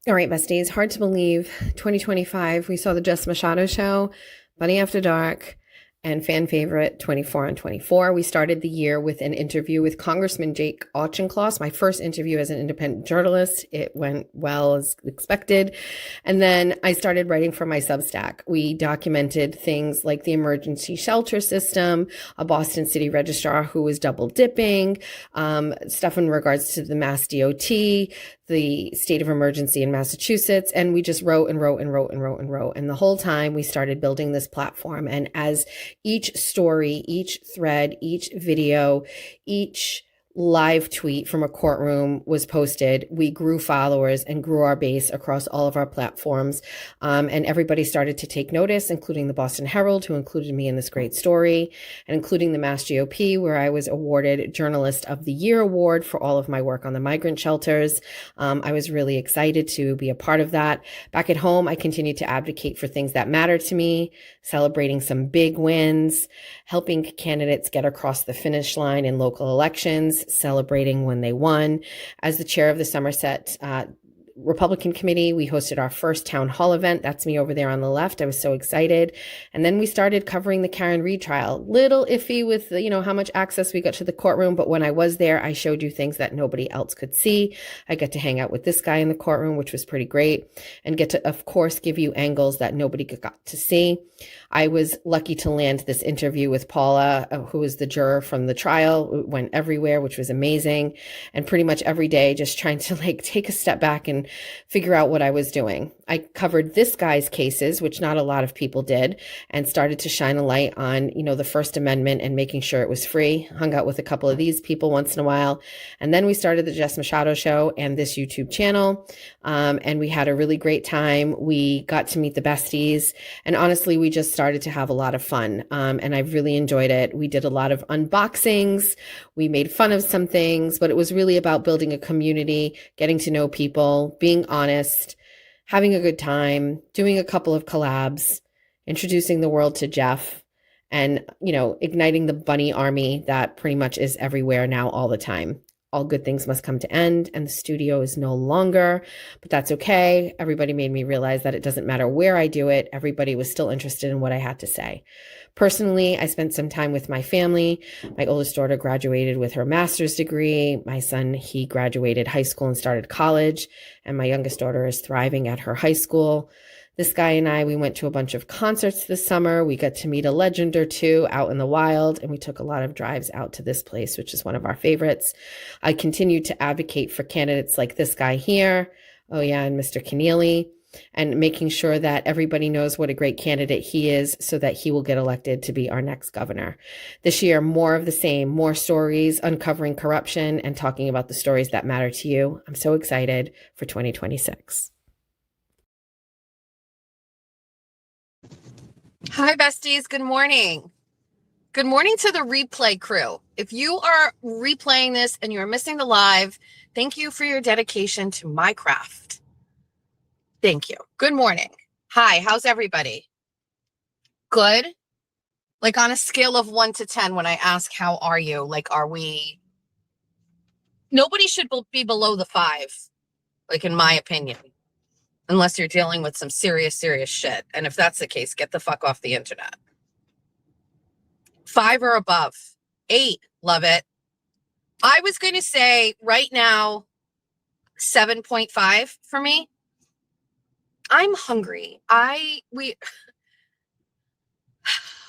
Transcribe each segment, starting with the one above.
All right, besties, hard to believe. 2025, we saw the Jess Machado show, Bunny After Dark, and fan favorite 24 on 24. We started the year with an interview with Congressman Jake Auchincloss, my first interview as an independent journalist. It went well as expected. And then I started writing for my Substack. We documented things like the emergency shelter system, a Boston City registrar who was double dipping, stuff in regards to the Mass DOT, the state of emergency in Massachusetts. And we just wrote and wrote and wrote and wrote and wrote. And the whole time we started building this platform. And as each story, each thread, each video, each live tweet from a courtroom was posted, we grew followers and grew our base across all of our platforms. And everybody started to take notice, including the Boston Herald, who included me in this great story, and including the Mass GOP, where I was awarded Journalist of the Year award for all of my work on the migrant shelters. I was really excited to be a part of that. Back at home, I continued to advocate for things that matter to me, celebrating some big wins, helping candidates get across the finish line in local elections, celebrating when they won. As the chair of the Somerset Republican Committee, we hosted our first town hall event. That's me over there on the left. I was so excited. And then we started covering the Karen Read trial. Little iffy with, how much access we got to the courtroom. But when I was there, I showed you things that nobody else could see. I got to hang out with this guy in the courtroom, which was pretty great, and get to, of course, give you angles that nobody got to see. I was lucky to land this interview with Paula, who was the juror from the trial. It went everywhere, which was amazing. And pretty much every day, just trying to take a step back and figure out what I was doing. I covered this guy's cases, which not a lot of people did, and started to shine a light on, the First Amendment and making sure it was free. Hung out with a couple of these people once in a while. And then we started the Jess Machado show and this YouTube channel. And we had a really great time. We got to meet the besties. And honestly, we just started to have a lot of fun. And I've really enjoyed it. We did a lot of unboxings. We made fun of some things, but it was really about building a community, getting to know people, being honest, having a good time, doing a couple of collabs, introducing the world to Jeff, and, igniting the bunny army that pretty much is everywhere now all the time. All good things must come to end, and the studio is no longer, but that's okay. Everybody made me realize that it doesn't matter where I do it. Everybody was still interested in what I had to say. Personally, I spent some time with my family. My oldest daughter graduated with her master's degree. My son, he graduated high school and started college, and my youngest daughter is thriving at her high school. This guy and I, we went to a bunch of concerts this summer. We got to meet a legend or two out in the wild, and we took a lot of drives out to this place, which is one of our favorites. I continued to advocate for candidates like this guy here, and Mr. Keneally, and making sure that everybody knows what a great candidate he is so that he will get elected to be our next governor. This year, more of the same, more stories, uncovering corruption and talking about the stories that matter to you. I'm so excited for 2026. Hi, besties. Good morning. Good morning to the replay crew. If you are replaying this and you're missing the live, thank you for your dedication to my craft. Thank you. Good morning. Hi, how's everybody? Good? Like on a scale of 1 to 10, when I ask, how are you? Nobody should be below the 5, in my opinion. Unless you're dealing with some serious shit. And if that's the case, get the fuck off the internet. 5 or above. 8, love it. I was going to say right now, 7.5 for me. I'm hungry.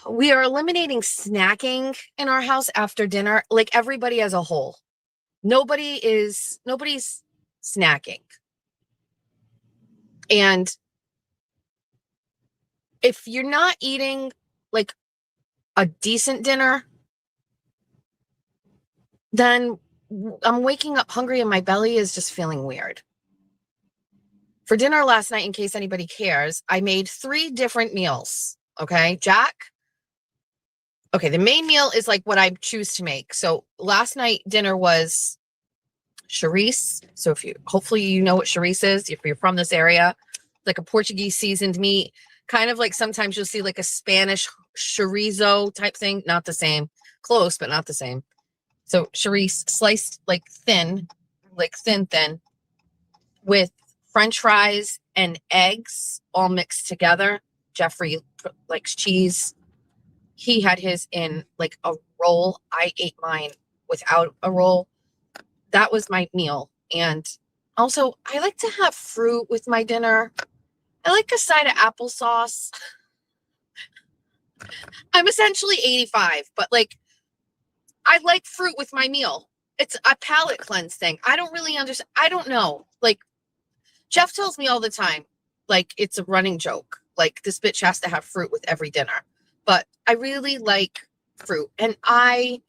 We are eliminating snacking in our house after dinner, everybody as a whole. Nobody's snacking. And if you're not eating a decent dinner, then I'm waking up hungry and my belly is just feeling weird. For dinner last night, in case anybody cares, I made 3 different meals. Okay, Jack? Okay, the main meal is what I choose to make. So last night dinner was chorizo. So hopefully you know what chorizo is, if you're from this area, a Portuguese seasoned meat, kind of sometimes you'll see a Spanish chorizo type thing. Not the same, close, but not the same. So chorizo sliced thin with French fries and eggs all mixed together. Jeffrey likes cheese. He had his in like a roll. I ate mine without a roll. That was my meal. And also, I like to have fruit with my dinner. I like a side of applesauce. I'm essentially 85, but like, I like fruit with my meal. It's a palate cleanse thing. I don't really understand. I don't know. Like, Jeff tells me all the time, like, it's a running joke. Like, this bitch has to have fruit with every dinner. But I really like fruit. And my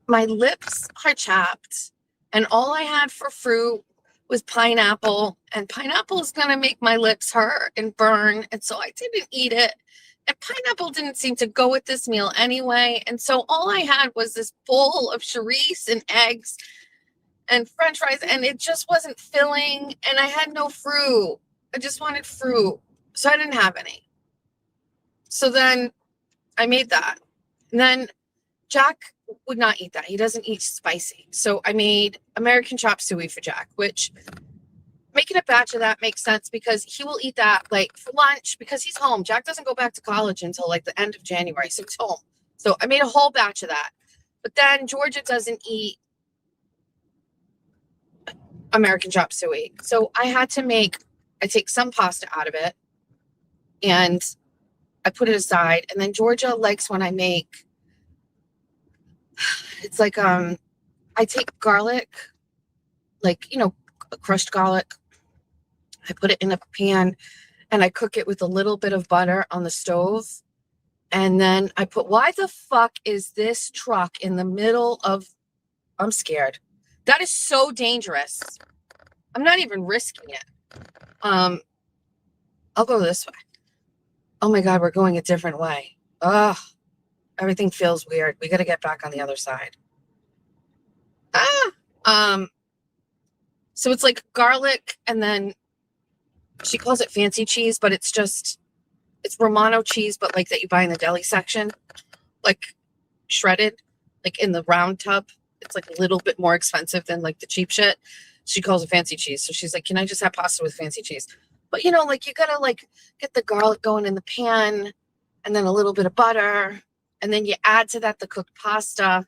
lips are chapped. And all I had for fruit was pineapple. And pineapple is going to make my lips hurt and burn. And so I didn't eat it. And pineapple didn't seem to go with this meal anyway. And so all I had was this bowl of chorizo and eggs and French fries. And it just wasn't filling. And I had no fruit. I just wanted fruit. So I didn't have any. So then I made that. And then Jack would not eat that. He doesn't eat spicy. So I made American chop suey for Jack, which making a batch of that makes sense because he will eat that like for lunch because he's home. Jack doesn't go back to college until like the end of January. So he's home. So I made a whole batch of that. But then Georgia doesn't eat American chop suey. So I take some pasta out of it and I put it aside. And then Georgia likes when I make, it's like, I take garlic, like, crushed garlic. I put it in a pan and I cook it with a little bit of butter on the stove. And then I put, why the fuck is this truck in the middle of, I'm scared. That is so dangerous. I'm not even risking it. I'll go this way. Oh my God, we're going a different way. Ugh, everything feels weird. We got to get back on the other side. So it's like garlic and then she calls it fancy cheese, but it's Romano cheese, but like that you buy in the deli section, like shredded, like in the round tub. It's like a little bit more expensive than like the cheap shit. She calls it fancy cheese. So she's like, can I just have pasta with fancy cheese? But like you gotta like get the garlic going in the pan and then a little bit of butter. And then you add to that the cooked pasta.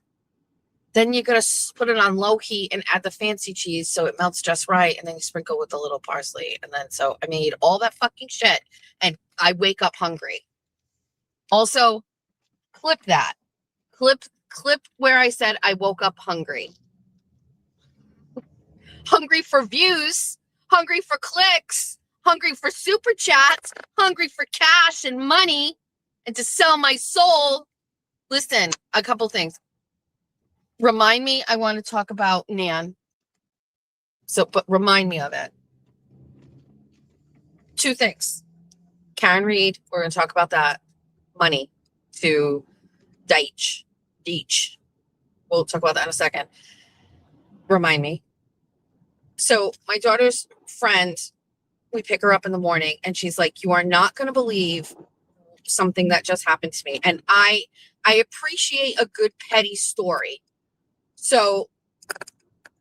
Then you gotta put it on low heat and add the fancy cheese so it melts just right. And then you sprinkle with a little parsley. And then so I made all that fucking shit and I wake up hungry. Also, clip that. Clip where I said I woke up hungry. Hungry for views, hungry for clicks, hungry for super chats, hungry for cash and money, and to sell my soul. Listen, a couple things. Remind me, I want to talk about Nan. But remind me of it. Two things. Karen Reed, we're going to talk about that. Money to Deitch. We'll talk about that in a second. Remind me. So my daughter's friend, we pick her up in the morning and she's like, you are not going to believe something that just happened to me. And I appreciate a good petty story. So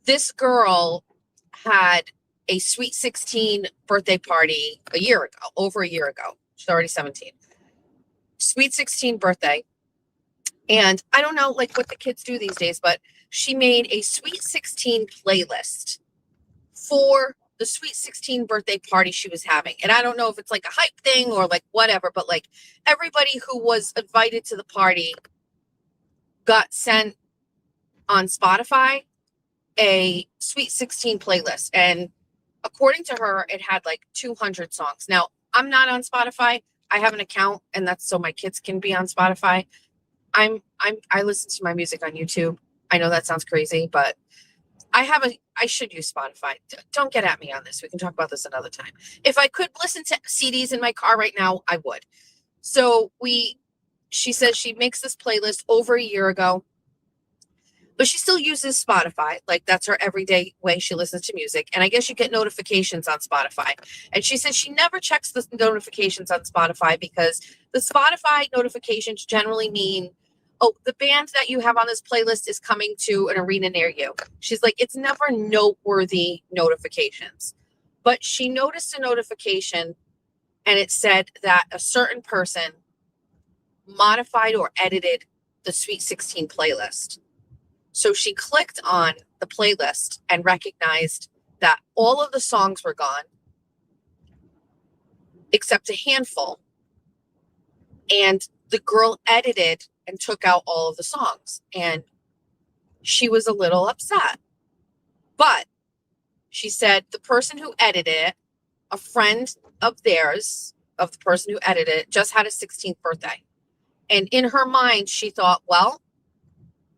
this girl had a Sweet 16 birthday party over a year ago. She's already 17. Sweet 16 birthday. And I don't know like what the kids do these days, but she made a Sweet 16 playlist for the Sweet 16 birthday party she was having. And I don't know if it's like a hype thing or like whatever, but like everybody who was invited to the party got sent on Spotify a Sweet 16 playlist. And according to her, it had like 200 songs. Now, I'm not on Spotify. I have an account and that's so my kids can be on Spotify. I listen to my music on YouTube. I know that sounds crazy, but I should use Spotify. Don't get at me on this. We can talk about this another time. If I could listen to CDs in my car right now, I would. So she says she makes this playlist over a year ago, but she still uses Spotify. Like that's her everyday way she listens to music. And I guess you get notifications on Spotify. And she says she never checks the notifications on Spotify because the Spotify notifications generally mean oh, the band that you have on this playlist is coming to an arena near you. She's like, it's never noteworthy notifications. But she noticed a notification and it said that a certain person modified or edited the Sweet 16 playlist. So she clicked on the playlist and recognized that all of the songs were gone except a handful. And the girl edited and took out all of the songs. And she was a little upset. But she said the person who edited it, a friend of theirs, of the person who edited it, just had a 16th birthday. And in her mind, she thought, well,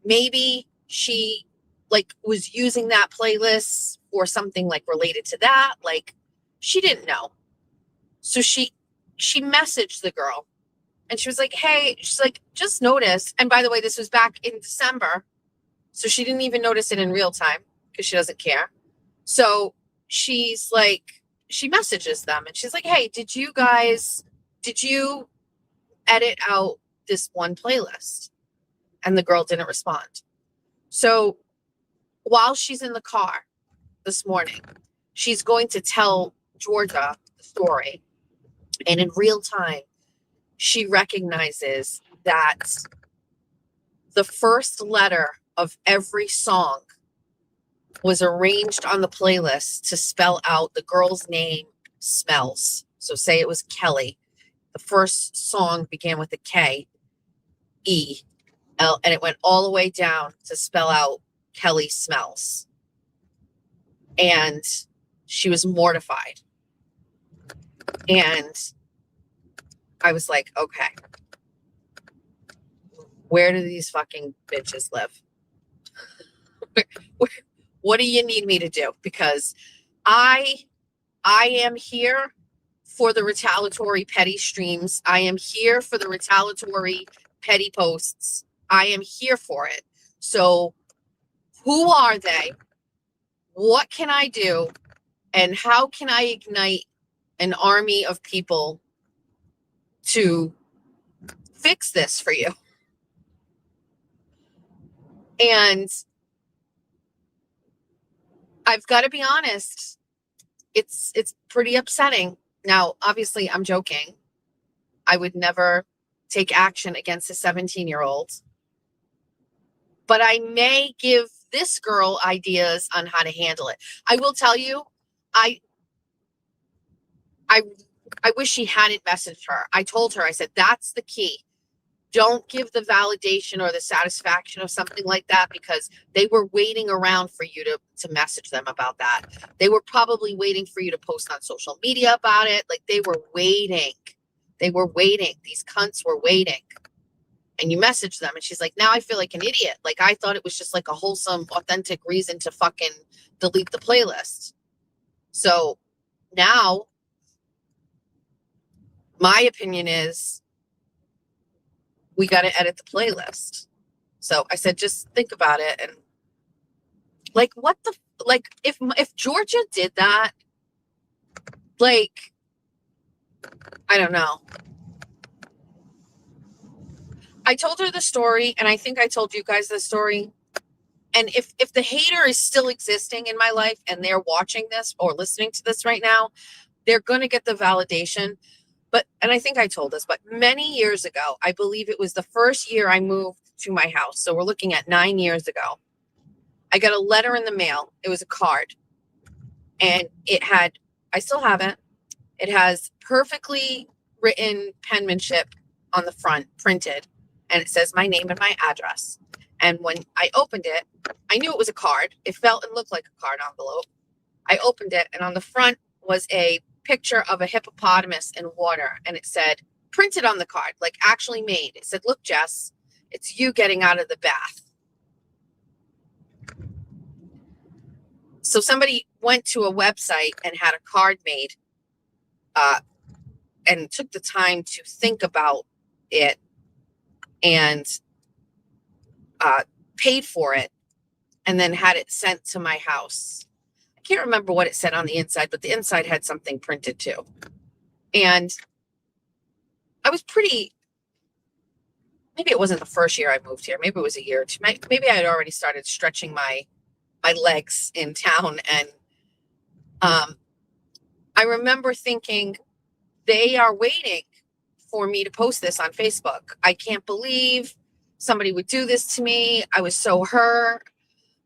maybe she like was using that playlist or something like related to that. Like she didn't know. So she messaged the girl and she was like, hey, she's like, just notice. And by the way, this was back in December. So she didn't even notice it in real time because she doesn't care. So she's like, she messages them and she's like, hey, did you edit out this one playlist? And the girl didn't respond. So while she's in the car this morning, she's going to tell Georgia the story. And in real time, she recognizes that the first letter of every song was arranged on the playlist to spell out the girl's name, Smells. So say it was Kelly. The first song began with a K, E, L, and it went all the way down to spell out Kelly Smells. And she was mortified. And I was like, okay, where do these fucking bitches live? What do you need me to do? Because I am here for the retaliatory petty streams. I am here for the retaliatory petty posts. I am here for it. So who are they? What can I do? And how can I ignite an army of people to fix this for you? And I've got to be honest, it's pretty upsetting. Now, obviously, I'm joking. I would never take action against a 17-year-old. But I may give this girl ideas on how to handle it. I will tell you, I wish she hadn't messaged her. I told her, I said, that's the key. Don't give the validation or the satisfaction of something like that, because they were waiting around for you to message them about that. They were probably waiting for you to post on social media about it. Like they were waiting. They were waiting. These cunts were waiting. And you message them and she's like, now I feel like an idiot. Like I thought it was just like a wholesome, authentic reason to fucking delete the playlist. So now my opinion is we got to edit the playlist. So I said, just think about it. And like, what the, like, if Georgia did that, like, I don't know. I told her the story, and I think I told you guys the story. And if the hater is still existing in my life and they're watching this or listening to this right now, they're going to get the validation. But, and I think I told this, but many years ago, I believe it was the first year I moved to my house. So we're looking at 9 years ago. I got a letter in the mail. It was a card. And it had, I still have it. It has perfectly written penmanship on the front, printed. And it says my name and my address. And when I opened it, I knew it was a card. It felt and looked like a card envelope. I opened it, and on the front was a picture of a hippopotamus in water. And it said, printed on the card, like actually made. It said, look, Jess, it's you getting out of the bath. So somebody went to a website and had a card made and took the time to think about it and paid for it and then had it sent to my house. I can't remember what it said on the inside, but the inside had something printed too. And I was pretty maybe it wasn't the first year I moved here. Maybe it was a year or two. Maybe I had already started stretching my legs in town. And I remember thinking, they are waiting for me to post this on Facebook. I can't believe somebody would do this to me. I was so hurt.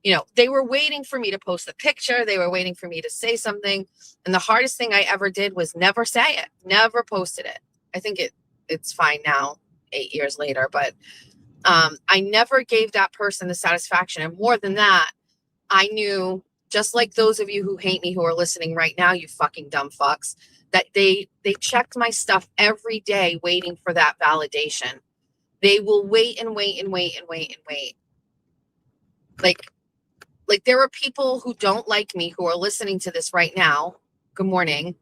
You know, they were waiting for me to post the picture. They were waiting for me to say something. And the hardest thing I ever did was never say it, never posted it. I think it's fine now, 8 years later, but I never gave that person the satisfaction. And more than that, I knew, just like those of you who hate me who are listening right now, you fucking dumb fucks, that they checked my stuff every day waiting for that validation. They will wait and wait and wait and wait and wait. Like there are people who don't like me who are listening to this right now. Good morning.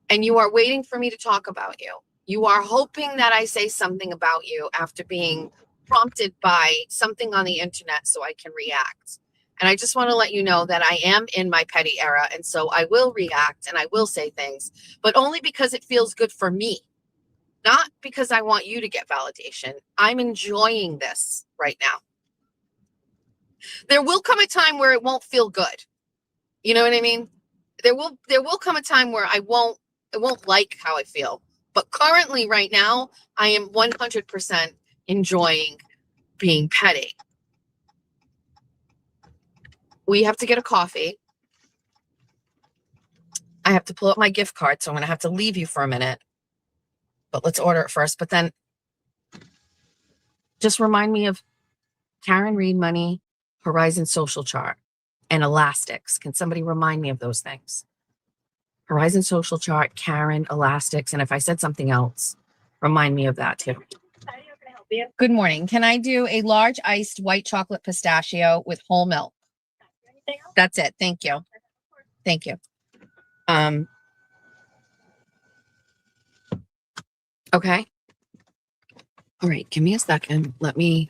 And you are waiting for me to talk about you. You are hoping that I say something about you after being prompted by something on the internet so I can react. And I just want to let you know that I am in my petty era. And so I will react and I will say things, but only because it feels good for me, not because I want you to get validation. I'm enjoying this right now. There will come a time where it won't feel good. You know what I mean? There will come a time where it won't like how I feel. But currently right now, I am 100% enjoying being petty. We have to get a coffee. I have to pull up my gift card, so I'm going to have to leave you for a minute. But let's order it first. But then just remind me of Karen Reed Money, Horizon Social Chart, and Elastics. Can somebody remind me of those things? Horizon Social Chart, Karen, Elastics, and if I said something else, remind me of that too. Good morning. Can I do a large iced white chocolate pistachio with whole milk? That's it. Thank you. Thank you. Okay. All right. Give me a second. Let me.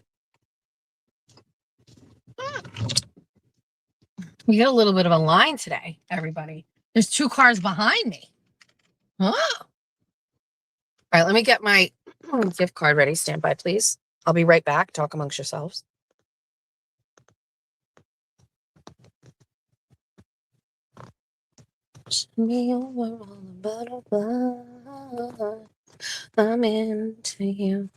We got a little bit of a line today, everybody. There's 2 cars behind me. Oh. All right. Let me get my gift card ready. Stand by, please. I'll be right back. Talk amongst yourselves. Me over all the butterflies. I'm into you.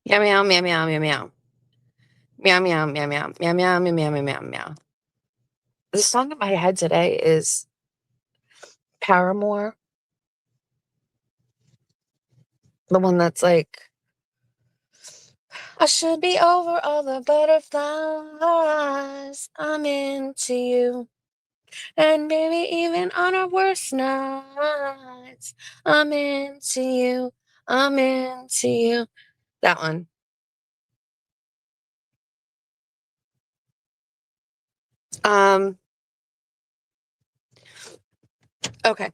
Meow, meow, meow, meow, meow, meow. Meow, meow, meow, meow, meow, meow, meow, meow, meow, meow, meow. The song in my head today is Paramore. The one that's like, I should be over all the butterflies. I'm into you. And baby, even on our worst nights, I'm into you. I'm into you. That one. Okay.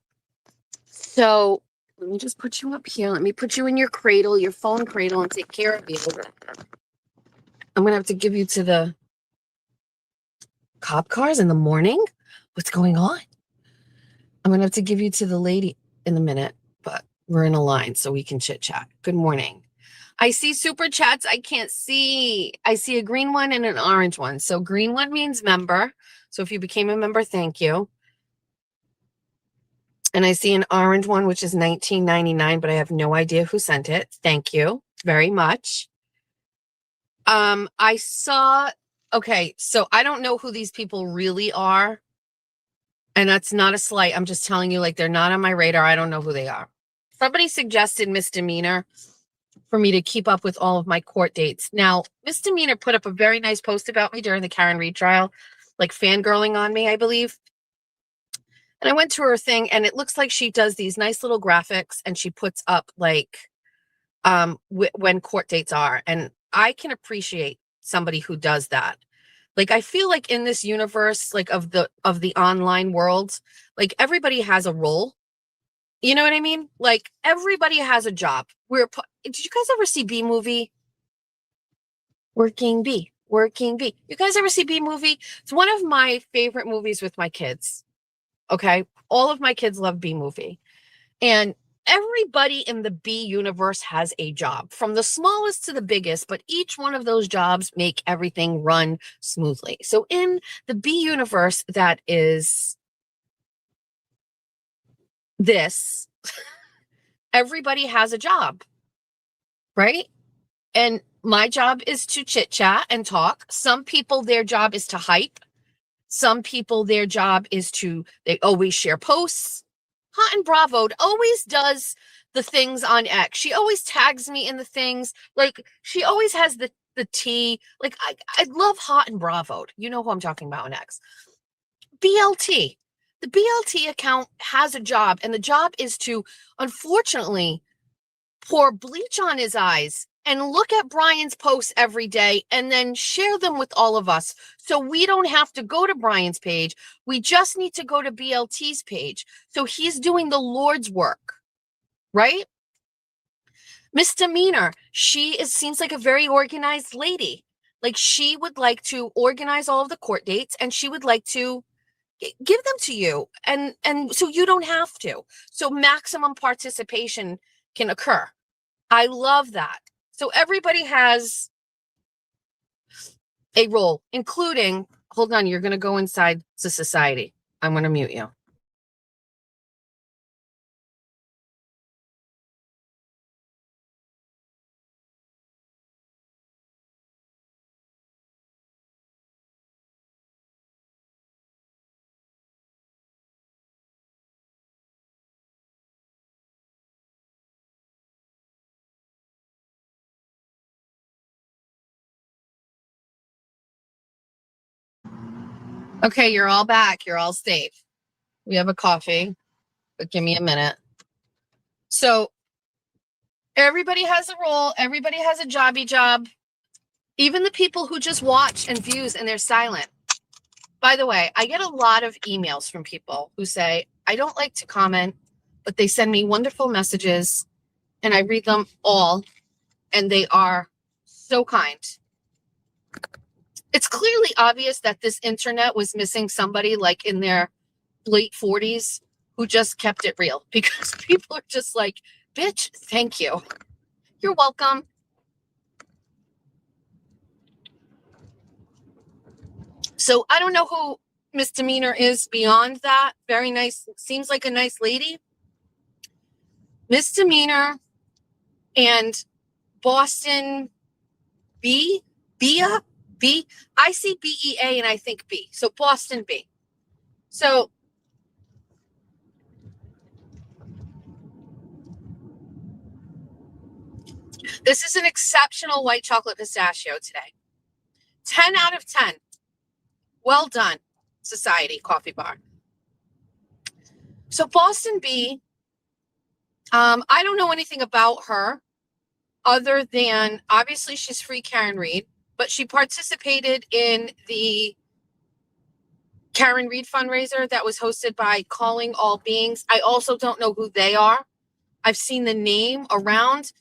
So let me just put you up here. Let me put you in your cradle, your phone cradle, and take care of you. I'm gonna have to give you to the cop cars in the morning. What's going on? I'm gonna have to give you to the lady. in a minute, but we're in a line so we can chit chat. Good morning. I see super chats I can't see. I see a green one and an orange one. So green one means member. So if you became a member, thank you. And I see an orange one, which is $19.99, but I have no idea who sent it. Thank you very much. I saw, okay, so I don't know who these people really are. And that's not a slight. I'm just telling you, like, they're not on my radar. I don't know who they are. Somebody suggested Misdemeanor for me to keep up with all of my court dates. Now, Misdemeanor put up a very nice post about me during the Karen Reed trial, like fangirling on me, I believe. And I went to her thing, and it looks like she does these nice little graphics, and she puts up like when court dates are. And I can appreciate somebody who does that. Like, I feel like in this universe, like of the online world, like everybody has a role. You know what I mean? Like everybody has a job. Did you guys ever see B Movie? Working B. You guys ever see B Movie? It's one of my favorite movies with my kids. Okay. All of my kids love B Movie. And everybody in the B universe has a job, from the smallest to the biggest, but each one of those jobs make everything run smoothly. So in the B universe, that is this, everybody has a job, right? And my job is to chit chat and talk. Some people, their job is to hype. Some people, their job is they always share posts. Hot and Bravo always does the things on X. She always tags me in the things. Like, she always has the tea. Like, I love Hot and Bravo. You know who I'm talking about on X. BLT. The BLT account has a job, and the job is to, unfortunately, pour bleach on his eyes and look at Brian's posts every day and then share them with all of us. So we don't have to go to Brian's page. We just need to go to BLT's page. So he's doing the Lord's work, right? Misdemeanor. Seems like a very organized lady. Like, she would like to organize all of the court dates, and she would like to give them to you. And so you don't have to. So maximum participation can occur. I love that. So everybody has a role, including, hold on, you're going to go inside the society. I'm going to mute you. Okay, you're all back. You're all safe. We have a coffee, but give me a minute. So everybody has a role. Everybody has a job. Even the people who just watch and views and they're silent. By the way, I get a lot of emails from people who say, I don't like to comment, but they send me wonderful messages and I read them all, and they are so kind. It's clearly obvious that this internet was missing somebody like in their late 40s who just kept it real, because people are just like, bitch, thank you. You're welcome. So I don't know who Misdemeanor is beyond that. Very nice. Seems like a nice lady. Misdemeanor and Boston B. I see BEA and I think B. So Boston B. So this is an exceptional white chocolate pistachio today. 10 out of 10. Well done, Society Coffee Bar. So Boston B, I don't know anything about her other than, obviously, she's free Karen Reed, but she participated in the Karen Reed fundraiser that was hosted by Calling All Beings. I also don't know who they are. I've seen the name around.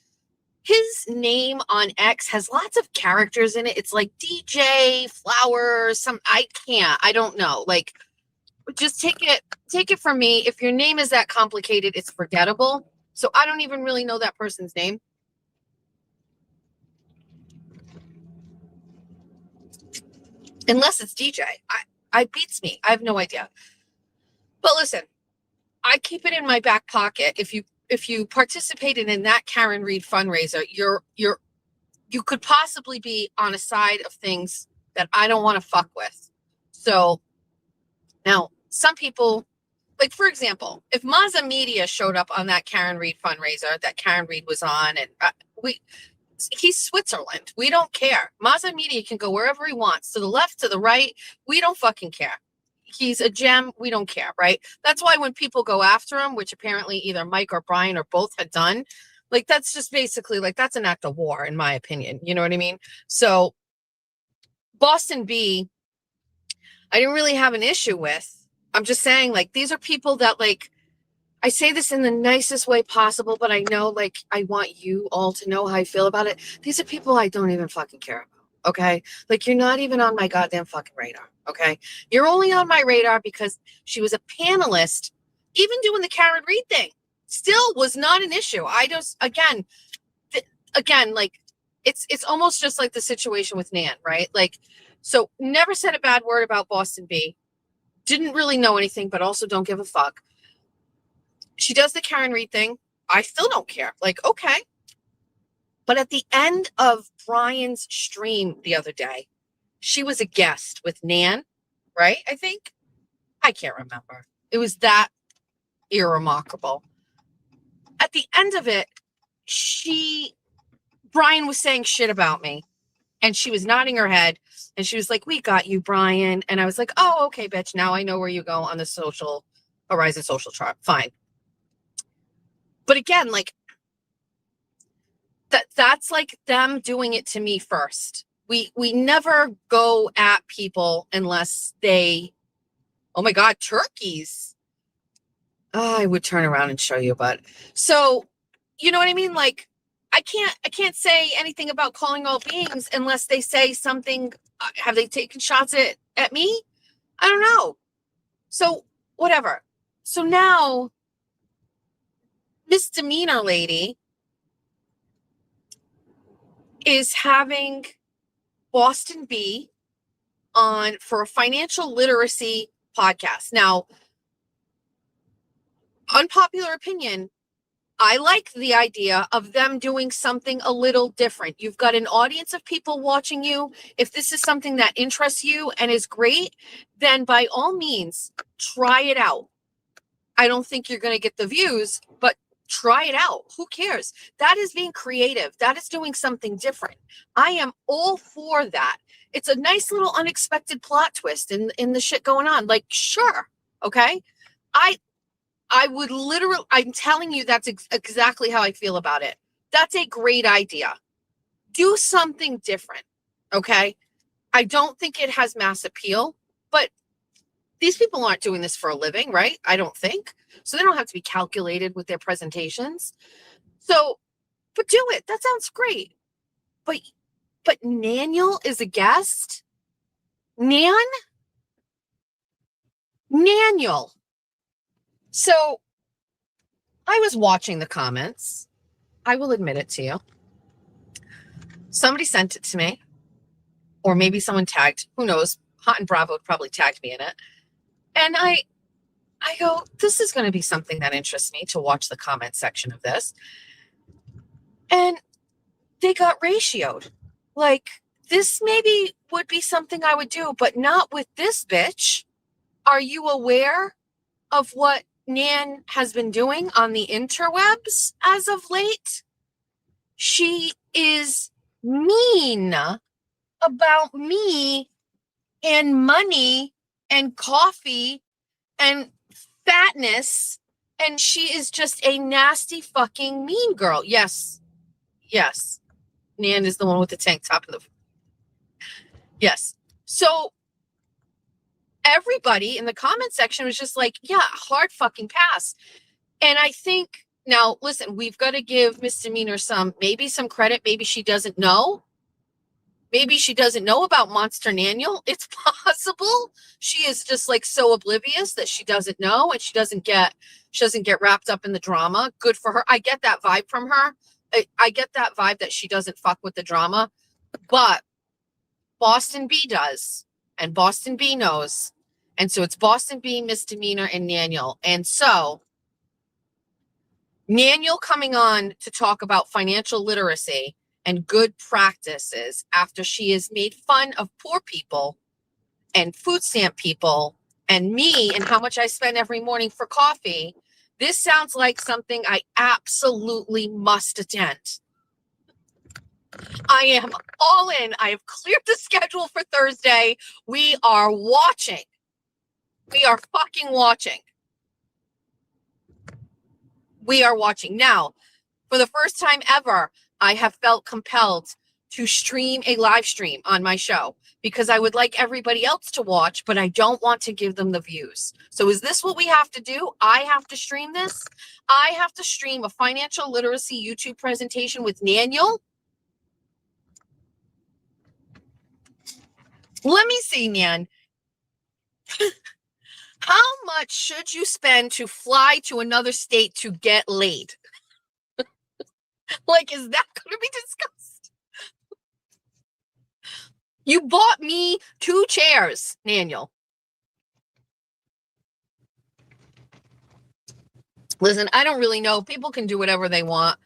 His name on X has lots of characters in it. It's like DJ Flowers, I don't know. Like, just take it from me. If your name is that complicated, it's forgettable. So I don't even really know that person's name. Unless it's DJ. I beats me. I have no idea. But listen, I keep it in my back pocket. If you participated in that Karen Read fundraiser, you could possibly be on a side of things that I don't want to fuck with. So now some people, like for example, if Mazza Media showed up on that Karen Read fundraiser that Karen Read was on, and he's Switzerland. We don't care. Mazza Media can go wherever he wants, to the left, to the right. We don't fucking care. He's a gem. We don't care, right? That's why when people go after him, which apparently either Mike or Brian or both had done, like that's just basically like that's an act of war, in my opinion. You know what I mean? So Boston B, I didn't really have an issue with. I'm just saying, like, these are people that, like, I say this in the nicest way possible, but I know, like, I want you all to know how I feel about it. These are people I don't even fucking care about, okay? Like, you're not even on my goddamn fucking radar, okay? You're only on my radar because she was a panelist, even doing the Karen Read thing. Still was not an issue. I just, again, like, it's almost just like the situation with Nan, right? Like, so never said a bad word about Boston B. Didn't really know anything, but also don't give a fuck. She does the Karen Read thing. I still don't care. Like, okay. But at the end of Brian's stream the other day, she was a guest with Nan, right? I think. I can't remember. It was that irremarkable. At the end of it, Brian was saying shit about me. And she was nodding her head. And she was like, we got you, Brian. And I was like, oh, okay, bitch. Now I know where you go on the Horizon social chart. Fine. But again, like that's like them doing it to me first. We never go at people unless they, oh my God, turkeys. Oh, I would turn around and show you, but so you know what I mean? Like I can't say anything about calling all beings unless they say something. Have they taken shots at me? I don't know. So whatever. So now misdemeanor lady is having Boston B on for a financial literacy podcast. Now, unpopular opinion, I like the idea of them doing something a little different. You've got an audience of people watching you. If this is something that interests you and is great, then by all means, try it out. I don't think you're going to get the views, but try it out. Who cares? That is being creative. That is doing something different. I am all for that. It's a nice little unexpected plot twist in the shit going on. Like, sure. Okay. I would literally, I'm telling you, that's exactly how I feel about it. That's a great idea. Do something different. Okay. I don't think it has mass appeal, but these people aren't doing this for a living, right? I don't think. So they don't have to be calculated with their presentations. So, but do it. That sounds great. But Naniel is a guest? Naniel. So I was watching the comments. I will admit it to you. Somebody sent it to me, or maybe someone tagged, who knows? Hot and Bravo probably tagged me in it. And I go, this is going to be something that interests me to watch the comment section of this. And they got ratioed. Like, this maybe would be something I would do, but not with this bitch. Are you aware of what Nan has been doing on the interwebs as of late? She is mean about me and money and coffee and fatness, and she is just a nasty fucking mean girl. Yes. Nan is the one with the tank top of the. Yes. So everybody in the comment section was just like, yeah, hard fucking pass. And I think now, listen, we've got to give misdemeanor maybe some credit. Maybe she doesn't know. Maybe she doesn't know about Monster Naniel. It's possible she is just like so oblivious that she doesn't know and she doesn't get wrapped up in the drama. Good for her. I get that vibe from her. I get that vibe that she doesn't fuck with the drama, but Boston B does, and Boston B knows. And so it's Boston B, Misdemeanor, and Naniel. And so Naniel coming on to talk about financial literacy and good practices after she has made fun of poor people and food stamp people and me and how much I spend every morning for coffee. This sounds like something I absolutely must attend. I am all in. I have cleared the schedule for Thursday. We are watching. We are fucking watching. We are watching. Now, for the first time ever, I have felt compelled to stream a live stream on my show because I would like everybody else to watch, but I don't want to give them the views. So is this what we have to do? I have to stream this? I have to stream a financial literacy YouTube presentation with Naniel? Let me see, Nan. How much should you spend to fly to another state to get laid? Like, is that going to be discussed? You bought me 2 chairs, Naniel. Listen, I don't really know. People can do whatever they want.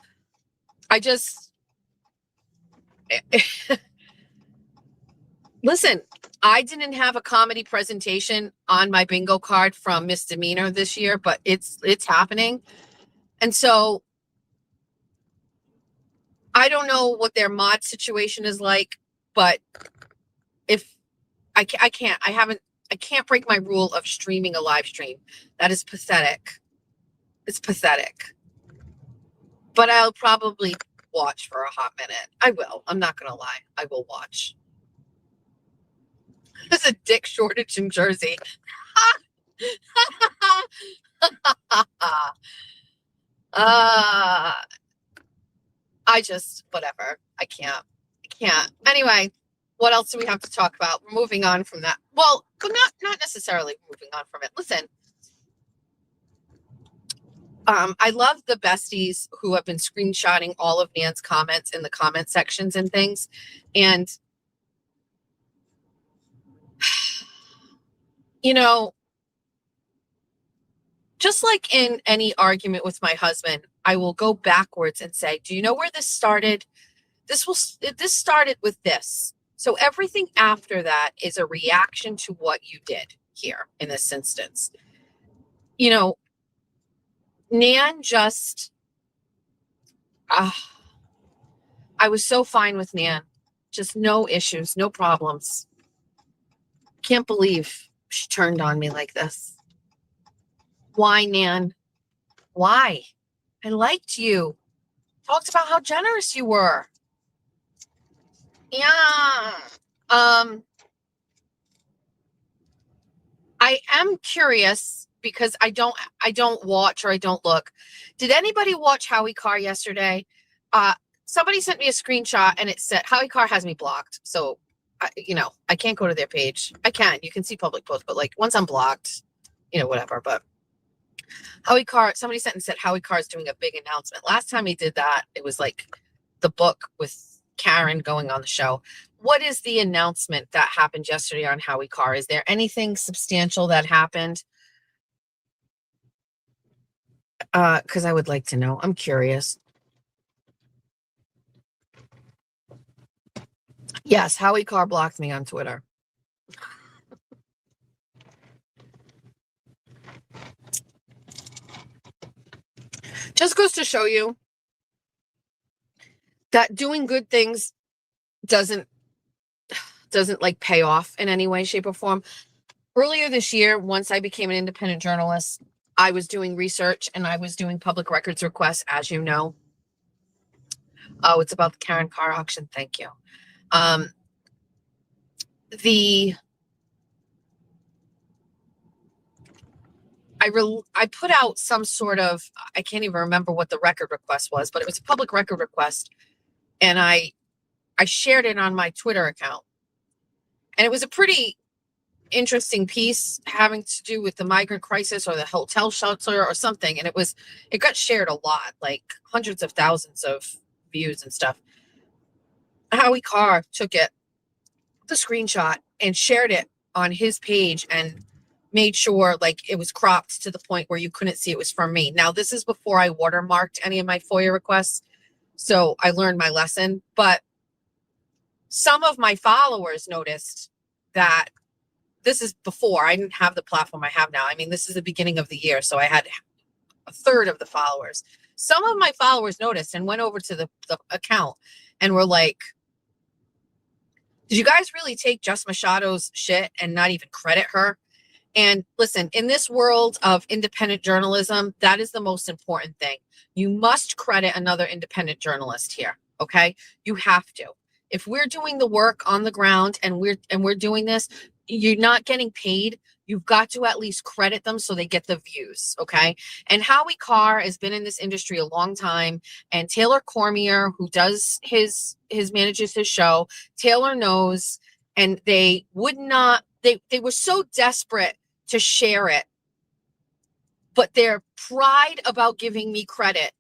Listen, I didn't have a comedy presentation on my bingo card from Misdemeanor this year, but it's happening. And so I don't know what their mod situation is like, but if I can't break my rule of streaming a live stream. That is pathetic. It's pathetic. But I'll probably watch for a hot minute. I will. I'm not going to lie. I will watch. There's a dick shortage in Jersey. Whatever. I can't. Anyway, what else do we have to talk about? We're moving on from that. Well, but not necessarily moving on from it. Listen, I love the besties who have been screenshotting all of Nan's comments in the comment sections and things. And, you know, just like in any argument with my husband, I will go backwards and say, do you know where this started? This started with this. So everything after that is a reaction to what you did here in this instance. You know, Nan just, I was so fine with Nan. Just no issues, no problems. Can't believe she turned on me like this. Why, Nan? Why? I liked you. Talked about how generous you were. Yeah. I am curious because I don't watch or I don't look. Did anybody watch Howie Carr yesterday? Somebody sent me a screenshot and it said Howie Carr has me blocked. So, I can't go to their page. You can see public posts, but like once I'm blocked, whatever. But Howie Carr, somebody sent and said Howie Carr is doing a big announcement. Last time he did that, it was like the book with Karen going on the show. What is the announcement that happened yesterday on Howie Carr? Is there anything substantial that happened? Because I would like to know. I'm curious. Yes, Howie Carr blocked me on Twitter. Just goes to show you that doing good things doesn't like pay off in any way, shape, or form. Earlier this year, once I became an independent journalist, I was doing research and I was doing public records requests, as you know. Oh, it's about the Karen Carr auction. Thank you. I put out some sort of, I can't even remember what the record request was, but it was a public record request. And I I shared it on my Twitter account. And it was a pretty interesting piece having to do with the migrant crisis or the hotel shelter or something. And it got shared a lot, like hundreds of thousands of views and stuff. Howie Carr took it, the screenshot, and shared it on his page and made sure like it was cropped to the point where you couldn't see it was from me. Now, this is before I watermarked any of my FOIA requests. So I learned my lesson, but some of my followers noticed that this is before I didn't have the platform I have now. I mean, this is the beginning of the year. So I had a third of the followers. Some of my followers noticed and went over to the account and were like, did you guys really take Jess Machado's shit and not even credit her? And listen, in this world of independent journalism, that is the most important thing. You must credit another independent journalist here. Okay. You have to. If we're doing the work on the ground and we're doing this, you're not getting paid. You've got to at least credit them so they get the views. Okay. And Howie Carr has been in this industry a long time. And Taylor Cormier, who does manages his show, Taylor knows, and they would not, they were so desperate to share it, but their pride about giving me credit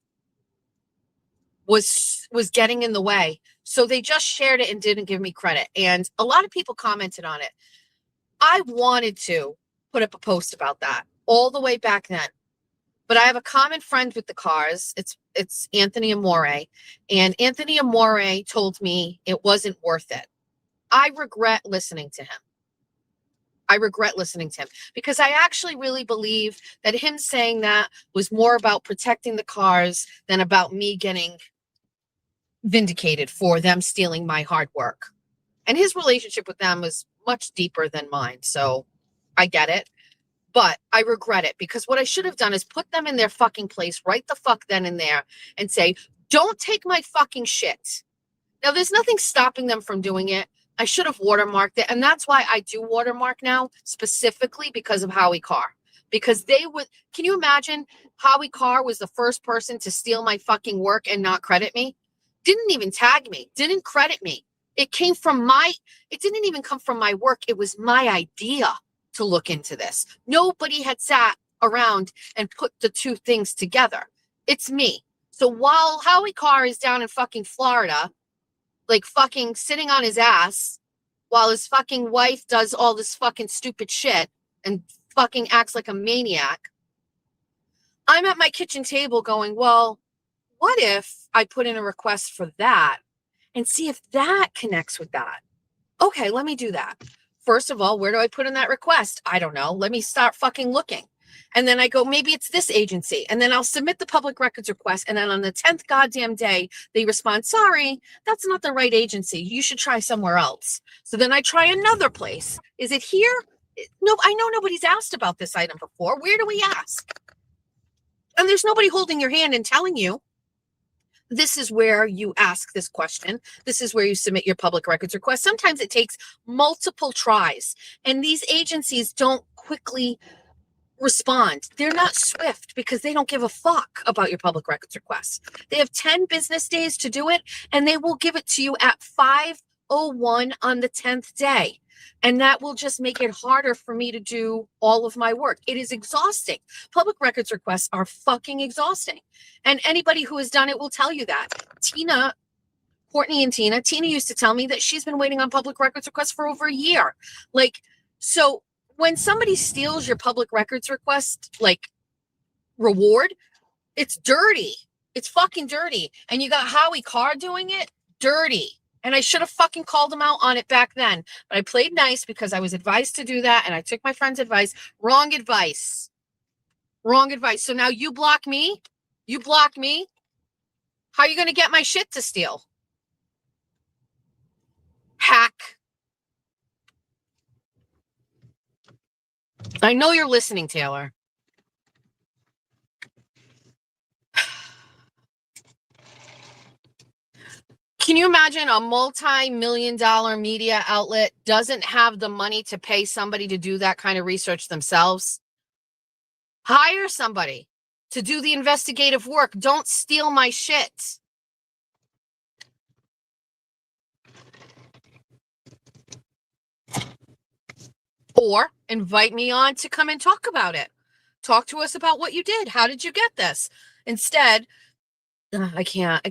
was getting in the way. So they just shared it and didn't give me credit. And a lot of people commented on it. I wanted to put up a post about that all the way back then. But I have a common friend with the Carrs. It's Anthony Amore. And Anthony Amore told me it wasn't worth it. I regret listening to him. Because I actually really believe that him saying that was more about protecting the Carrs than about me getting vindicated for them stealing my hard work. And his relationship with them was much deeper than mine. So I get it. But I regret it because what I should have done is put them in their fucking place right the fuck then and there and say, don't take my fucking shit. Now, there's nothing stopping them from doing it. I should have watermarked it. And that's why I do watermark now, specifically because of Howie Carr. Because they would, can you imagine Howie Carr was the first person to steal my fucking work and not credit me? Didn't even tag me, didn't credit me. It didn't even come from my work. It was my idea to look into this. Nobody had sat around and put the two things together. It's me. So while Howie Carr is down in fucking Florida, like fucking sitting on his ass while his fucking wife does all this fucking stupid shit and fucking acts like a maniac, I'm at my kitchen table going, well, what if I put in a request for that and see if that connects with that? Okay, let me do that. First of all, where do I put in that request? I don't know. Let me start fucking looking. And then I go, maybe it's this agency. And then I'll submit the public records request. And then on the 10th goddamn day, they respond, sorry, that's not the right agency. You should try somewhere else. So then I try another place. Is it here? No, I know nobody's asked about this item before. Where do we ask? And there's nobody holding your hand and telling you, this is where you ask this question. This is where you submit your public records request. Sometimes it takes multiple tries, and these agencies don't quickly respond. They're not swift because they don't give a fuck about your public records requests. They have 10 business days to do it, and they will give it to you at 5:01 on the 10th day. And that will just make it harder for me to do all of my work. It is exhausting. Public records requests are fucking exhausting. And anybody who has done it will tell you that. Courtney and Tina used to tell me that she's been waiting on public records requests for over a year. Like, so when somebody steals your public records request, like reward, it's dirty. It's fucking dirty. And you got Howie Carr doing it, dirty. And I should have fucking called him out on it back then. But I played nice because I was advised to do that. And I took my friend's advice. Wrong advice. So now you block me? How are you going to get my shit to steal? Hack. I know you're listening, Taylor. Can you imagine a multi-million-dollar media outlet doesn't have the money to pay somebody to do that kind of research themselves? Hire somebody to do the investigative work. Don't steal my shit. or invite me on to come and talk about it. Talk to us about what you did. How did you get this? Instead, I can't.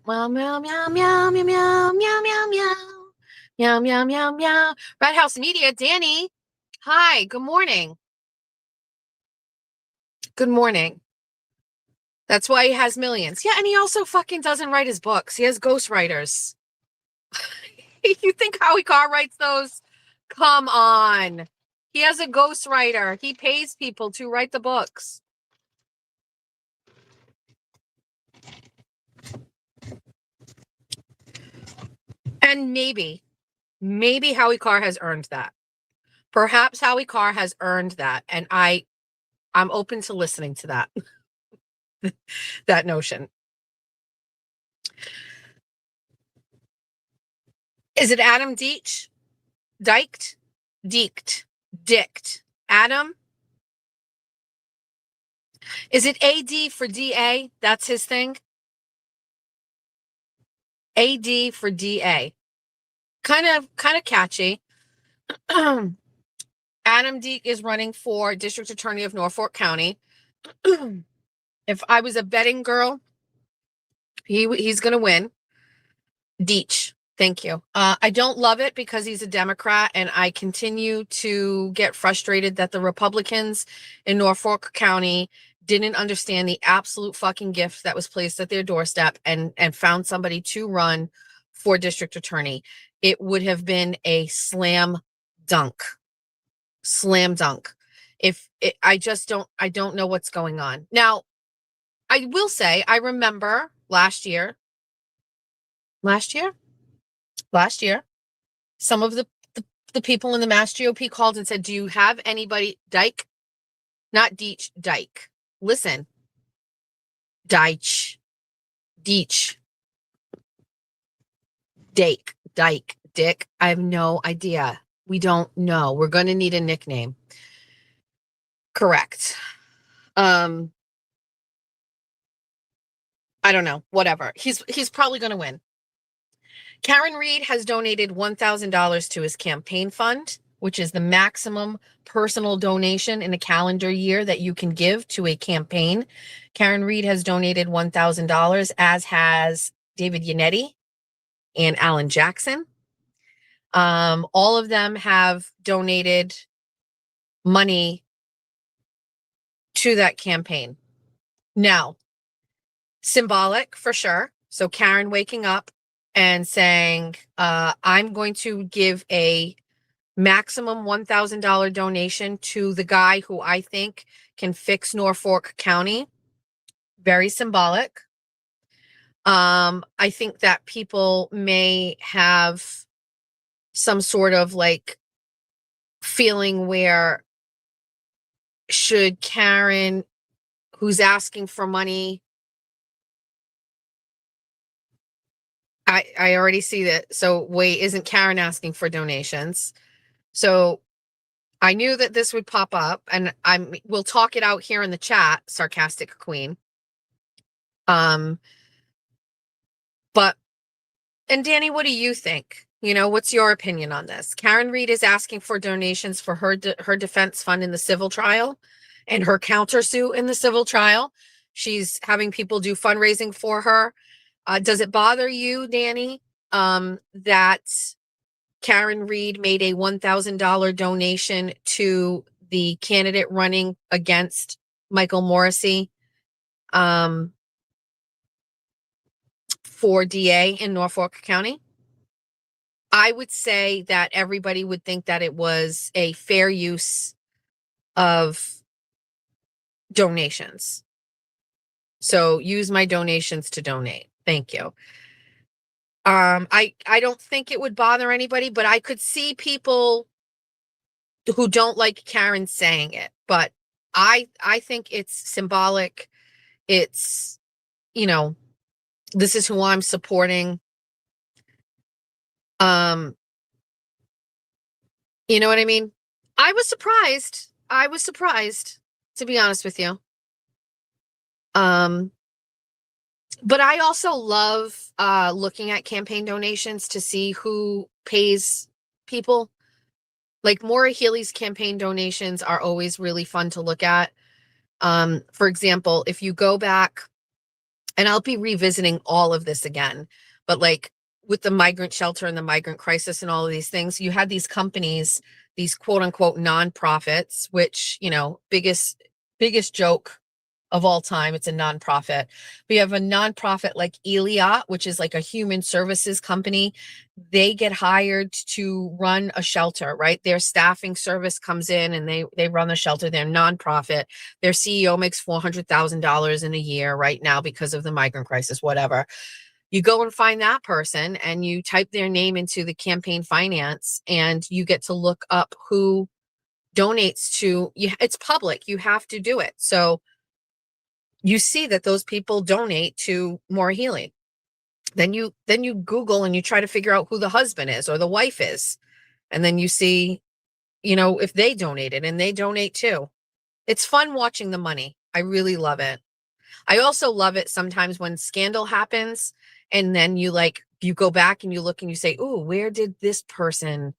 Meow, meow, meow, meow, meow, meow, meow, meow, meow. Meow, meow, meow, meow. Red House Media, Danny. Hi, good morning. Good morning. That's why he has millions. Yeah, and he also fucking doesn't write his books. He has ghostwriters. You think Howie Carr writes those? Come on. He has a ghostwriter. He pays people to write the books. And maybe Howie Carr has earned that. Perhaps Howie Carr has earned that. And I'm open to listening to that. That notion. Is it Adam Deitch? Dyked? Dicked. Adam? Is it AD for DA? That's his thing? AD for DA. Kind of catchy. Adam Deke is running for District Attorney of Norfolk County. If I was a betting girl, he's going to win. Deitch. Thank you. I don't love it because he's a Democrat, and I continue to get frustrated that the Republicans in Norfolk County didn't understand the absolute fucking gift that was placed at their doorstep and found somebody to run for district attorney. It would have been a slam dunk. I don't know what's going on. Now, I will say, I remember last year, some of the people in the Mass GOP called and said, do you have anybody, Dyke? Not Deitch, Dyke. Listen. Deitch. Dake, Dyke, Dick. I have no idea. We don't know. We're going to need a nickname. Correct. I don't know. Whatever. He's probably going to win. Karen Reed has donated $1,000 to his campaign fund, which is the maximum personal donation in a calendar year that you can give to a campaign. Karen Reed has donated $1,000, as has David Yannetti and Alan Jackson. All of them have donated money to that campaign. Now, symbolic for sure. So Karen waking up and saying, I'm going to give a maximum $1,000 donation to the guy who I think can fix Norfolk County. Very symbolic. I think that people may have some sort of like feeling where, should Karen, who's asking for money, I already see that. So wait, isn't Karen asking for donations? So I knew that this would pop up, and we'll talk it out here in the chat, Sarcastic Queen. But, and Danny, what do you think? You know, what's your opinion on this? Karen Reed is asking for donations for her defense fund in the civil trial and her countersuit in the civil trial. She's having people do fundraising for her. Does it bother you, Danny, that Karen Reed made a $1,000 donation to the candidate running against Michael Morrissey for DA in Norfolk County? I would say that everybody would think that it was a fair use of donations. So use my donations to donate. Thank you. I don't think it would bother anybody, but I could see people who don't like Karen saying it. But I think it's symbolic. It's, you know, this is who I'm supporting. You know what I mean? I was surprised, to be honest with you. But I also love looking at campaign donations to see who pays people. Like Maura Healey's campaign donations are always really fun to look at. For example, if you go back, and I'll be revisiting all of this again, but like with the migrant shelter and the migrant crisis and all of these things, you had these companies, these quote unquote nonprofits, which, you know, biggest joke of all time. It's a nonprofit. We have a nonprofit like Eliot, which is like a human services company. They get hired to run a shelter, right? Their staffing service comes in and they run the shelter. They're nonprofit. Their CEO makes $400,000 in a year right now because of the migrant crisis, whatever. You go and find that person and you type their name into the campaign finance and you get to look up who donates to you. It's public. You have to do it. So you see that those people donate to Maura Healey. Then you Google and you try to figure out who the husband is or the wife is. And then you see, you know, if they donated, and they donate too. It's fun watching the money. I really love it. I also love it sometimes when scandal happens and then you go back and you look and you say, "Ooh, where did this person,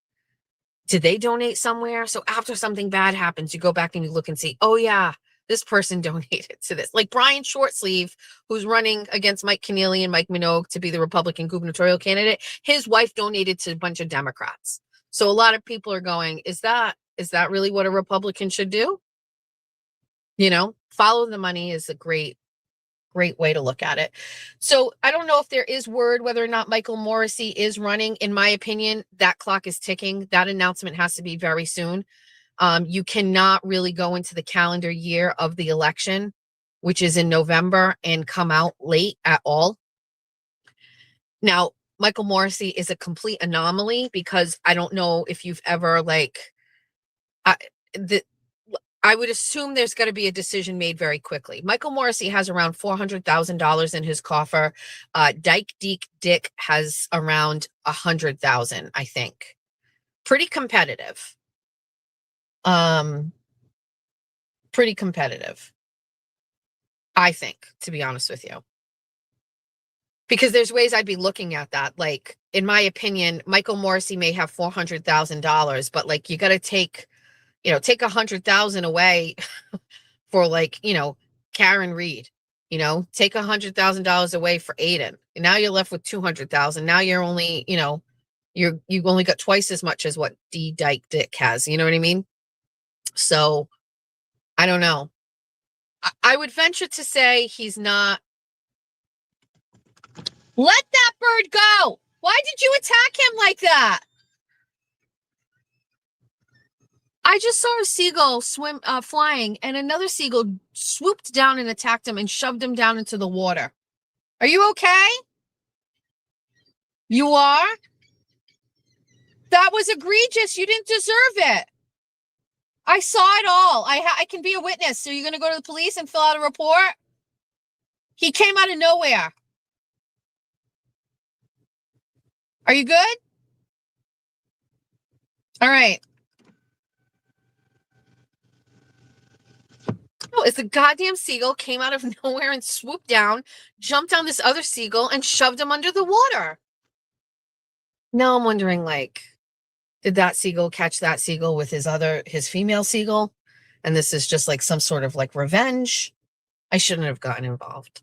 did they donate somewhere?" So after something bad happens, you go back and you look and see, "Oh yeah, this person donated to this." Like Brian Shortsleeve, who's running against Mike Keneally and Mike Minogue to be the Republican gubernatorial candidate, his wife donated to a bunch of Democrats. So a lot of people are going, is that really what a Republican should do? You know, follow the money is a great way to look at it. So I don't know if there is word whether or not Michael Morrissey is running. In my opinion, that clock is ticking. That announcement has to be very soon. You cannot really go into the calendar year of the election, which is in November, and come out late at all. Now, Michael Morrissey is a complete anomaly because I don't know if you've ever I would assume there's got to be a decision made very quickly. Michael Morrissey has around $400,000 in his coffer. Dyke Dick has around 100,000, I think. Pretty competitive. Pretty competitive, I think, to be honest with you. Because there's ways I'd be looking at that. Like, in my opinion, Michael Morrissey may have $400,000, but like, you got to take 100,000 away for Karen Reed, take $100,000 away for Aiden. And now you're left with 200,000. Now you're only, you've only got twice as much as what D Dyke Dick has. You know what I mean? So I don't know. I would venture to say he's not. Let that bird go. Why did you attack him like that? I just saw a seagull flying, and another seagull swooped down and attacked him and shoved him down into the water. Are you okay? You are? That was egregious. You didn't deserve it. I saw it all. I can be a witness. So you're going to go to the police and fill out a report? He came out of nowhere. Are you good? All right. No, it's a goddamn seagull came out of nowhere and swooped down, jumped on this other seagull and shoved him under the water. Now I'm wondering, did that seagull catch that seagull with his female seagull? And this is just like some sort of revenge. I shouldn't have gotten involved.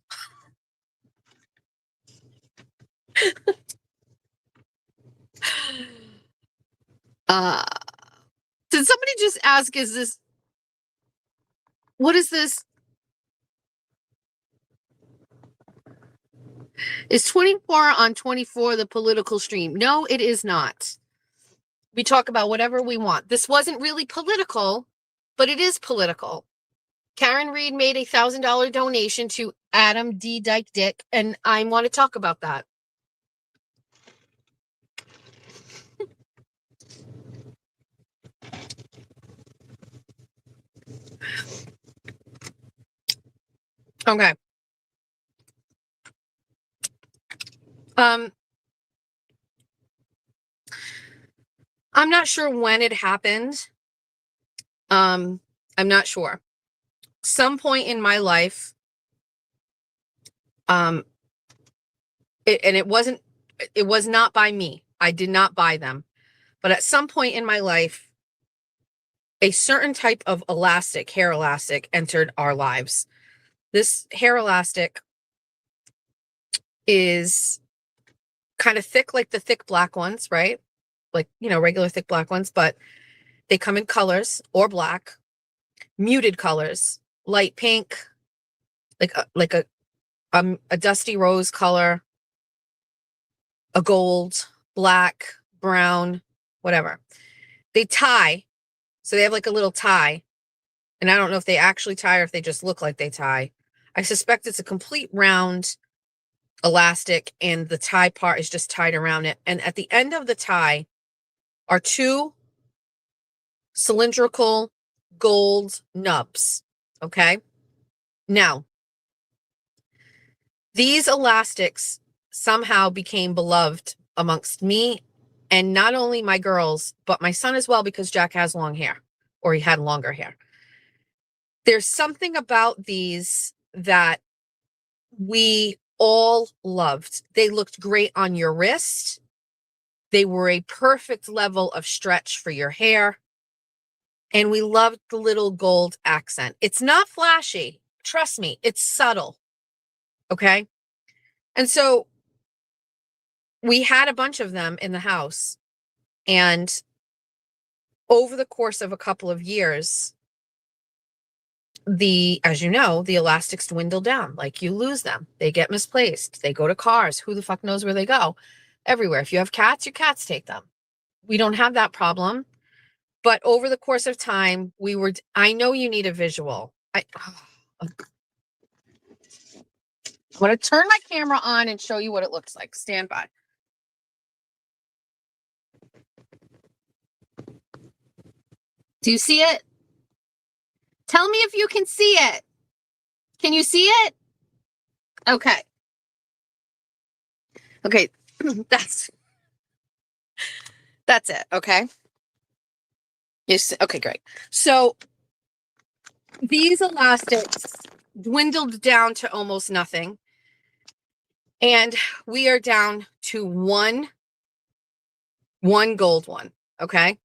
Did somebody just ask, what is this? Is 24 on 24 the political stream? No, it is not. We talk about whatever we want. This wasn't really political, but it is political. Karen Reed made a $1,000 donation to Adam D. Dyke Dick, and I want to talk about that. Okay. I'm not sure when it happened. I'm not sure. Some point in my life, it was not by me. I did not buy them. But at some point in my life, a certain type of elastic, hair elastic, entered our lives. This hair elastic is kind of thick, like the thick black ones, right? Like, regular thick black ones, but they come in colors or black, muted colors, light pink, like a dusty rose color, a gold, black, brown, whatever. They tie. So they have like a little tie. And I don't know if they actually tie or if they just look like they tie. I suspect it's a complete round elastic and the tie part is just tied around it. And at the end of the tie are two cylindrical gold nubs. Okay. Now, these elastics somehow became beloved amongst me and not only my girls, but my son as well, because Jack has long hair, or he had longer hair. There's something about these that we all loved. They looked great on your wrist. They were a perfect level of stretch for your hair. And we loved the little gold accent. It's not flashy. Trust me, it's subtle. Okay. And so we had a bunch of them in the house. And over the course of a couple of years, as you know, the elastics dwindle down. Like, you lose them. They get misplaced. They go to cars. Who the fuck knows where they go? Everywhere. If you have cats, your cats take them. We don't have that problem. But over the course of time, I know you need a visual. I'm going to turn my camera on and show you what it looks like. Stand by. Do you see it? Tell me if you can see it. Can you see it? Okay. Okay. That's it. Okay. Yes. Okay, great. So these elastics dwindled down to almost nothing. And we are down to one gold one. Okay.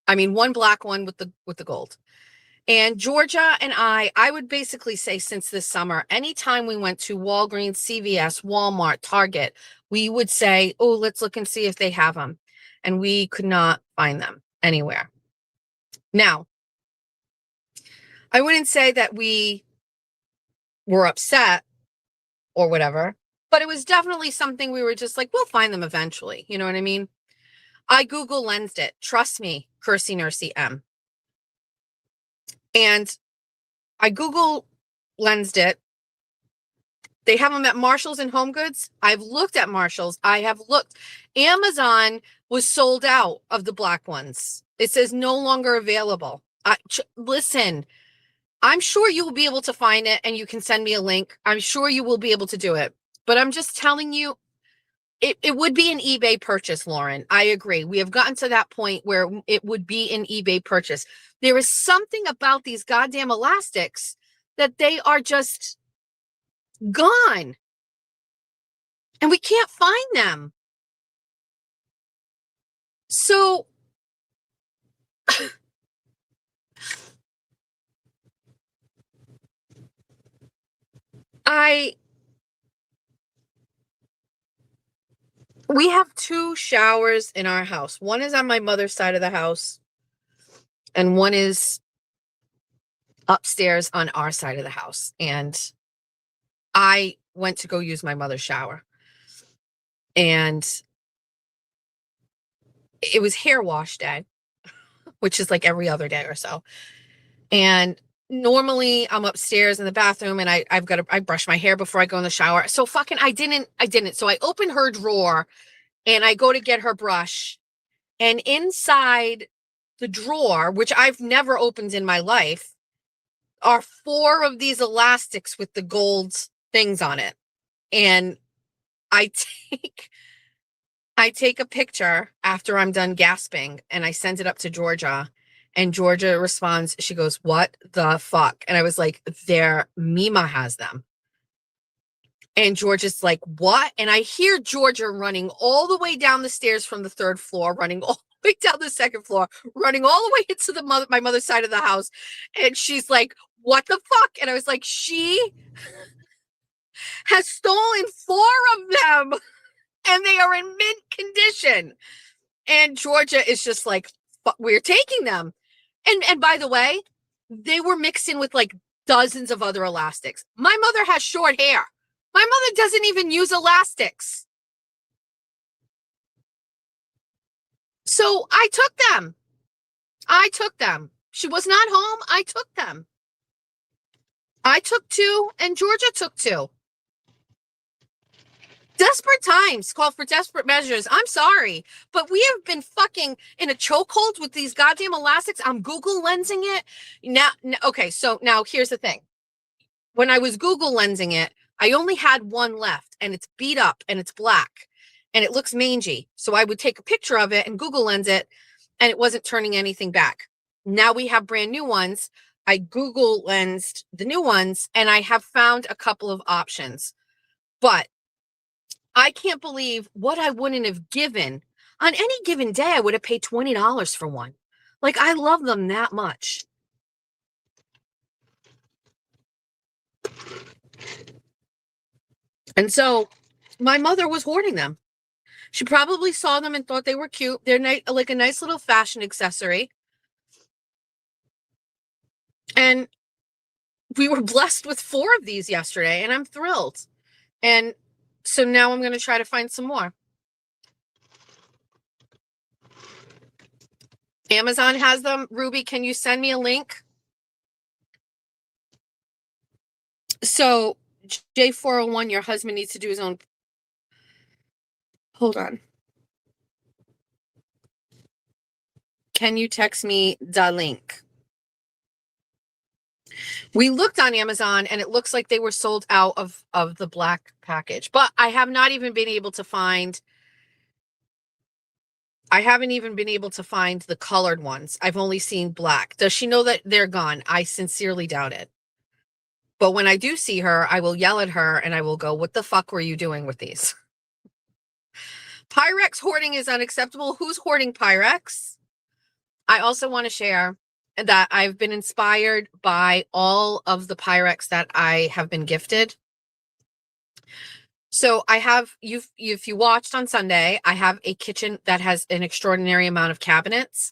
I mean, one black one with the gold. And Georgia and I would basically say since this summer, anytime we went to Walgreens, CVS, Walmart, Target, we would say, oh, let's look and see if they have them. And we could not find them anywhere. Now, I wouldn't say that we were upset or whatever, but it was definitely something we were just like, we'll find them eventually. You know what I mean? I Google lensed it. Trust me, Cursey Nursey M. And I Google lensed it. They have them at Marshalls and Home Goods. I've looked at Marshalls. I have looked. Amazon was sold out of the black ones. It says no longer available. Listen, I'm sure you will be able to find it and you can send me a link. I'm sure you will be able to do it. But I'm just telling you, it would be an eBay purchase, Lauren. I agree. We have gotten to that point where it would be an eBay purchase. There is something about these goddamn elastics that they are just gone. And we can't find them. So we have two showers in our house. One is on my mother's side of the house, and one is upstairs on our side of the house. And I went to go use my mother's shower. And it was hair wash day, which is like every other day or so. And normally I'm upstairs in the bathroom and I brush my hair before I go in the shower. So I didn't. So I open her drawer and I go to get her brush, and inside the drawer, which I've never opened in my life, are 4 of these elastics with the gold things on it. And I take a picture after I'm done gasping and I send it up to Georgia, and Georgia responds. She goes, "What the fuck?" And I was like, Mima has them. And Georgia's like, "What?" And I hear Georgia running all the way down the stairs from the 3rd floor, running all way down the second floor, running all the way into my mother's side of the house. And she's like, what the fuck? And I was like, she has stolen 4 of them and they are in mint condition. And Georgia is just like, we're taking them. And by the way, they were mixed in with like dozens of other elastics. My mother has short hair. My mother doesn't even use elastics. So I took them. She was not home. I took them. I took 2 and Georgia took 2. Desperate times call for desperate measures. I'm sorry, but we have been fucking in a chokehold with these goddamn elastics. I'm Google lensing it now. Okay, so now here's the thing. When I was Google lensing it, I only had one left, and it's beat up, and it's black, and it looks mangy. So I would take a picture of it and Google lens it, and it wasn't turning anything back. Now we have brand new ones. I Google lensed the new ones, and I have found a couple of options, but I can't believe what I wouldn't have given. On any given day, I would have paid $20 for one. Like, I love them that much. And so my mother was hoarding them. She probably saw them and thought they were cute. They're like a nice little fashion accessory. And we were blessed with 4 of these yesterday, and I'm thrilled. And so now I'm going to try to find some more. Amazon has them. Ruby, can you send me a link? So J401, your husband needs to do his own. Hold on. Can you text me the link? We looked on Amazon and it looks like they were sold out of the black package, but I have not even been able to find. I haven't even been able to find the colored ones. I've only seen black. Does she know that they're gone? I sincerely doubt it. But when I do see her, I will yell at her and I will go, what the fuck were you doing with these? Pyrex hoarding is unacceptable. Who's hoarding Pyrex? I also want to share that I've been inspired by all of the Pyrex that I have been gifted. So I have, if you watched on Sunday, I have a kitchen that has an extraordinary amount of cabinets.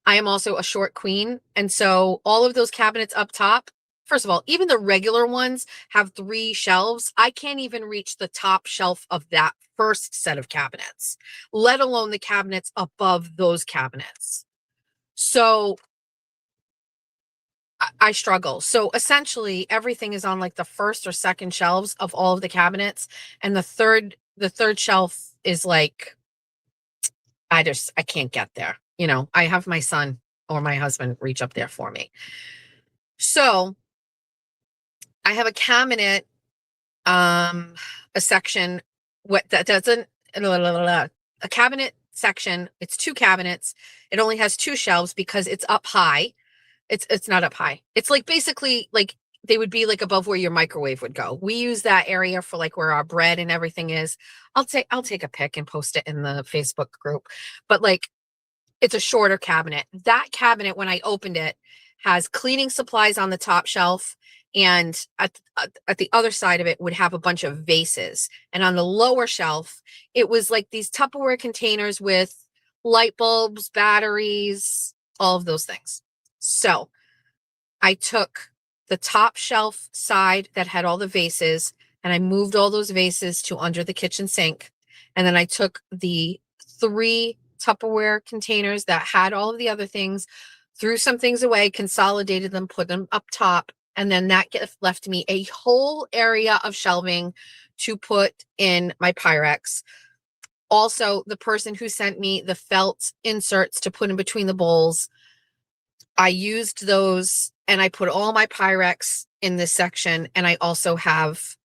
I am also a short queen. And so all of those cabinets up top, first of all, even the regular ones have 3 shelves. I can't even reach the top shelf of that first set of cabinets, let alone the cabinets above those cabinets. So I struggle. So essentially everything is on like the first or second shelves of all of the cabinets. And the third shelf is like, I can't get there. You know, I have my son or my husband reach up there for me. So I have a cabinet, a section that doesn't, a cabinet section. It's 2 cabinets. It only has 2 shelves because it's up high. It's not up high. It's like basically like they would be like above where your microwave would go. We use that area for like where our bread and everything is. I'll take a pic and post it in the Facebook group. But like it's a shorter cabinet. That cabinet, when I opened it, has cleaning supplies on the top shelf, and at the other side of it would have a bunch of vases. And on the lower shelf, it was like these Tupperware containers with light bulbs, batteries, all of those things. So I took the top shelf side that had all the vases and I moved all those vases to under the kitchen sink. And then I took the 3 Tupperware containers that had all of the other things, threw some things away, consolidated them, put them up top. And then that left me a whole area of shelving to put in my Pyrex. Also, the person who sent me the felt inserts to put in between the bowls, I used those and I put all my Pyrex in this section. And I also have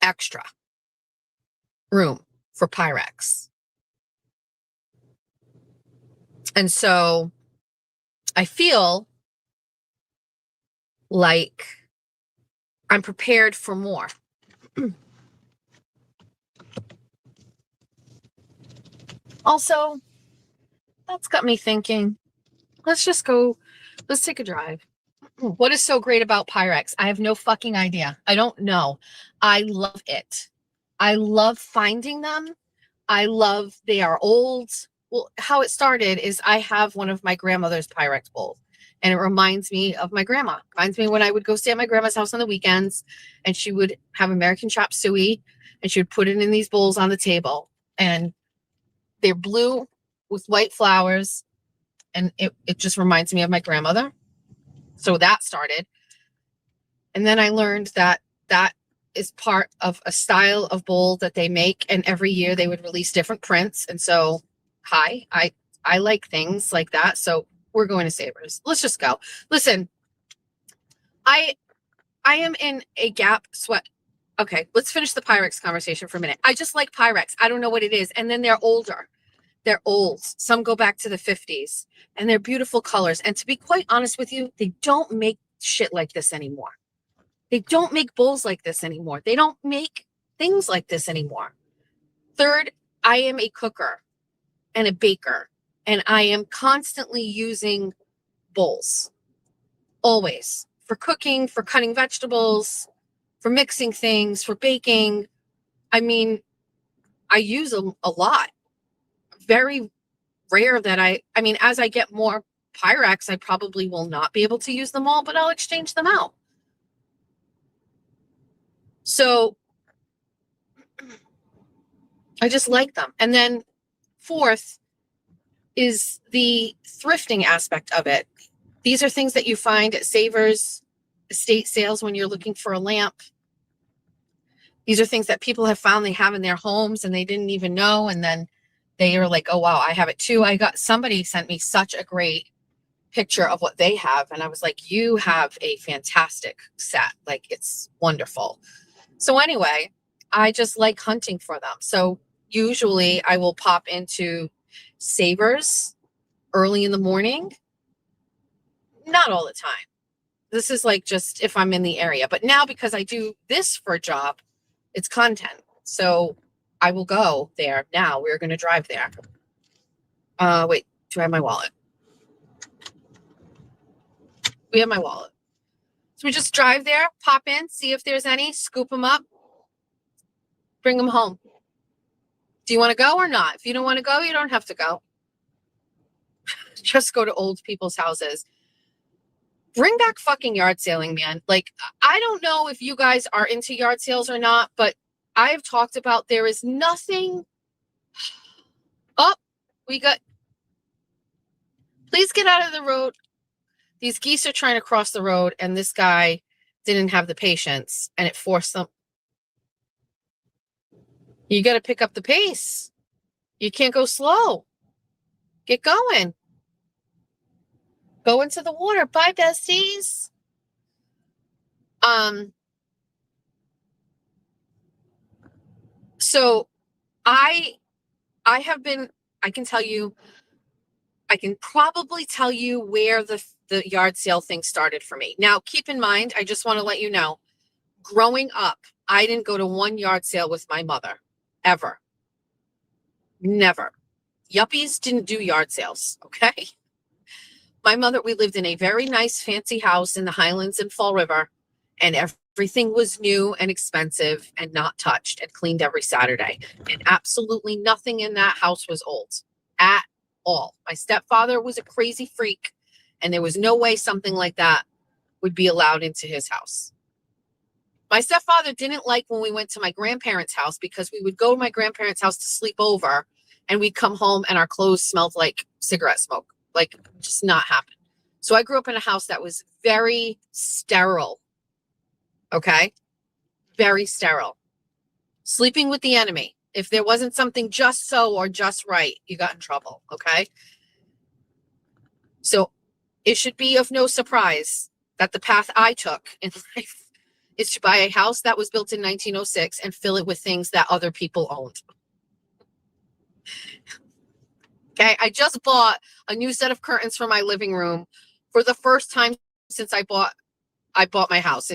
extra room for Pyrex. And so I feel like I'm prepared for more. Also, That's got me thinking. Let's take a drive. What is so great about Pyrex? I have no fucking idea. I don't know. I love it. I love finding them. They are old. Well, how it started is I have one of my grandmother's Pyrex bowls, and it reminds me of my grandma. Reminds me when I would go stay at my grandma's house on the weekends, and she would have American chop suey, and she would put it in these bowls on the table, and they're blue with white flowers, and it just reminds me of my grandmother. So that started. And then I learned that is part of a style of bowl that they make, and every year they would release different prints. And so, I like things like that. So we're going to Savers. Let's just go. Listen, I am in a Gap sweat. Okay, let's finish the Pyrex conversation for a minute. I just like Pyrex. I don't know what it is. And then they're older. They're old. Some go back to the 50s, and they're beautiful colors. And to be quite honest with you, they don't make shit like this anymore. They don't make bowls like this anymore. They don't make things like this anymore. Third, I am a cooker and a baker, and I am constantly using bowls. Always. For cooking, for cutting vegetables, for mixing things, for baking. I mean, I use a lot. Very rare that I mean, as I get more Pyrex, I probably will not be able to use them all, but I'll exchange them out. So I just like them. And then fourth is the thrifting aspect of it. These are things that you find at Savers estate sales when you're looking for a lamp. These are things that people have found they have in their homes and they didn't even know. And then they are like, oh, wow, I have it too. Somebody sent me such a great picture of what they have. And I was like, you have a fantastic set. Like, it's wonderful. So anyway, I just like hunting for them. So usually I will pop into Savers early in the morning. Not all the time. This is like just if I'm in the area. But now because I do this for a job, it's content. So I will go there now. We're going to drive there. Wait, do I have my wallet? We have my wallet. So we just drive there, pop in, see if there's any, scoop them up, bring them home. Do you want to go or not? If you don't want to go, you don't have to go. Just go to old people's houses. Bring back fucking yard sailing, man. Like, I don't know if you guys are into yard sales or not, but I have talked about there is nothing. Oh, please get out of the road. These geese are trying to cross the road, and this guy didn't have the patience, and it forced them. You got to pick up the pace. You can't go slow. Get going. Go into the water. Bye, besties. So I can probably tell you where the yard sale thing started for me. Now, keep in mind, I just want to let you know, growing up, I didn't go to one yard sale with my mother, ever. Never. Yuppies didn't do yard sales, okay? My mother, we lived in a very nice, fancy house in the Highlands in Fall River, and everything was new and expensive and not touched and cleaned every Saturday. And absolutely nothing in that house was old at all. My stepfather was a crazy freak, and there was no way something like that would be allowed into his house. My stepfather didn't like when we went to my grandparents' house, because we would go to my grandparents' house to sleep over, and we'd come home and our clothes smelled like cigarette smoke. Like, just not happen. So I grew up in a house that was very sterile. Okay? Very sterile. Sleeping with the enemy. If there wasn't something just so or just right, you got in trouble. Okay? So it should be of no surprise that the path I took in life is to buy a house that was built in 1906 and fill it with things that other people owned. Okay, I just bought a new set of curtains for my living room for the first time since I bought my house.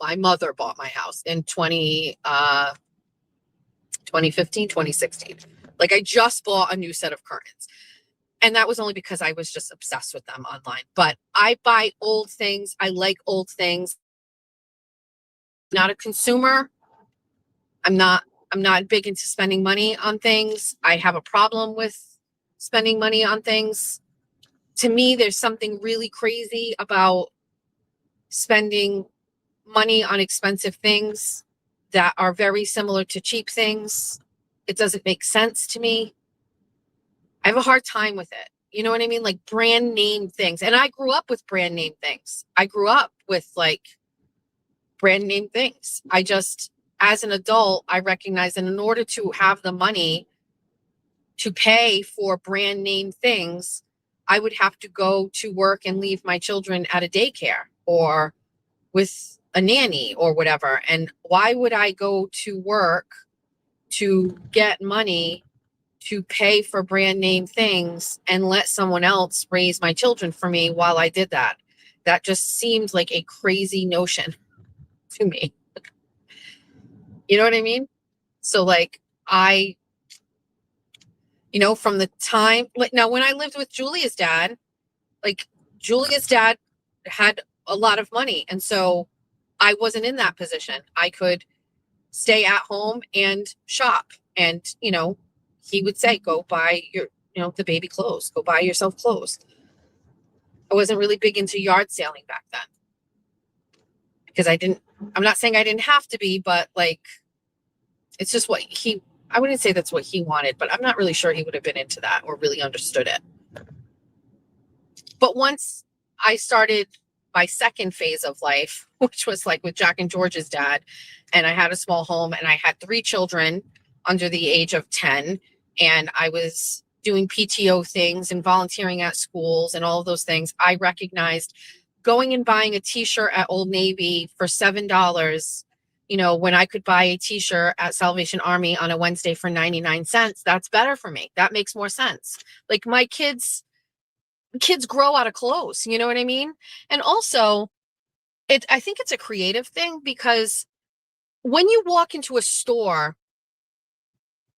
My mother bought my house in 2015, 2016. Like, I just bought a new set of curtains. And that was only because I was just obsessed with them online. But I buy old things. I like old things. Not a consumer. I'm not big into spending money on things. I have a problem with spending money on things. To me, there's something really crazy about spending money on expensive things that are very similar to cheap things. It doesn't make sense to me. I have a hard time with it. You know what I mean? Like brand name things. And I grew up with brand name things. I grew up with like brand name things. I just, as an adult, I recognize that in order to have the money to pay for brand name things, I would have to go to work and leave my children at a daycare or with a nanny or whatever. And why would I go to work to get money to pay for brand name things and let someone else raise my children for me while I did that? That just seemed like a crazy notion to me. You know what I mean? So like from the time, like now when I lived with Julia's dad, like Julia's dad had a lot of money. And so I wasn't in that position. I could stay at home and shop. And, he would say, go buy your, the baby clothes, go buy yourself clothes. I wasn't really big into yard sailing back then because I'm not saying I didn't have to be, but like, it's just I wouldn't say that's what he wanted, but I'm not really sure he would have been into that or really understood it. But once I started my second phase of life, which was like with Jack and George's dad, and I had a small home and I had 3 children under the age of 10, and I was doing PTO things and volunteering at schools and all of those things, I recognized going and buying a t-shirt at Old Navy for $7, when I could buy a t-shirt at Salvation Army on a Wednesday for 99 cents, that's better for me. That makes more sense. Like my kids grow out of clothes, you know what I mean? And also, I think it's a creative thing because when you walk into a store,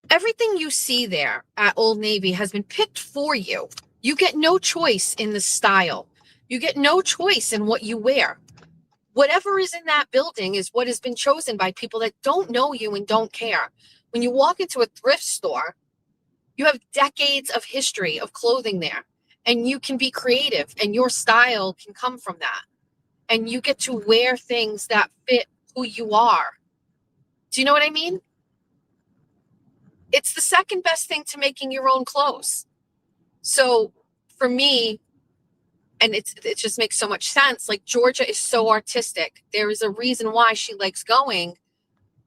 everything you see there at Old Navy has been picked for you. You get no choice in the style. You get no choice in what you wear. Whatever is in that building is what has been chosen by people that don't know you and don't care. When you walk into a thrift store, you have decades of history of clothing there, and you can be creative and your style can come from that. And you get to wear things that fit who you are. Do you know what I mean? It's the second best thing to making your own clothes. So for me, and it just makes so much sense. Like Georgia is so artistic. There is a reason why she likes going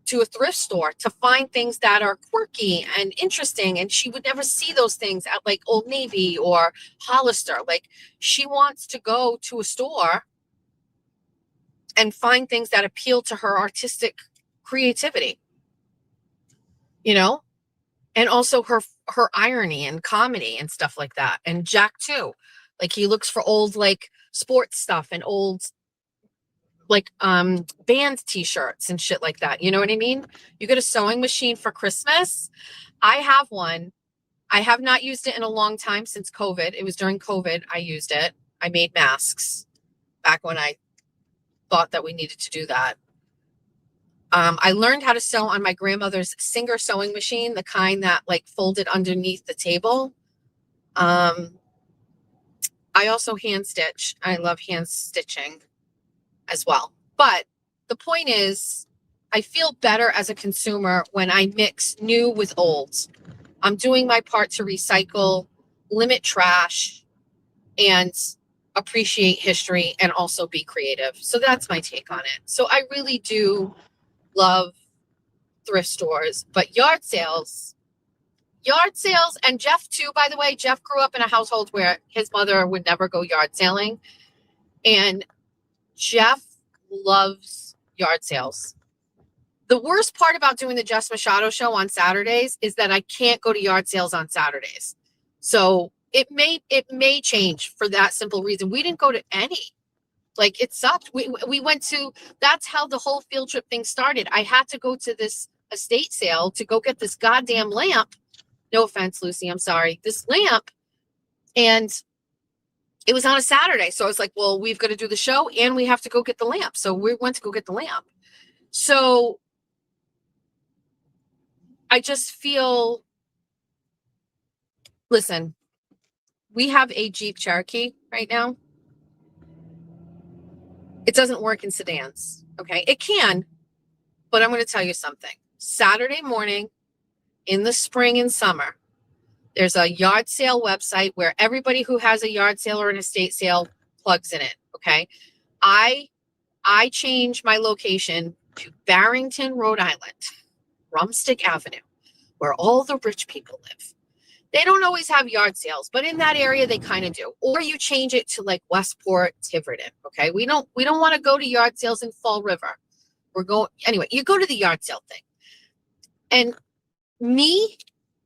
to a thrift store to find things that are quirky and interesting. And she would never see those things at like Old Navy or Hollister. Like she wants to go to a store and find things that appeal to her artistic creativity, and also her irony and comedy and stuff like that. And Jack too. Like he looks for old like sports stuff and old like band t-shirts and shit like that. You know what I mean? You get a sewing machine for Christmas. I have one. I have not used it in a long time since COVID. It was during COVID I used it. I made masks back when I thought that we needed to do that. I learned how to sew on my grandmother's Singer sewing machine, the kind that like folded underneath the table. I also hand stitch. I love hand stitching as well. But the point is, I feel better as a consumer when I mix new with old. I'm doing my part to recycle, limit trash, and appreciate history and also be creative. So that's my take on it. So I really do love thrift stores, but yard sales, and Jeff too, by the way. Jeff grew up in a household where his mother would never go yard sailing, and Jeff loves yard sales. The worst part about doing the Jess Machado show on Saturdays is that I can't go to yard sales on Saturdays. So it may change for that simple reason. We didn't go to any. Like it sucked. We went to, that's how the whole field trip thing started. I had to go to this estate sale to go get this goddamn lamp. No offense, Lucy, I'm sorry. This lamp And it was on a Saturday. So I was like, well, we've got to do the show and we have to go get the lamp. So we went to go get the lamp. So I just feel, listen, we have a Jeep Cherokee right now. It doesn't work in sedans. Okay. It can, but I'm going to tell you something. Saturday morning in the spring and summer, there's a yard sale website where everybody who has a yard sale or an estate sale plugs in it. Okay. I change my location to Barrington, Rhode Island, Rumstick Avenue, where all the rich people live. They don't always have yard sales, but in that area they kind of do. Or you change it to like Westport, Tiverton. Okay. We don't want to go to yard sales in Fall River. We're going anyway, you go to the yard sale thing. And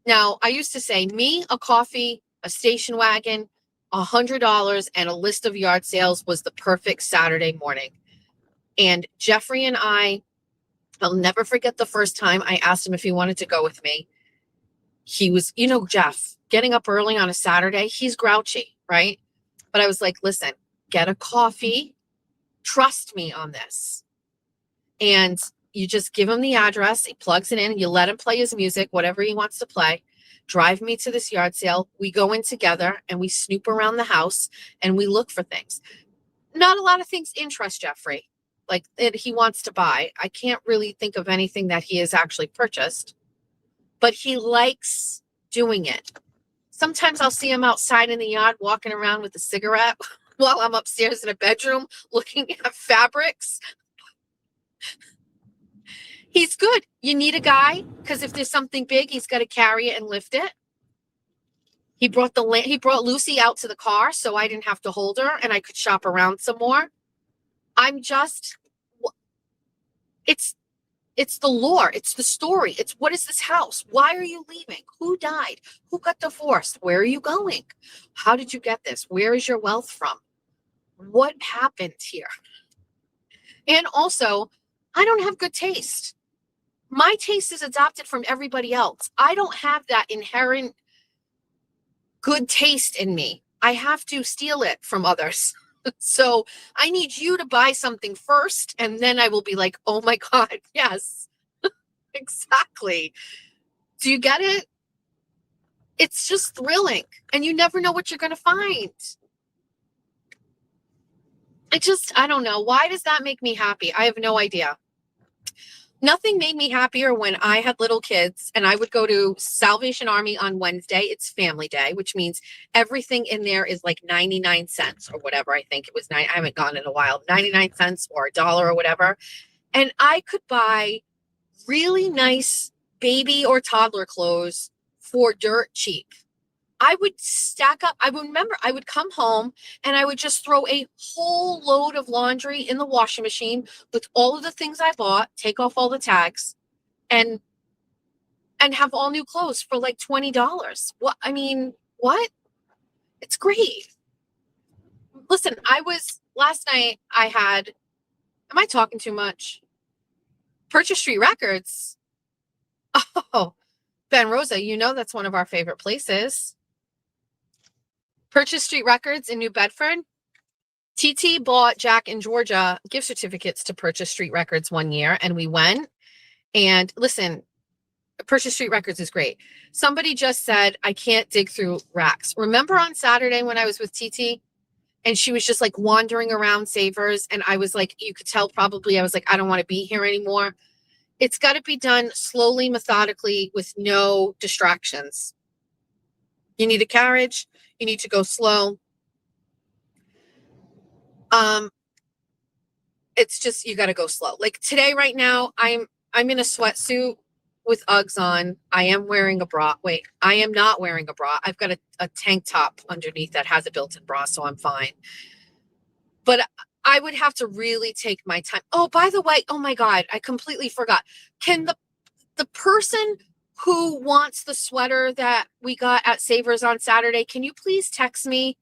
now I used to say me, a coffee, a station wagon, $100 and a list of yard sales was the perfect Saturday morning. And Jeffrey and I'll never forget the first time I asked him if he wanted to go with me. He was, Jeff, getting up early on a Saturday, he's grouchy, right? But I was like, listen, get a coffee. Trust me on this. And you just give him the address. He plugs it in. You let him play his music, whatever he wants to play. Drive me to this yard sale. We go in together and we snoop around the house and we look for things. Not a lot of things interest Jeffrey, like that he wants to buy. I can't really think of anything that he has actually purchased, but he likes doing it. Sometimes I'll see him outside in the yard walking around with a cigarette while I'm upstairs in a bedroom looking at fabrics. He's good. You need a guy because if there's something big, he's got to carry it and lift it. He brought Lucy out to the car so I didn't have to hold her and I could shop around some more. It's the lore. It's the story. It's what is this house? Why are you leaving? Who died? Who got divorced? Where are you going? How did you get this? Where is your wealth from? What happened here? And also, I don't have good taste. My taste is adopted from everybody else. I don't have that inherent good taste in me. I have to steal it from others. So I need you to buy something first, and then I will be like, oh my God, yes, exactly. Do you get it? It's just thrilling, and you never know what you're going to find. I don't know. Why does that make me happy? I have no idea. Nothing made me happier when I had little kids and I would go to Salvation Army on Wednesday. It's family day, which means everything in there is like 99 cents or whatever. I think it was I haven't gone in a while, 99 cents or $1 or whatever. And I could buy really nice baby or toddler clothes for dirt cheap. I would stack up. I would come home and I would just throw a whole load of laundry in the washing machine with all of the things I bought, take off all the tags, and have all new clothes for like $20. What? It's great. Listen, last night am I talking too much? Purchase Street Records. Oh, Ben Rosa, that's one of our favorite places. Purchase Street Records in New Bedford. TT bought Jack and Georgia gift certificates to Purchase Street Records one year, and we went. And listen, Purchase Street Records is great. Somebody just said, I can't dig through racks. Remember on Saturday when I was with TT and she was just like wandering around Savers, and I was like, you could tell probably, I was like, I don't want to be here anymore. It's got to be done slowly, methodically, with no distractions. You need a carriage. You need to go slow. It's just, you got to go slow. Like today, right now, I'm in a sweatsuit with Uggs on. I am wearing a bra. Wait, I am not wearing a bra. I've got a tank top underneath that has a built-in bra, so I'm fine. But I would have to really take my time. Oh, by the way, oh my God, I completely forgot. Can the person who wants the sweater that we got at Savers on Saturday, can you please text me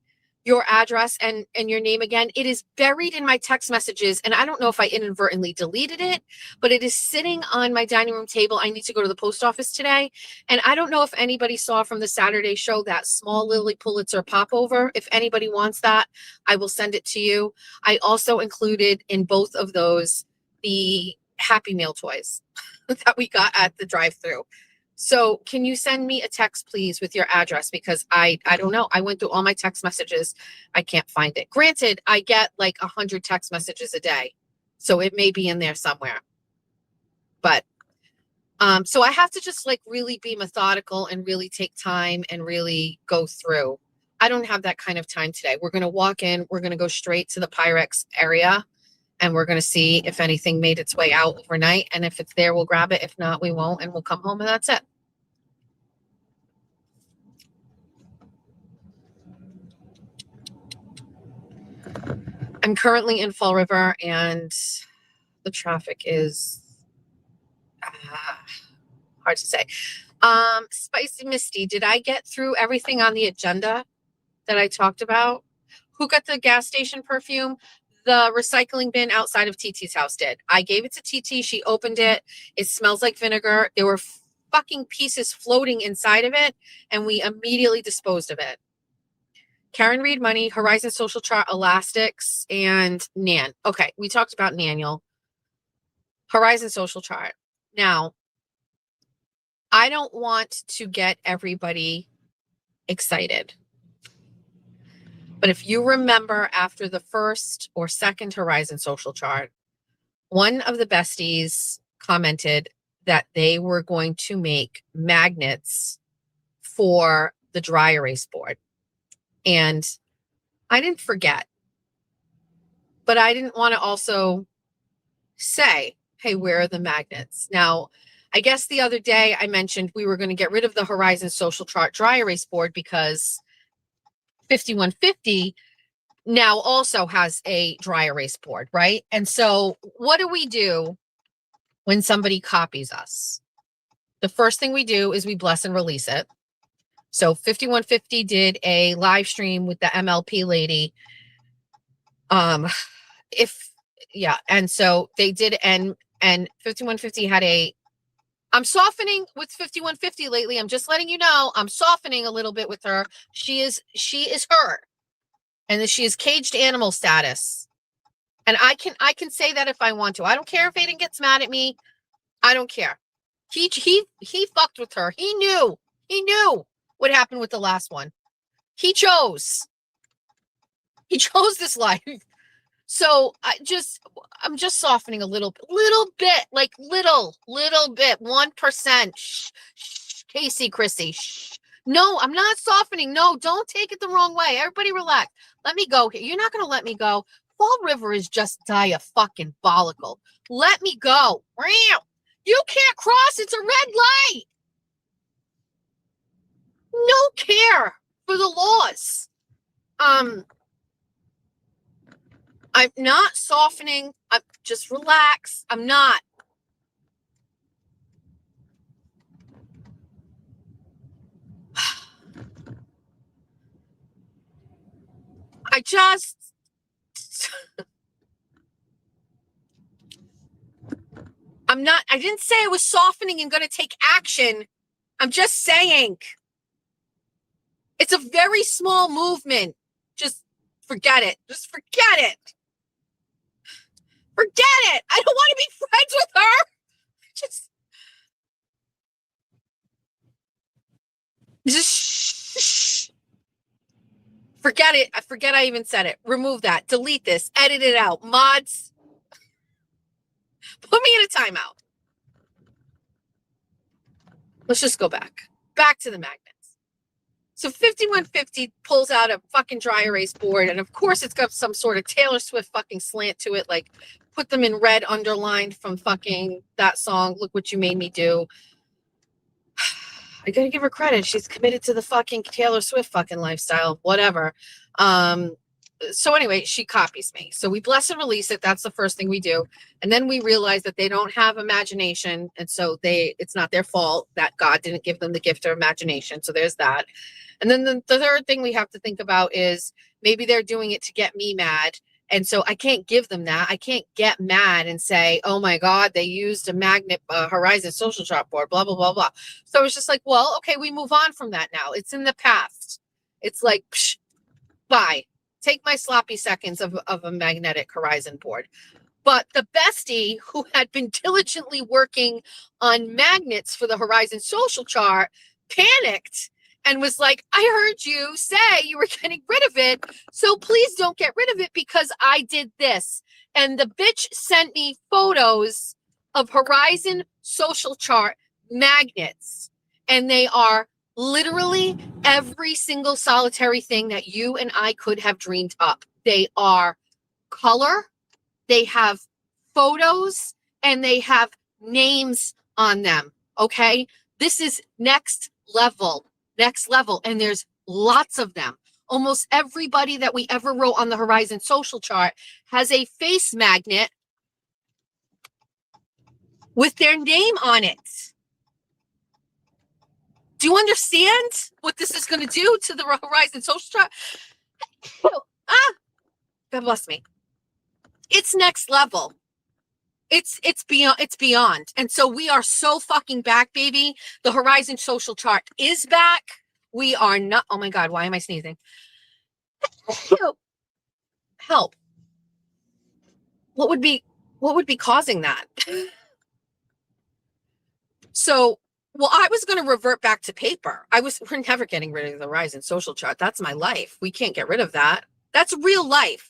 your address and your name again. It is buried in my text messages, and I don't know if I inadvertently deleted it, but it is sitting on my dining room table. I need to go to the post office today, and I don't know if anybody saw from the Saturday show that small Lily Pulitzer popover. If anybody wants that, I will send it to you. I also included in both of those the Happy Meal toys that we got at the drive-thru. So can you send me a text, please, with your address? Because I don't know. I went through all my text messages. I can't find it. Granted, I get like 100 text messages a day, so it may be in there somewhere. But so I have to just like really be methodical and really take time and really go through. I don't have that kind of time today. We're going to walk in. We're going to go straight to the Pyrex area, and we're going to see if anything made its way out overnight. And if it's there, we'll grab it. If not, we won't, and we'll come home, and that's it. I'm currently in Fall River, and the traffic is hard to say. Spicy Misty, did I get through everything on the agenda that I talked about? Who got the gas station perfume? The recycling bin outside of TT's house did. I gave it to TT. She opened it. It smells like vinegar. There were fucking pieces floating inside of it, and we immediately disposed of it. Karen Reed Money, Horizon Social Chart, Elastics, and Nan. Okay, we talked about Naniel. Horizon Social Chart. Now, I don't want to get everybody excited. But if you remember after the first or second Horizon Social Chart, one of the besties commented that they were going to make magnets for the dry erase board. And I didn't forget, but I didn't want to also say, hey, where are the magnets? Now, I guess the other day I mentioned we were going to get rid of the Horizon Social Chart dry erase board because 5150 now also has a dry erase board, right? And so what do we do when somebody copies us? The first thing we do is we bless and release it. So 5150 did a live stream with the MLP lady. And so they did, and 5150 had I'm softening with 5150 lately. I'm just letting you know, I'm softening a little bit with her. She is her, and that she is caged animal status. And I can say that if I want to. I don't care if Aiden gets mad at me. I don't care. He fucked with her. He knew what happened with the last one. He chose this life. So I'm just softening a little bit, like little bit, 1%. Shh, Casey, Chrissy. Shh. No, I'm not softening. No, don't take it the wrong way. Everybody relax. Let me go here. You're not going to let me go. Fall River is just diabolical. Let me go. You can't cross. It's a red light. No care for the laws. I'm not softening. I'm just relax. I'm not. I didn't say I was softening and going to take action. I'm just saying it's a very small movement. Just forget it. Just forget it. Forget it. I don't want to be friends with her. Just forget it. I forget I even said it. Remove that. Delete this. Edit it out. Mods, put me in a timeout. Let's just go back to the magnets. So 5150 pulls out a fucking dry erase board, and of course it's got some sort of Taylor Swift fucking slant to it, like put them in red underlined from fucking that song, Look What You Made Me Do. I gotta give her credit. She's committed to the fucking Taylor Swift fucking lifestyle, whatever. So anyway, she copies me. So we bless and release it. That's the first thing we do. And then we realize that they don't have imagination. And so it's not their fault that God didn't give them the gift of imagination. So there's that. And then the third thing we have to think about is maybe they're doing it to get me mad. And so I can't give them that. I can't get mad and say, oh my God, they used a magnet Horizon social chart board, blah, blah, blah, blah. So it's just like, well, okay, we move on from that now. It's in the past. It's like, psh, bye. Take my sloppy seconds of a magnetic Horizon board. But the bestie who had been diligently working on magnets for the Horizon social chart panicked and was like, I heard you say you were getting rid of it. So please don't get rid of it because I did this. And the bitch sent me photos of Horizon social chart magnets. And they are literally every single solitary thing that you and I could have dreamed up. They are color, they have photos, and they have names on them. Okay. This is next level. And there's lots of them. Almost everybody that we ever wrote on the Horizon social chart has a face magnet with their name on it. Do you understand what this is going to do to the Horizon social chart? God bless me. It's next level. It's beyond. And so we are so fucking back, baby. The Horizon social chart is back. We are not, oh my God, why am I sneezing? Help. What would be causing that? So, well, I was going to revert back to paper. We're never getting rid of the Horizon social chart. That's my life. We can't get rid of that. That's real life.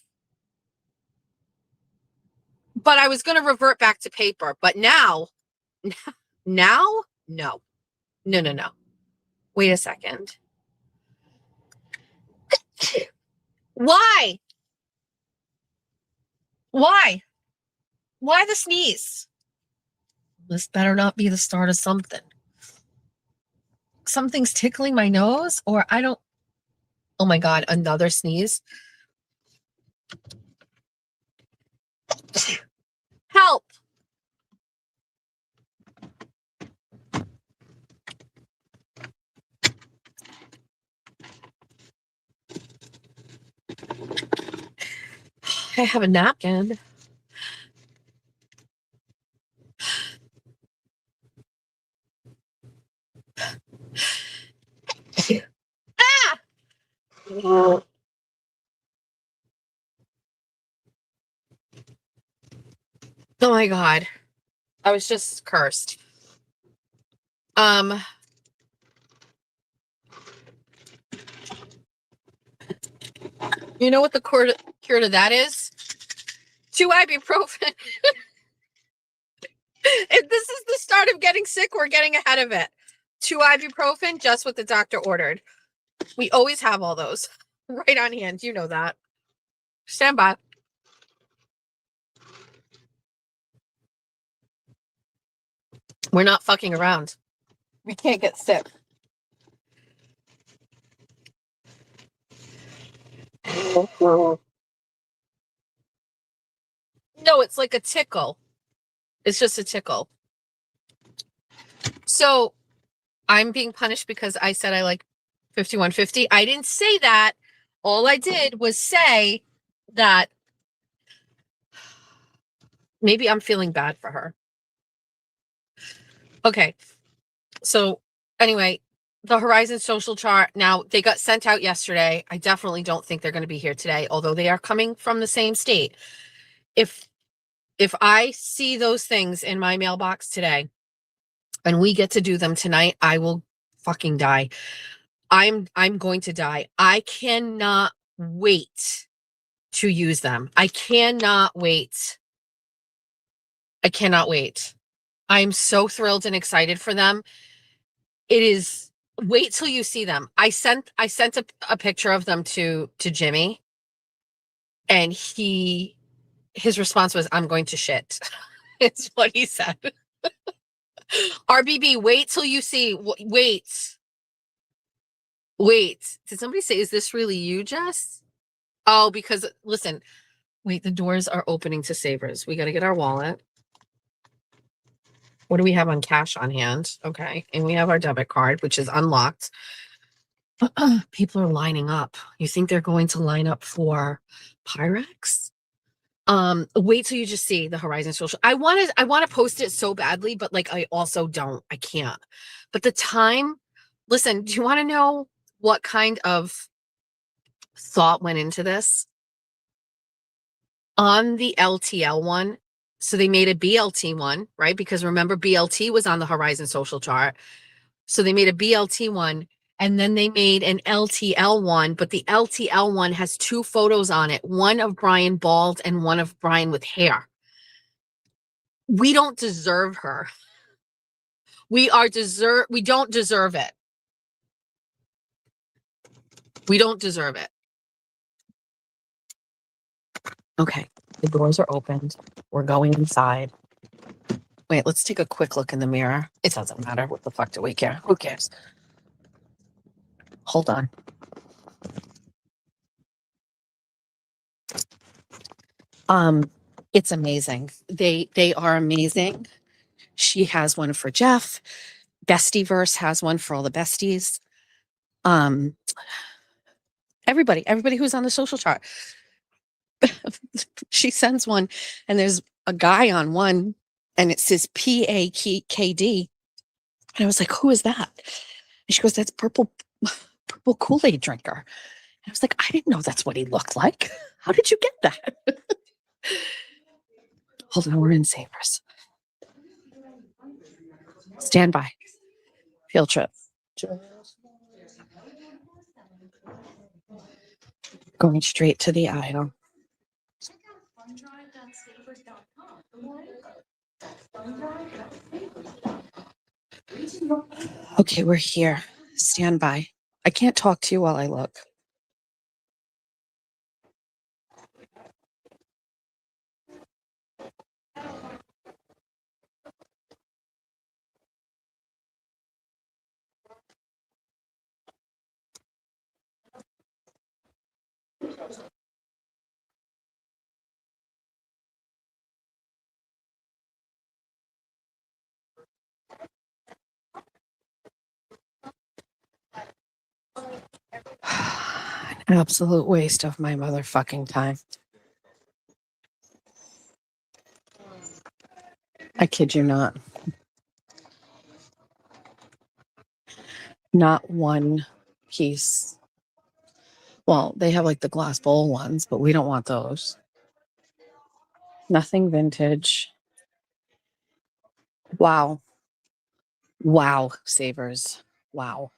But I was going to revert back to paper. But now, no. Wait a second. Why? Why the sneeze? This better not be the start of something. Something's tickling my nose, or I don't. Oh my God, another sneeze. Help. I have a napkin. Ah! Oh my God. I was just cursed. You know what the cure to that is? 2 ibuprofen. If this is the start of getting sick, we're getting ahead of it. 2 ibuprofen, just what the doctor ordered. We always have all those right on hand. You know that. Stand by. We're not fucking around. We can't get sick. No, it's like a tickle. It's just a tickle. So I'm being punished because I said I like 5150. I didn't say that. All I did was say that maybe I'm feeling bad for her. Okay. So anyway, the Horizon social chart, now they got sent out yesterday. I definitely don't think they're going to be here today, although they are coming from the same state. If I see those things in my mailbox today and we get to do them tonight, I will fucking die. I'm going to die. I cannot wait to use them. I cannot wait. I'm so thrilled and excited for them. It is, wait till you see them. I sent a picture of them to Jimmy, and his response was, I'm going to shit. It's what he said. RBB, wait till you see, wait. Did somebody say, is this really you, Jess? Oh, because listen, wait, the doors are opening to Savers. We got to get our wallet. What do we have on cash on hand? Okay. And we have our debit card, which is unlocked. People are lining up. You think they're going to line up for Pyrex? Wait till you just see the Horizon Social. I want to post it so badly, but like I also don't. I can't. But the time, listen, do you want to know what kind of thought went into this? On the LTL one, so they made a BLT one, right? Because remember, BLT was on the Horizon Social chart. So they made a BLT one and then they made an LTL one, but the LTL one has two photos on it, one of Brian bald and one of Brian with hair. We don't deserve her. We don't deserve it. We don't deserve it. Okay. The doors are opened. We're going inside. Wait, let's take a quick look in the mirror. It doesn't matter. What the fuck do we care? Who cares? Hold on. It's amazing. They are amazing. She has one for Jeff. Bestieverse has one for all the besties. Um, everybody who's on the social chart. She sends one, and there's a guy on one, and it says PAKD. And I was like, who is that? And she goes, that's purple Kool-Aid drinker. And I was like, I didn't know that's what he looked like. How did you get that? Hold on, we're in Savers. Stand by. Field trip. Going straight to the aisle. Okay, we're here. Stand by. I can't talk to you while I look. An absolute waste of my motherfucking time. I kid you not. Not one piece. Well, they have like the glass bowl ones, but we don't want those. Nothing vintage. Wow. Wow, Savers. Wow.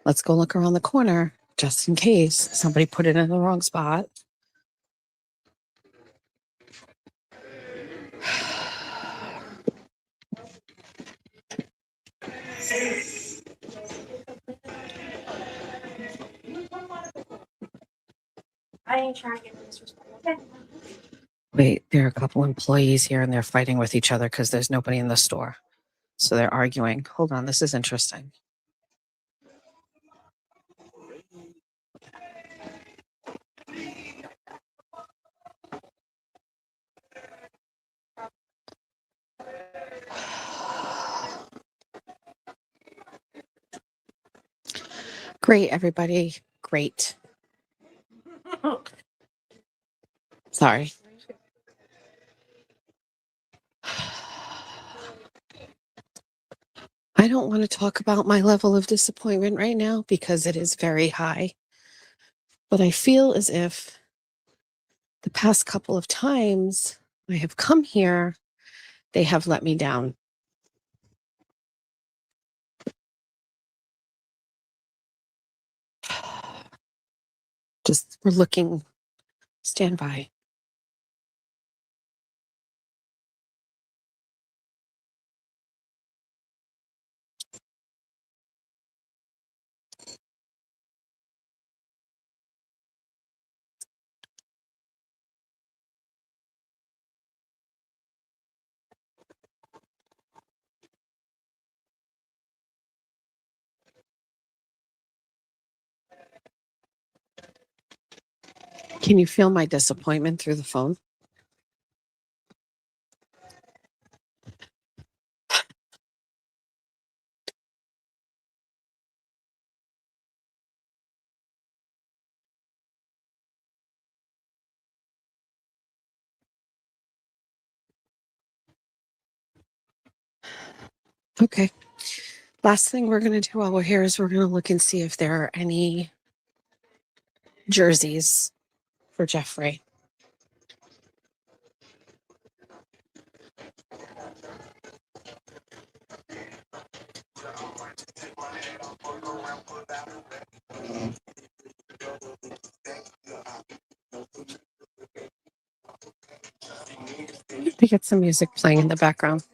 Let's go look around the corner just in case somebody put it in the wrong spot. I ain't trying to get disrespectful. Okay. Wait, there are a couple employees here and they're fighting with each other because there's nobody in the store. So they're arguing. Hold on, this is interesting. Great, everybody. Great. Sorry. I don't want to talk about my level of disappointment right now because it is very high. But I feel as if the past couple of times I have come here, they have let me down. Just we're looking. Stand by. Can you feel my disappointment through the phone? Okay. Last thing we're going to do while we're here is we're going to look and see if there are any jerseys for Jeffrey. We get some music playing in the background.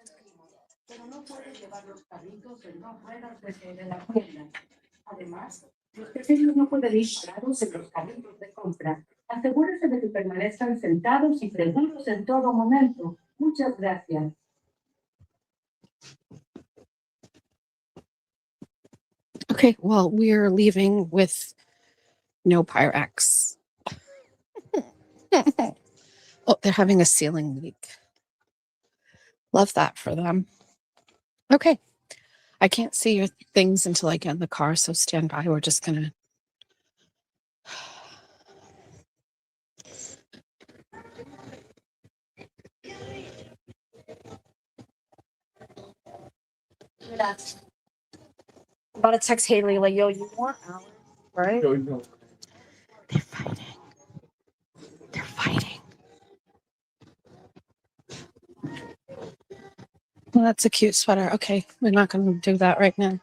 Pero no puedes llevar los carritos en dos ruedas desde la tienda. Además, los pequeños no pueden ir parados en los carritos de compra. Asegúrese de que permanezcan sentados y seguros en todo momento. Muchas gracias. Okay, well, we're leaving with no Pyrex. Oh, they're having a ceiling leak. Love that for them. Okay. I can't see your things until I get in the car, so stand by. We're just going to. I'm about to text Haley like, yo, you want hours, right? They're fighting. They're fighting. Well, that's a cute sweater. Okay, we're not going to do that right now.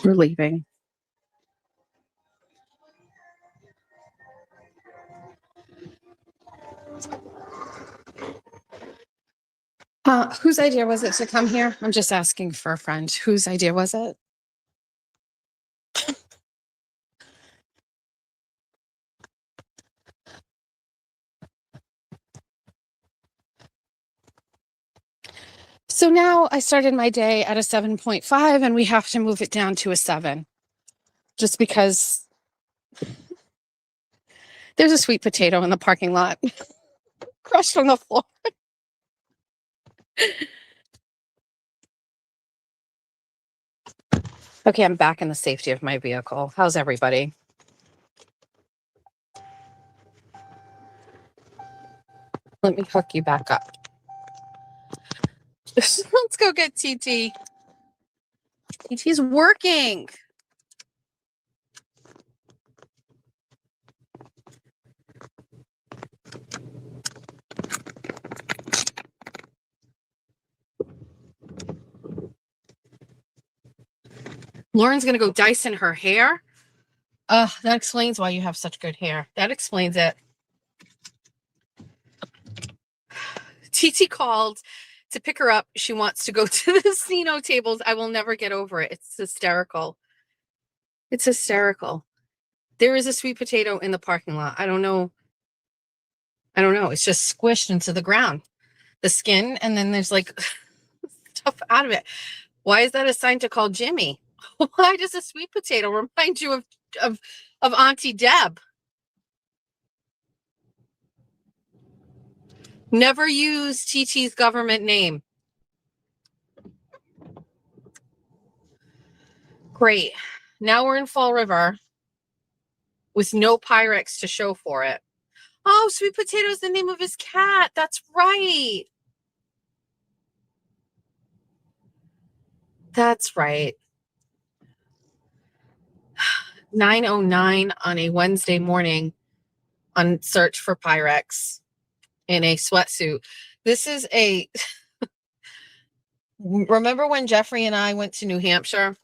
We're leaving. Whose idea was it to come here? I'm just asking for a friend. Whose idea was it? So now I started my day at a 7.5 and we have to move it down to a 7. Just because there's a sweet potato in the parking lot. Crushed on the floor. Okay, I'm back in the safety of my vehicle. How's everybody? Let me hook you back up. Let's go get TT. TT's working. Lauren's going to go Dyson her hair. That explains why you have such good hair. That explains it. TT called to pick her up. She wants to go to the casino tables. I will never get over it. It's hysterical. It's hysterical. There is a sweet potato in the parking lot. I don't know. It's just squished into the ground. The skin, and then there's like stuff out of it. Why is that a sign to call Jimmy? Why does a sweet potato remind you of Auntie Deb? Never use TT's government name. Great. Now we're in Fall River with no Pyrex to show for it. Oh, Sweet Potato is the name of his cat. That's right. That's right. 9:09 on a Wednesday morning on search for Pyrex in a sweatsuit. This is a... Remember when Jeffrey and I went to New Hampshire?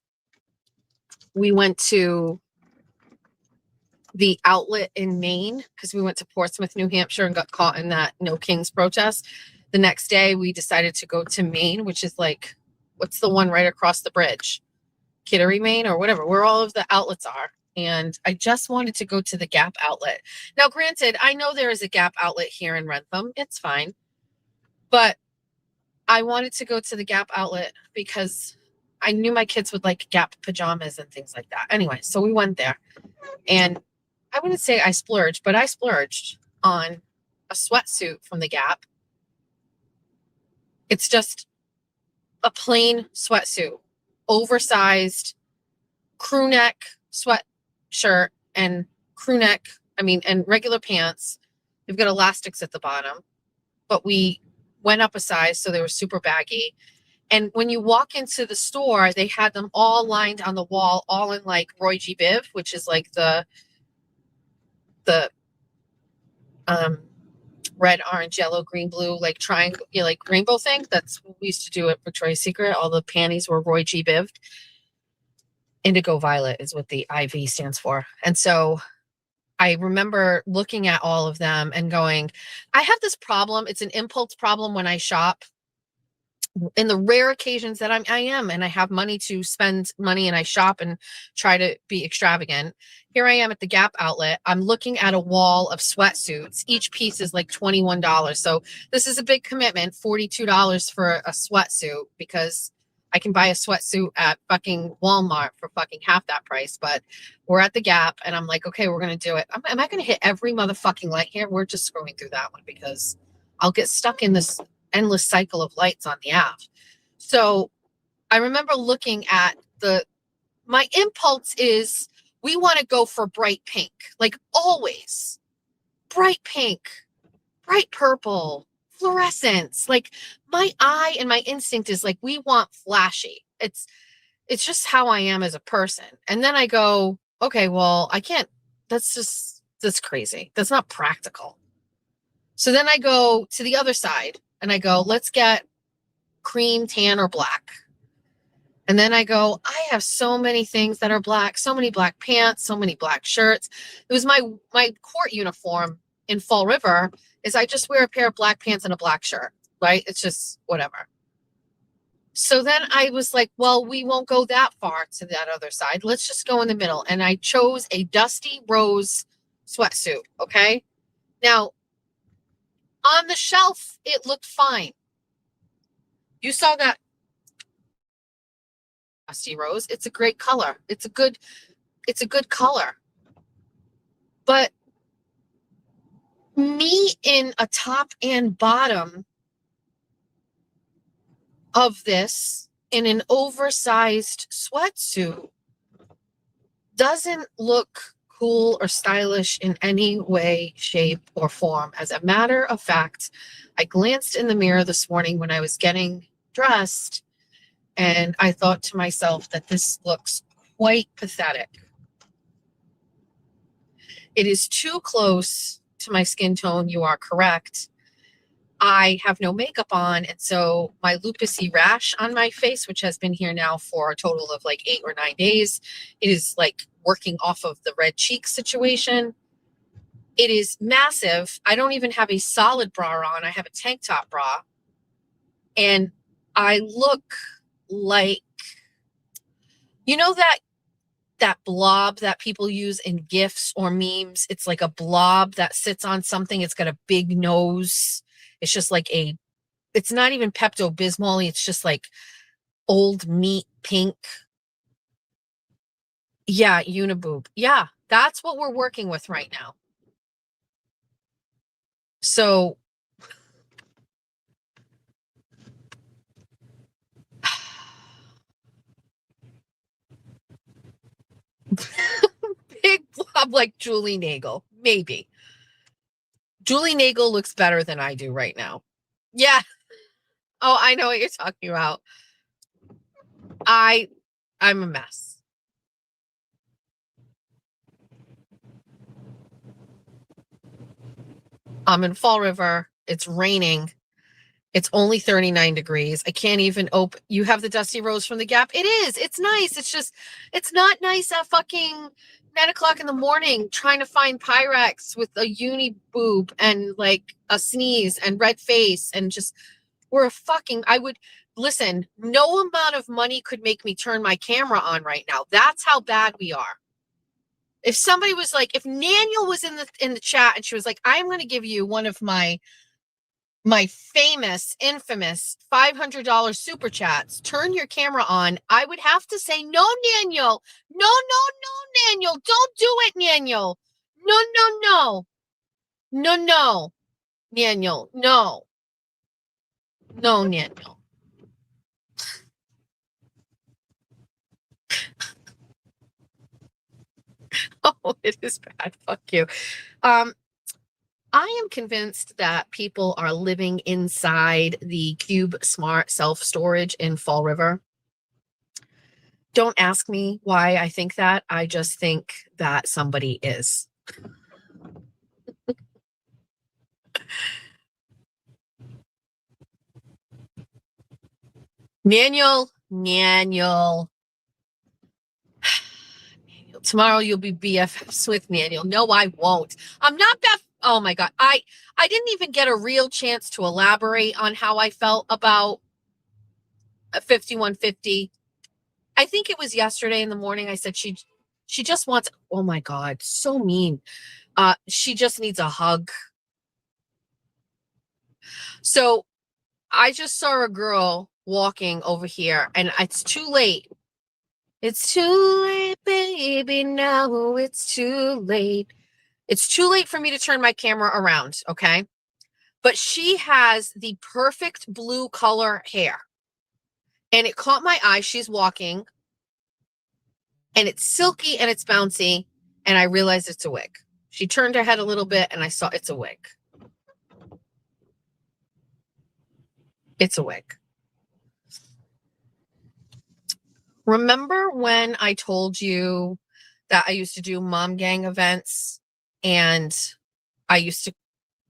We went to the outlet in Maine because we went to Portsmouth, New Hampshire, and got caught in that No Kings protest. The next day, we decided to go to Maine, which is like, what's the one right across the bridge? Kittery, Maine, or whatever, where all of the outlets are. And I just wanted to go to the Gap outlet. Now, granted, I know there is a Gap outlet here in Rentham. It's fine. But I wanted to go to the Gap outlet because I knew my kids would like Gap pajamas and things like that. Anyway, so we went there. And I wouldn't say I splurged, but I splurged on a sweatsuit from the Gap. It's just a plain sweatsuit, oversized crew neck sweatshirt and and regular pants. They've got elastics at the bottom, but we went up a size, so they were super baggy. And when you walk into the store, they had them all lined on the wall, all in like Roy G. Biv, which is like the red, orange, yellow, green, blue, like triangle, like rainbow thing. That's what we used to do at Victoria's Secret. All the panties were Roy G. Biv. Indigo violet is what the IV stands for. And so I remember looking at all of them and going, I have this problem. It's an impulse problem when I shop. In the rare occasions that I am and I have money to spend money and I shop and try to be extravagant. Here I am at the Gap outlet. I'm looking at a wall of sweatsuits. Each piece is like $21. So this is a big commitment, $42 for a sweatsuit, because I can buy a sweatsuit at fucking Walmart for fucking half that price. But we're at the Gap and I'm like, okay, we're going to do it. Am I going to hit every motherfucking light here? We're just scrolling through that one because I'll get stuck in this endless cycle of lights on the app. So I remember looking at my impulse is we want to go for bright pink, like always. Bright pink, bright purple, fluorescence. Like my eye and my instinct is like, we want flashy. It's just how I am as a person. And then I go, okay, well, I can't, that's crazy. That's not practical. So then I go to the other side and I go, let's get cream, tan, or black. And then I go, I have so many things that are black, so many black pants, so many black shirts. It was my court uniform in Fall River is I just wear a pair of black pants and a black shirt, right? It's just whatever. So then I was like, well, we won't go that far to that other side. Let's just go in the middle. And I chose a dusty rose sweatsuit, okay? Now, on the shelf, it looked fine. You saw that dusty rose. It's a great color. It's a good color. But me in a top and bottom of this in an oversized sweatsuit doesn't look cool or stylish in any way, shape, or form. As a matter of fact, I glanced in the mirror this morning when I was getting dressed, and I thought to myself that this looks quite pathetic. It is too close to my skin tone. You are correct. I have no makeup on, and so my lupusy rash on my face, which has been here now for a total of like 8 or 9 days, it is like working off of the red cheek situation. It is massive. I don't even have a solid bra on. I have a tank top bra, and I look like, you know, that blob that people use in GIFs or memes. It's like a blob that sits on something. It's got a big nose. It's just like it's not even Pepto-Bismol. It's just like old meat pink. Yeah, uniboob. Yeah, that's what we're working with right now. So big blob like Julie Nagel. Maybe. Julie Nagel looks better than I do right now. Yeah. Oh, I know what you're talking about. I'm a mess. I'm in Fall River. It's raining. It's only 39 degrees. I can't even open. You have the dusty rose from the Gap. It is. It's nice. It's just, it's not nice at fucking 9:00 in the morning trying to find Pyrex with a uni boob and like a sneeze and red face and just, listen, no amount of money could make me turn my camera on right now. That's how bad we are. If somebody was like, if Naniel was in the chat and she was like, I'm going to give you one of my famous, infamous $500 super chats, turn your camera on, I would have to say, no, Naniel, no, Naniel, don't do it, Naniel. No. Daniel, no. No, Daniel. Oh, it is bad. Fuck you. I am convinced that people are living inside the Cube Smart self-storage in Fall River. Don't ask me why I think that. I just think that somebody is. Manuel. Tomorrow you'll be BFFs with Manuel. No, I won't. I'm not Beth. Oh my God. I didn't even get a real chance to elaborate on how I felt about 5150. I think it was yesterday in the morning. I said she just wants, oh my God, so mean. She just needs a hug. So I just saw a girl walking over here and it's too late. It's too late, baby. Now it's too late. It's too late for me to turn my camera around, okay? But she has the perfect blue color hair. And it caught my eye. She's walking. And it's silky and it's bouncy. And I realized it's a wig. She turned her head a little bit and I saw it's a wig. It's a wig. Remember when I told you that I used to do mom gang events and I used to,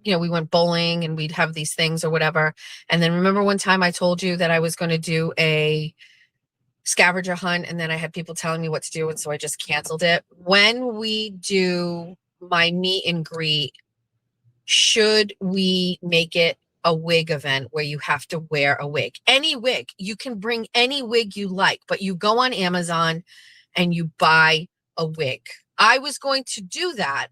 we went bowling and we'd have these things or whatever. And then remember one time I told you that I was going to do a scavenger hunt and then I had people telling me what to do. And so I just canceled it. When we do my meet and greet, should we make it a wig event where you have to wear a wig? Any wig. You can bring any wig you like, but you go on Amazon and you buy a wig. I was going to do that.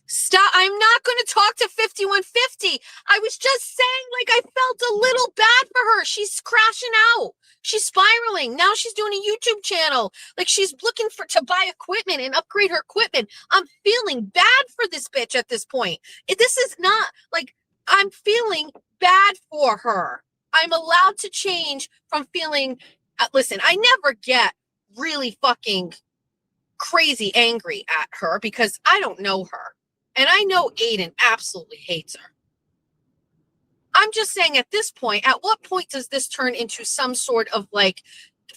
Stop. I'm not going to talk to 5150. I was just saying, like, I felt a little bad for her. She's crashing out. She's spiraling. Now she's doing a YouTube channel. Like, she's looking to buy equipment and upgrade her equipment. I'm feeling bad for this bitch at this point. This is not like I'm feeling bad for her. I'm allowed to change from feeling. Listen, I never get really fucking crazy angry at her because I don't know her. And I know Aiden absolutely hates her. I'm just saying at this point, at what point does this turn into some sort of like,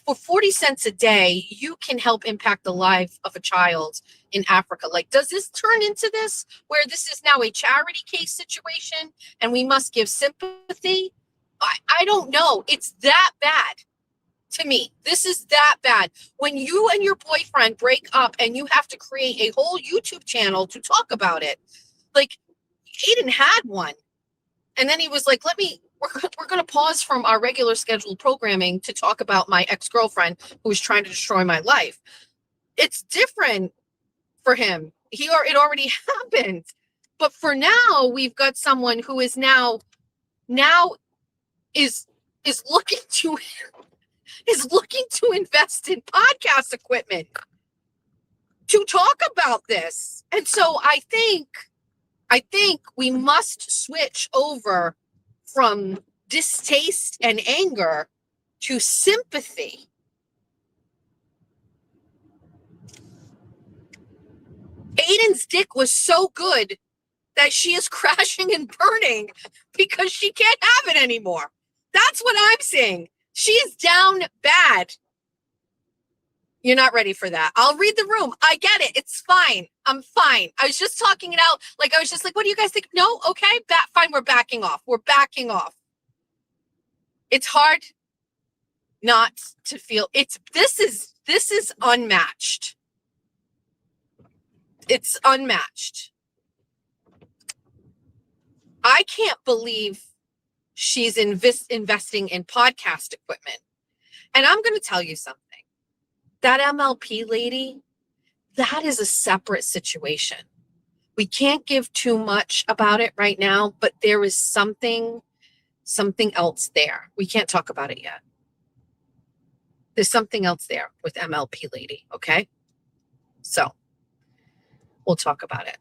for 40 cents a day, you can help impact the life of a child in Africa? Like, does this turn into this where this is now a charity case situation and we must give sympathy? I don't know. It's that bad. To me, this is that bad. When you and your boyfriend break up and you have to create a whole YouTube channel to talk about it, like Aiden had one. And then he was like, we're going to pause from our regular scheduled programming to talk about my ex-girlfriend who was trying to destroy my life. It's different for him. It already happened. But for now, we've got someone who is now is looking to invest in podcast equipment to talk about this. And so I think we must switch over from distaste and anger to sympathy. Aiden's dick was so good that she is crashing and burning because she can't have it anymore. That's what I'm saying. She's down bad. You're not ready for that. I'll read the room. I get it. It's fine. I'm fine. I was just talking it out. Like, I was just like, what do you guys think? No? Okay. Fine. We're backing off. We're backing off. It's hard not to feel this is unmatched. It's unmatched. I can't believe she's investing in podcast equipment. And I'm going to tell you something. That MLP lady, that is a separate situation. We can't give too much about it right now, but there is something else there. We can't talk about it yet. There's something else there with MLP lady, okay? So we'll talk about it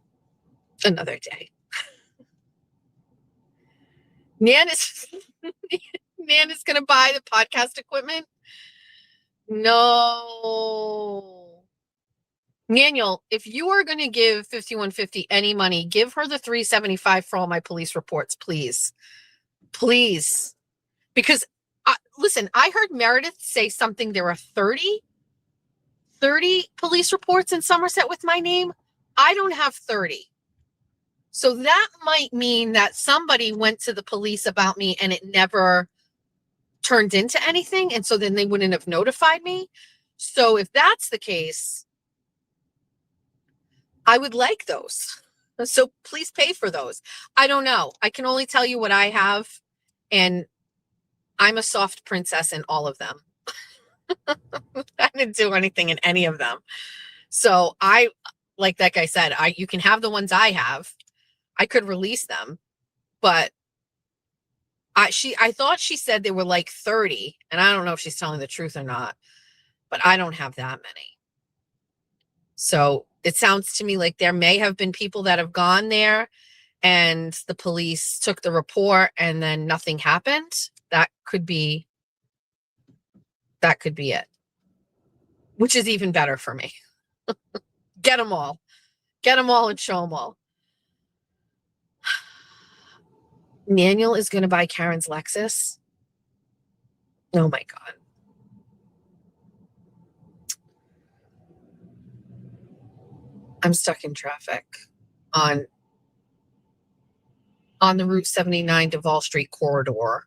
another day. Nan is Nan is gonna buy the podcast equipment. No. Manuel, if you are going to give 5150 any money, give her the 375 for all my police reports, please. Please. Because, listen, I heard Meredith say something. There are 30 police reports in Somerset with my name. I don't have 30. So that might mean that somebody went to the police about me and it never turned into anything. And so then they wouldn't have notified me. So if that's the case, I would like those. So please pay for those. I don't know. I can only tell you what I have. And I'm a soft princess in all of them. I didn't do anything in any of them. So like I said, you can have the ones I have. I could release them, but I thought she said there were like 30, and I don't know if she's telling the truth or not, but I don't have that many. So it sounds to me like there may have been people that have gone there and the police took the report and then nothing happened. That could be it, which is even better for me. Get them all and show them all. Manuel is going to buy Karen's Lexus. Oh my God. I'm stuck in traffic on the Route 79 Duval Street corridor.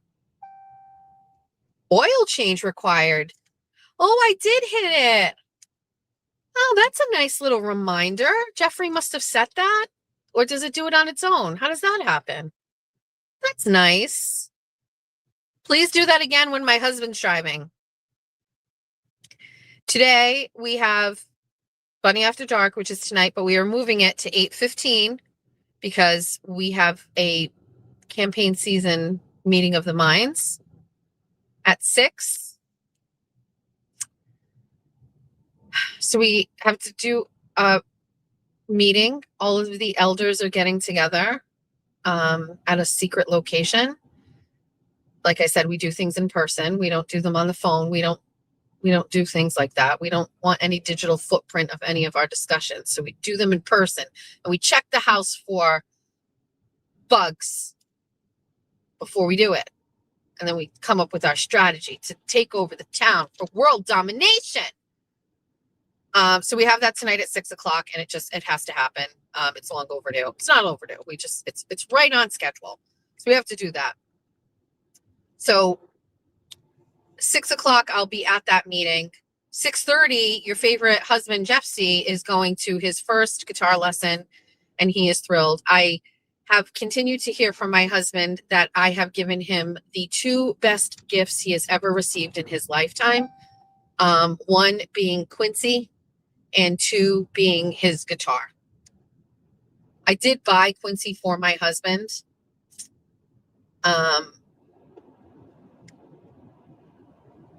Oil change required. Oh, I did hit it. Oh, that's a nice little reminder. Jeffrey must have set that. Or does it do it on its own? How does that happen? That's nice. Please do that again when my husband's driving. Today we have Bunny After Dark, which is tonight, but we are moving it to 8:15 because we have a campaign season meeting of the minds at 6. So we have to do a meeting. All of the elders are getting together at a secret location. Like I said, we do things in person. We don't do them on the phone. We don't do things like that. We don't want any digital footprint of any of our discussions. So we do them in person, and we check the house for bugs before we do it. And then we come up with our strategy to take over the town for world domination. So we have that tonight at 6:00, and it has to happen. It's long overdue. It's not overdue. It's right on schedule. So we have to do that. So 6:00, I'll be at that meeting. 6:30, your favorite husband, Jeff C., is going to his first guitar lesson, and he is thrilled. I have continued to hear from my husband that I have given him the 2 best gifts he has ever received in his lifetime. 1 being Quincy, and 2 being his guitar. I did buy Quincy for my husband.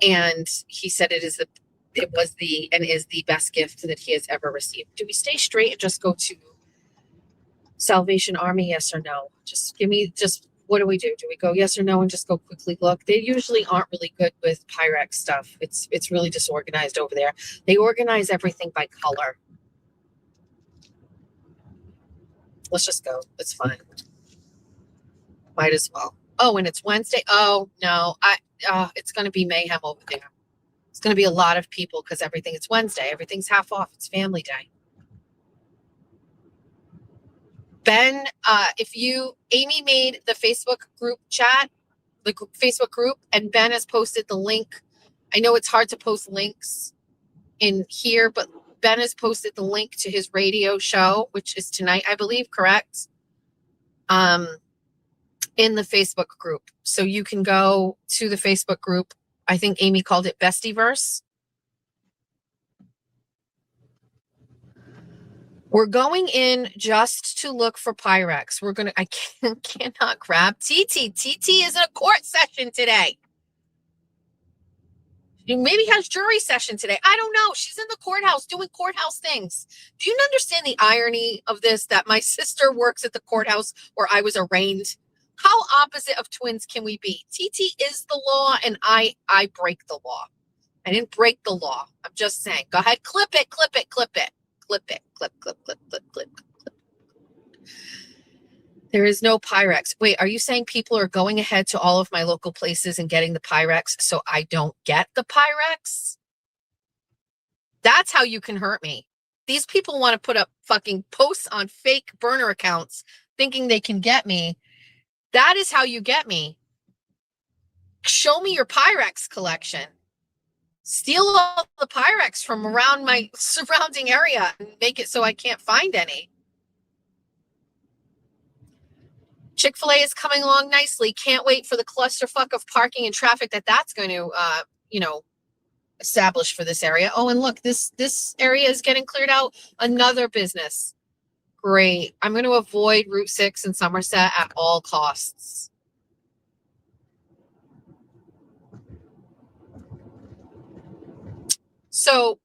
And he said it is the best gift that he has ever received. Do we stay straight and just go to Salvation Army? Yes or no? What do we do? Do we go yes or no and just go quickly look? They usually aren't really good with Pyrex stuff. It's really disorganized over there. They organize everything by color. Let's just go. It's fine. Might as well. Oh, and it's Wednesday. Oh, no. It's going to be mayhem over there. It's going to be a lot of people because it's Wednesday. Everything's half off. It's family day. Ben, Amy made the Facebook group chat, the Facebook group, and Ben has posted the link. I know it's hard to post links in here, but Ben has posted the link to his radio show, which is tonight, I believe, correct? In the Facebook group. So you can go to the Facebook group. I think Amy called it Bestieverse. We're going in just to look for Pyrex. I cannot grab TT. TT is in a court session today. Maybe has jury session today. I don't know. She's in the courthouse doing courthouse things. Do you understand the irony of this? That my sister works at the courthouse where I was arraigned. How opposite of twins can we be? TT is the law and I break the law. I didn't break the law. I'm just saying. Go ahead, clip it, clip it, clip it. Clip it, clip, clip, clip, clip, clip, clip. There is no Pyrex. Wait, are you saying people are going ahead to all of my local places and getting the Pyrex so I don't get the Pyrex? That's how you can hurt me. These people want to put up fucking posts on fake burner accounts thinking they can get me. That is how you get me. Show me your Pyrex collection. Steal all the Pyrex from around my surrounding area and make it so I can't find any. Chick-fil-A is coming along nicely. Can't wait for the clusterfuck of parking and traffic that's going to, establish for this area. Oh, and look, this area is getting cleared out. Another business. Great. I'm going to avoid Route 6 in Somerset at all costs. So,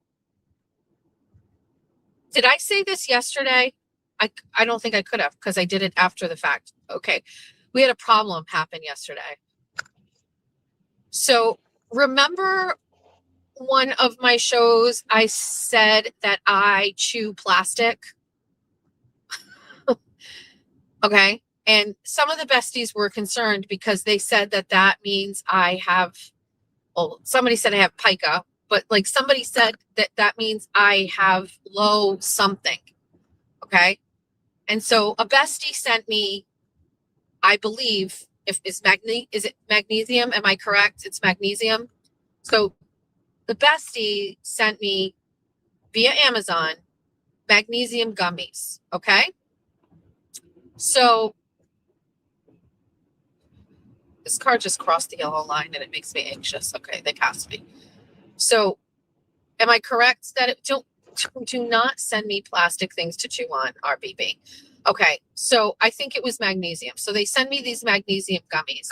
did I say this yesterday? I don't think I could have because I did it after the fact. Okay. We had a problem happen yesterday. So, remember one of my shows, I said that I chew plastic? Okay. And some of the besties were concerned because they said that means I have, well, somebody said I have pica, but like somebody said that means I have low something. Okay. And so a bestie sent me, I believe, is it magnesium? Am I correct? It's magnesium. So the bestie sent me via Amazon magnesium gummies. Okay. So this car just crossed the yellow line and it makes me anxious. Okay, they passed me. So am I correct that do not send me plastic things to chew on, RBB? Okay, so I think it was magnesium. So they send me these magnesium gummies.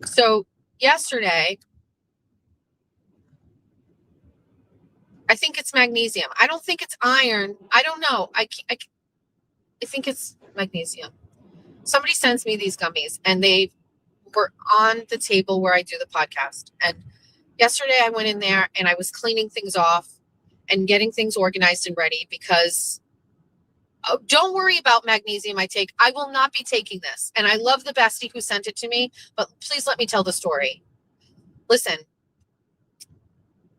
So yesterday, I think it's magnesium. I don't think it's iron. I don't know. I think it's magnesium. Somebody sends me these gummies and they were on the table where I do the podcast. And yesterday I went in there and I was cleaning things off and getting things organized and ready because don't worry about magnesium I take. I will not be taking this. And I love the bestie who sent it to me, but please let me tell the story. Listen,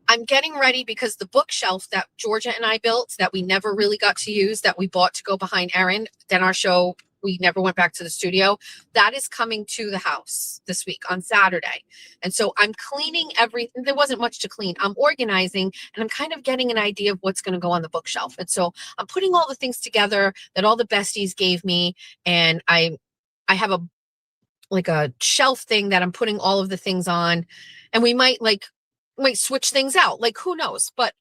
I'm getting ready because the bookshelf that Georgia and I built that we never really got to use, that we bought to go behind Erin, then our show, we never went back to the studio. That is coming to the house this week on Saturday. And so I'm cleaning everything. There wasn't much to clean. I'm organizing and I'm kind of getting an idea of what's going to go on the bookshelf. And so I'm putting all the things together that all the besties gave me. And I have a shelf thing that I'm putting all of the things on. And we might switch things out. Like, who knows? But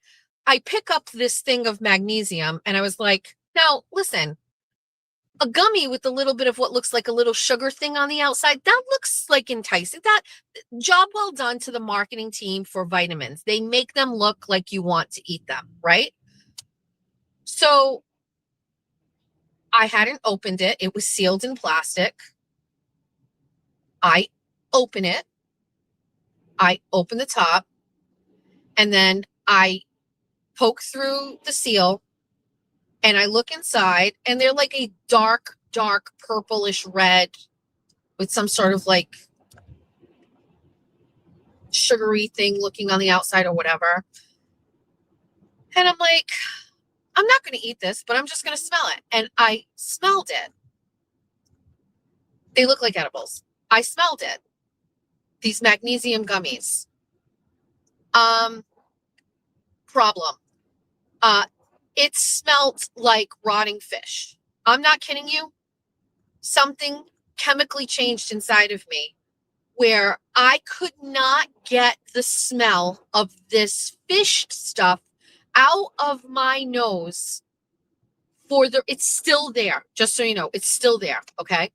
I pick up this thing of magnesium and I was like, now listen, a gummy with a little bit of what looks like a little sugar thing on the outside, that looks like enticing. That job well done to the marketing team for vitamins. They make them look like you want to eat them, right? So I hadn't opened it. It was sealed in plastic. I open it. I open the top. And then I poke through the seal and I look inside and they're like a dark purplish red with some sort of like sugary thing looking on the outside or whatever. And I'm like, I'm not going to eat this, but I'm just going to smell it. And I smelled it. They look like edibles. I smelled it. These magnesium gummies. Problem. It smelled like rotting fish. I'm not kidding you. Something chemically changed inside of me where I could not get the smell of this fish stuff out of my nose it's still there. Just so you know, it's still there. Okay.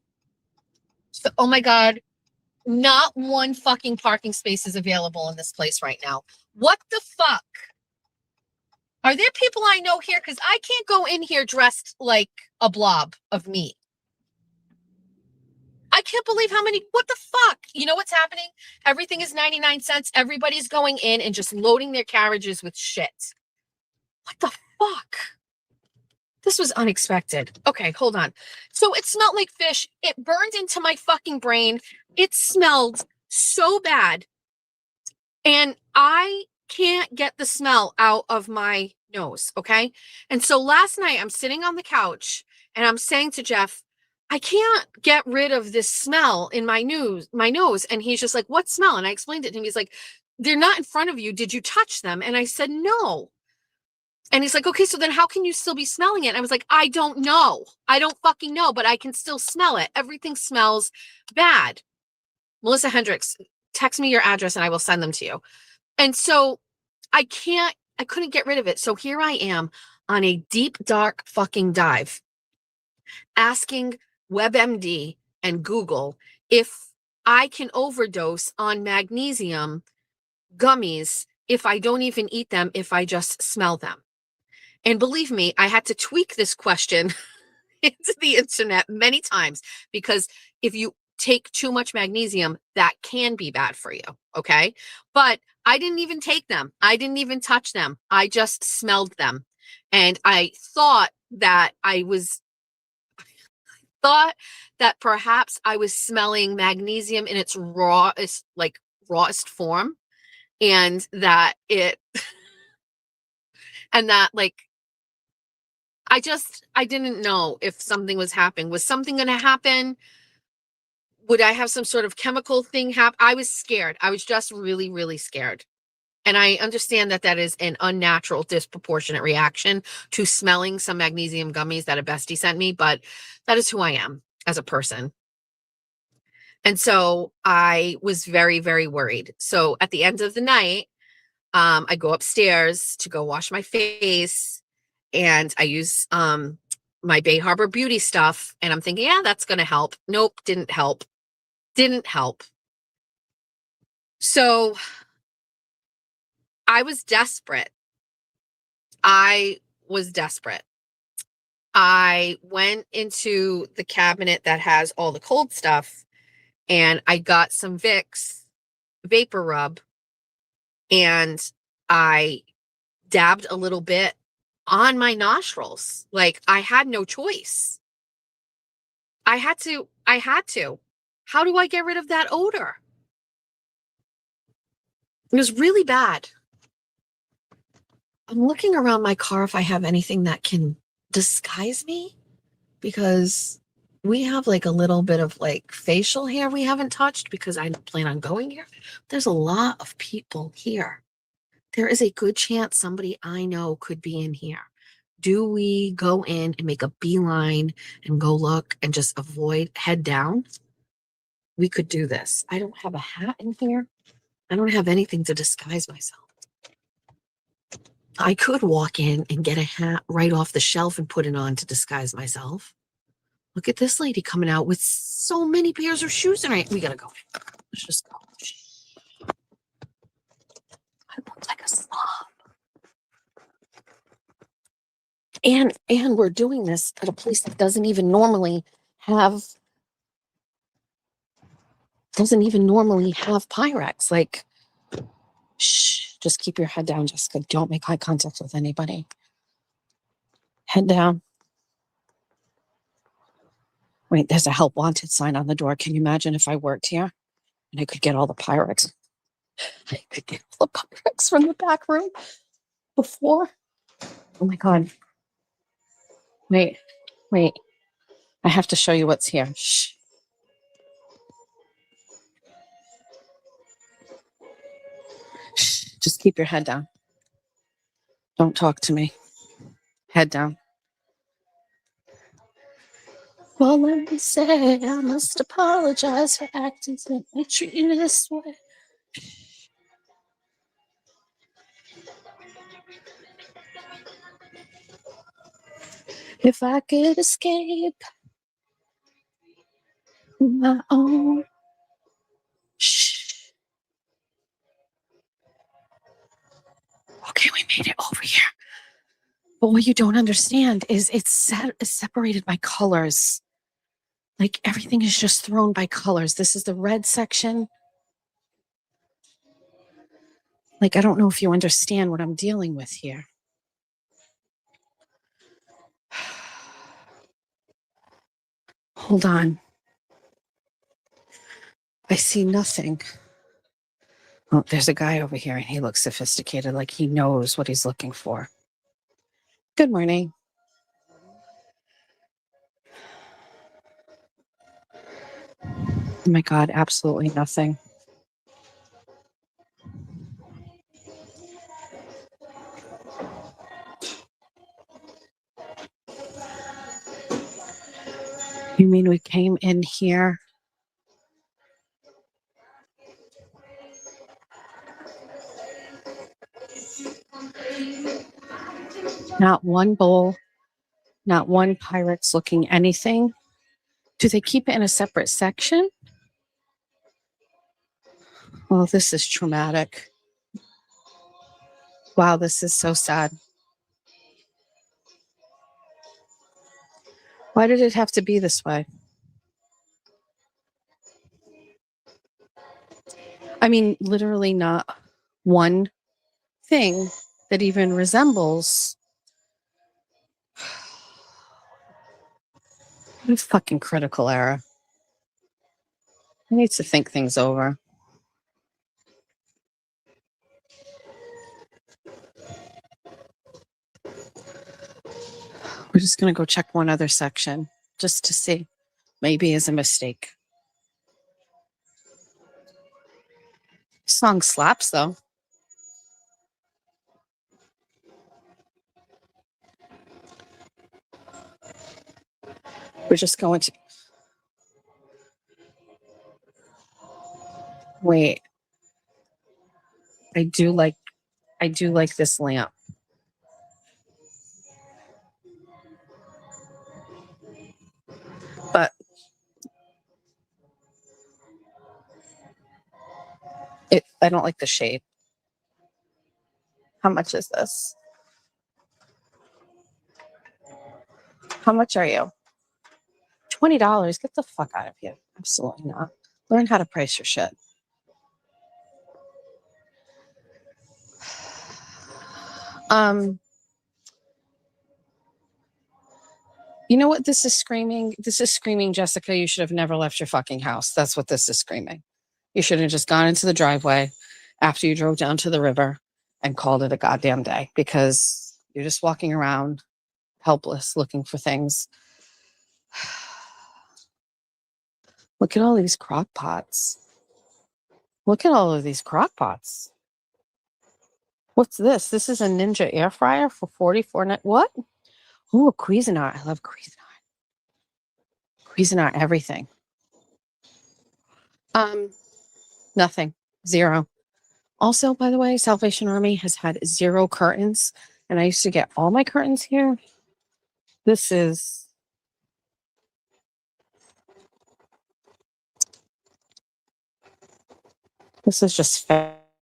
So, oh my God. Not one fucking parking space is available in this place right now. What the fuck? Are there people I know here? Because I can't go in here dressed like a blob of meat. I can't believe how many, what the fuck? You know what's happening? Everything is 99 cents. Everybody's going in and just loading their carriages with shit. What the fuck? This was unexpected. Okay, hold on. So it smelled like fish. It burned into my fucking brain. It smelled so bad. And I can't get the smell out of my nose, okay? And so last night I'm sitting on the couch and I'm saying to Jeff, I can't get rid of this smell in my nose. And he's just like, what smell? And I explained it to him. He's like, they're not in front of you. Did you touch them? And I said, no. And he's like, okay, so then how can you still be smelling it? And I was like, I don't know. I don't fucking know, but I can still smell it. Everything smells bad. Melissa Hendricks, text me your address and I will send them to you. And so I couldn't get rid of it. So here I am on a deep, dark fucking dive, asking WebMD and Google if I can overdose on magnesium gummies if I don't even eat them, if I just smell them. And believe me, I had to tweak this question into the internet many times because if you take too much magnesium, that can be bad for you. Okay. But I didn't even take them. I didn't even touch them. I just smelled them. And I thought that perhaps I was smelling magnesium in its rawest form. And that I didn't know if something was happening. Was something going to happen? Would I have some sort of chemical thing happen? I was scared. I was just really, really scared. And I understand that that is an unnatural, disproportionate reaction to smelling some magnesium gummies that a bestie sent me, but that is who I am as a person. And so I was very, very worried. So at the end of the night, I go upstairs to go wash my face and I use my Bay Harbor Beauty stuff. And I'm thinking, yeah, that's going to help. Nope, didn't help. Didn't help. So I was desperate. I went into the cabinet that has all the cold stuff and I got some Vicks vapor rub and I dabbed a little bit on my nostrils. Like I had no choice. I had to. How do I get rid of that odor? It was really bad. I'm looking around my car if I have anything that can disguise me because we have like a little bit of like facial hair we haven't touched because I plan on going here. There's a lot of people here. There is a good chance somebody I know could be in here. Do we go in and make a beeline and go look and just avoid head down? We could do this. I don't have a hat in here. I don't have anything to disguise myself. I could walk in and get a hat right off the shelf and put it on to disguise myself. Look at this lady coming out with so many pairs of shoes in her. We gotta go. Let's just go. I look like a slob. And we're doing this at a place that doesn't even normally have Pyrex. Like, shh, just keep your head down, Jessica. Don't make eye contact with anybody. Head down. Wait, there's a help wanted sign on the door. Can you imagine if I worked here and I could get all the Pyrex? I could get all the Pyrex from the back room before. Oh my God. Wait. I have to show you what's here. Shh. Shh. Just keep your head down. Don't talk to me. Head down. Well, let me say, I must apologize for acting to treat you this way. If I could escape my own. Shh. Okay, we made it over here. But what you don't understand is it's separated my colors. Like everything is just thrown by colors. This is the red section. Like, I don't know if you understand what I'm dealing with here. Hold on. I see nothing. Oh, there's a guy over here and he looks sophisticated, like he knows what he's looking for. Good morning. Oh my God, absolutely nothing. You mean we came in here? Not one bowl, not one Pyrex looking anything. Do they keep it in a separate section? Oh, this is traumatic. Wow, this is so sad. Why did it have to be this way? I mean, literally not one thing that even resembles. What a fucking critical error. I need to think things over. We're just going to go check one other section just to see. Maybe it's a mistake. Song slaps though. We're just going to wait. I do like this lamp. But I don't like the shade. How much is this? How much are you? $20. Get the fuck out of here. Absolutely not. Learn how to price your shit. You know what this is screaming? This is screaming, Jessica, you should have never left your fucking house. That's what this is screaming. You should have just gone into the driveway after you drove down to the river and called it a goddamn day, because you're just walking around helpless looking for things. Look at all these crock pots. Look at all of these crock pots. What's this? This is a Ninja air fryer for $44. What? Oh, a Cuisinart. I love Cuisinart. Cuisinart everything. Nothing. Zero. Also, by the way, Salvation Army has had 0 curtains, and I used to get all my curtains here. This is just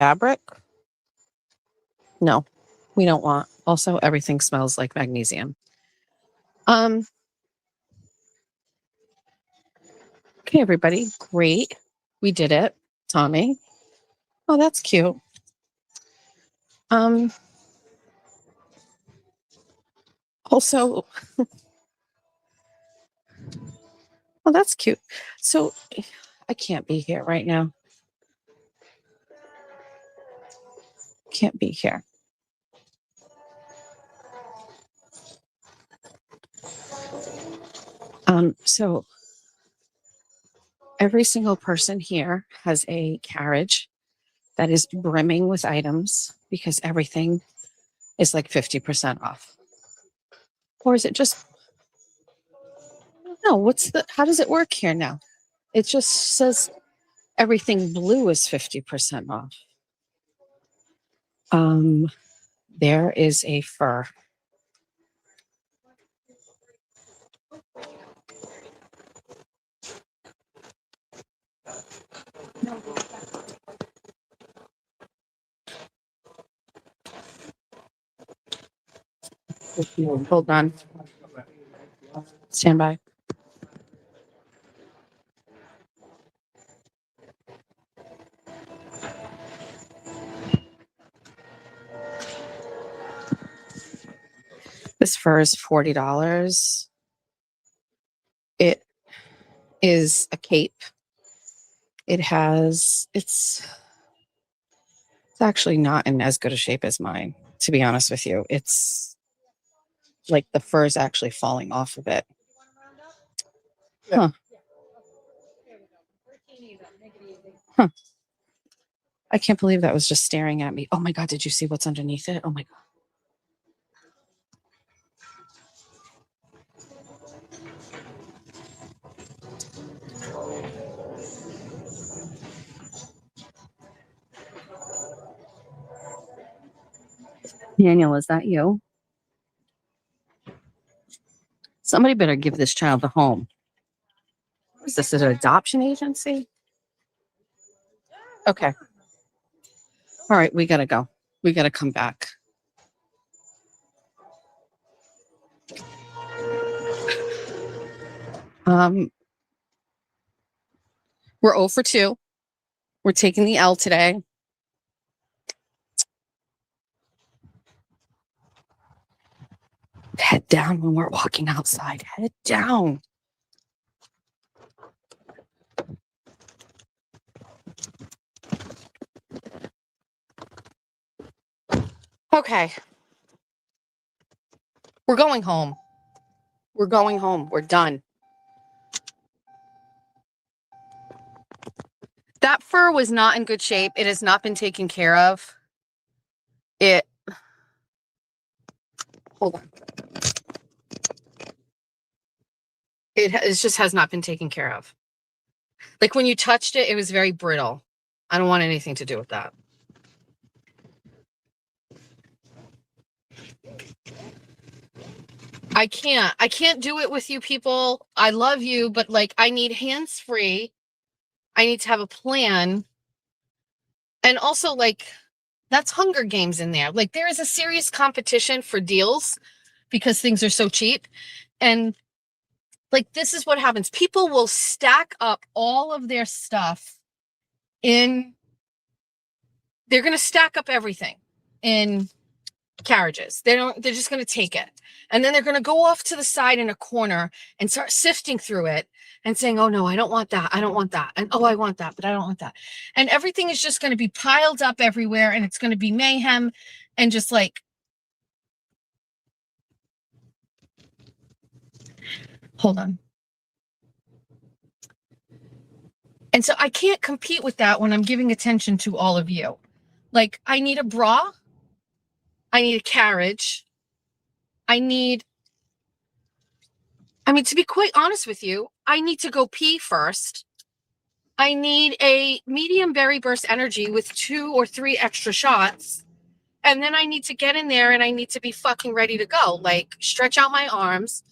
fabric. No, we don't want. Also, everything smells like magnesium. Okay, everybody. Great. We did it. Tommy. Oh, that's cute. Also, oh, that's cute. So I can't be here right now. Can't be here. So every single person here has a carriage that is brimming with items because everything is like 50% off. Or is it just, no, how does it work here now? It just says everything blue is 50% off. There is a fur. Hold on. Stand by. This fur is $40. It is a cape. It's actually not in as good a shape as mine, to be honest with you. It's like the fur is actually falling off of it. Huh. Huh. I can't believe that was just staring at me. Oh my God, did you see what's underneath it? Oh my God. Daniel, is that you? Somebody better give this child a home. What is this, an adoption agency? Okay. All right, we gotta go. We gotta come back. We're 0 for 2. We're taking the L today. Head down when we're walking outside. Head down. Okay. We're going home. We're going home. We're done. That fur was not in good shape. It has not been taken care of. Hold on. It just has not been taken care of. Like when you touched it, it was very brittle. I don't want anything to do with that. I can't do it with you people. I love you, but like I need hands-free. I need to have a plan. And also like that's Hunger Games in there. Like there is a serious competition for deals because things are so cheap. And like this is what happens. People will stack up all of their stuff they're going to stack up everything in carriages. They're just going to take it. And then they're going to go off to the side in a corner and start sifting through it and saying, oh no, I don't want that. I don't want that. And oh, I want that, but I don't want that. And everything is just going to be piled up everywhere and it's going to be mayhem and just like, hold on. And so I can't compete with that when I'm giving attention to all of you. Like I need a bra. I need a carriage. I mean, to be quite honest with you, I need to go pee first. I need a medium berry burst energy with 2 or 3 extra shots. And then I need to get in there and I need to be fucking ready to go. Like stretch out my arms,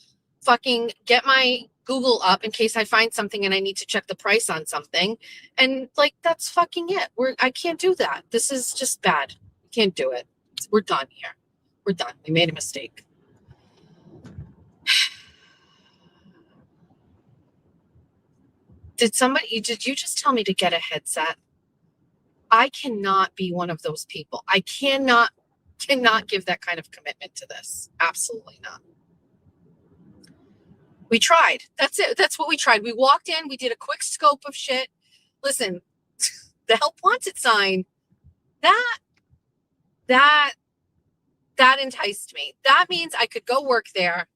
fucking get my Google up in case I find something and I need to check the price on something. And like, that's fucking it. I can't do that. This is just bad. Can't do it. We're done here. We're done. We made a mistake. Did you just tell me to get a headset? I cannot be one of those people. I cannot give that kind of commitment to this. Absolutely not. We tried. That's it. That's what we tried. We walked in, we did a quick scope of shit. Listen, the help wanted sign, that enticed me. That means I could go work there,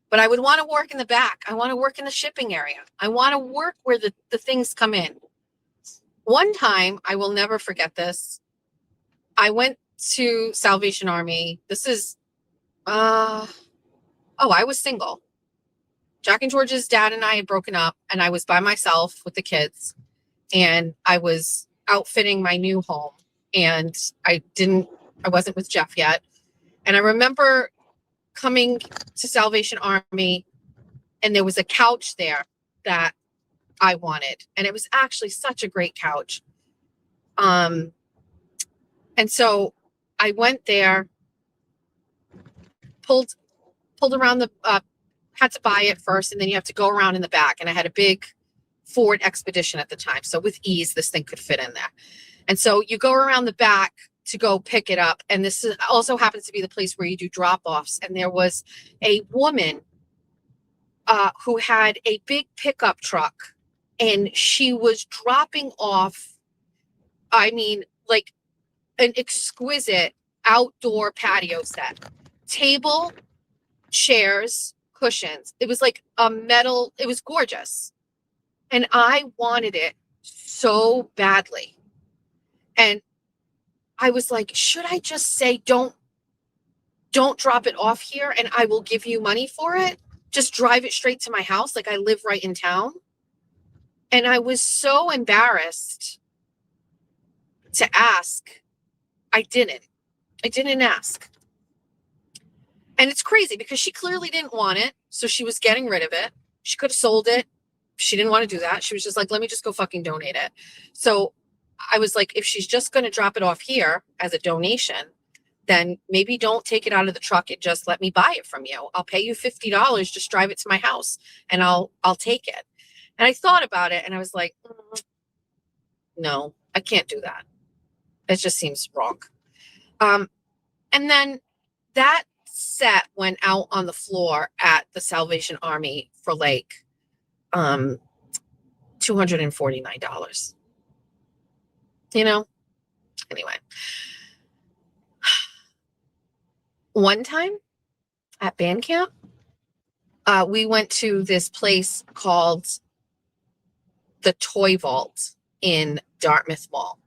but I would want to work in the back. I want to work in the shipping area. I want to work where the things come in. One time, I will never forget this. I went to Salvation Army. This is, I was single. Jack and George's dad and I had broken up and I was by myself with the kids and I was outfitting my new home and I wasn't with Jeff yet. And I remember coming to Salvation Army and there was a couch there that I wanted. And it was actually such a great couch. And so I went there, pulled around had to buy it first, and then you have to go around in the back. And I had a big Ford Expedition at the time. So with ease, this thing could fit in there. And so you go around the back to go pick it up. And this also happens to be the place where you do drop-offs. And there was a woman who had a big pickup truck, and she was dropping off, I mean, like an exquisite outdoor patio set. Table, chairs, cushions. It was like a metal, it was gorgeous. And I wanted it so badly. And I was like, should I just say, don't drop it off here and I will give you money for it? Just drive it straight to my house. Like I live right in town. And I was so embarrassed to ask. I didn't ask. And it's crazy because she clearly didn't want it. So she was getting rid of it. She could have sold it. She didn't want to do that. She was just like, let me just go fucking donate it. So I was like, if she's just going to drop it off here as a donation, then maybe don't take it out of the truck and just let me buy it from you. I'll pay you $50, just drive it to my house and I'll take it. And I thought about it and I was like, no, I can't do that. It just seems wrong. And then that set went out on the floor at the Salvation Army for like $249. You know? Anyway. One time at band camp, we went to this place called the Toy Vault in Dartmouth Mall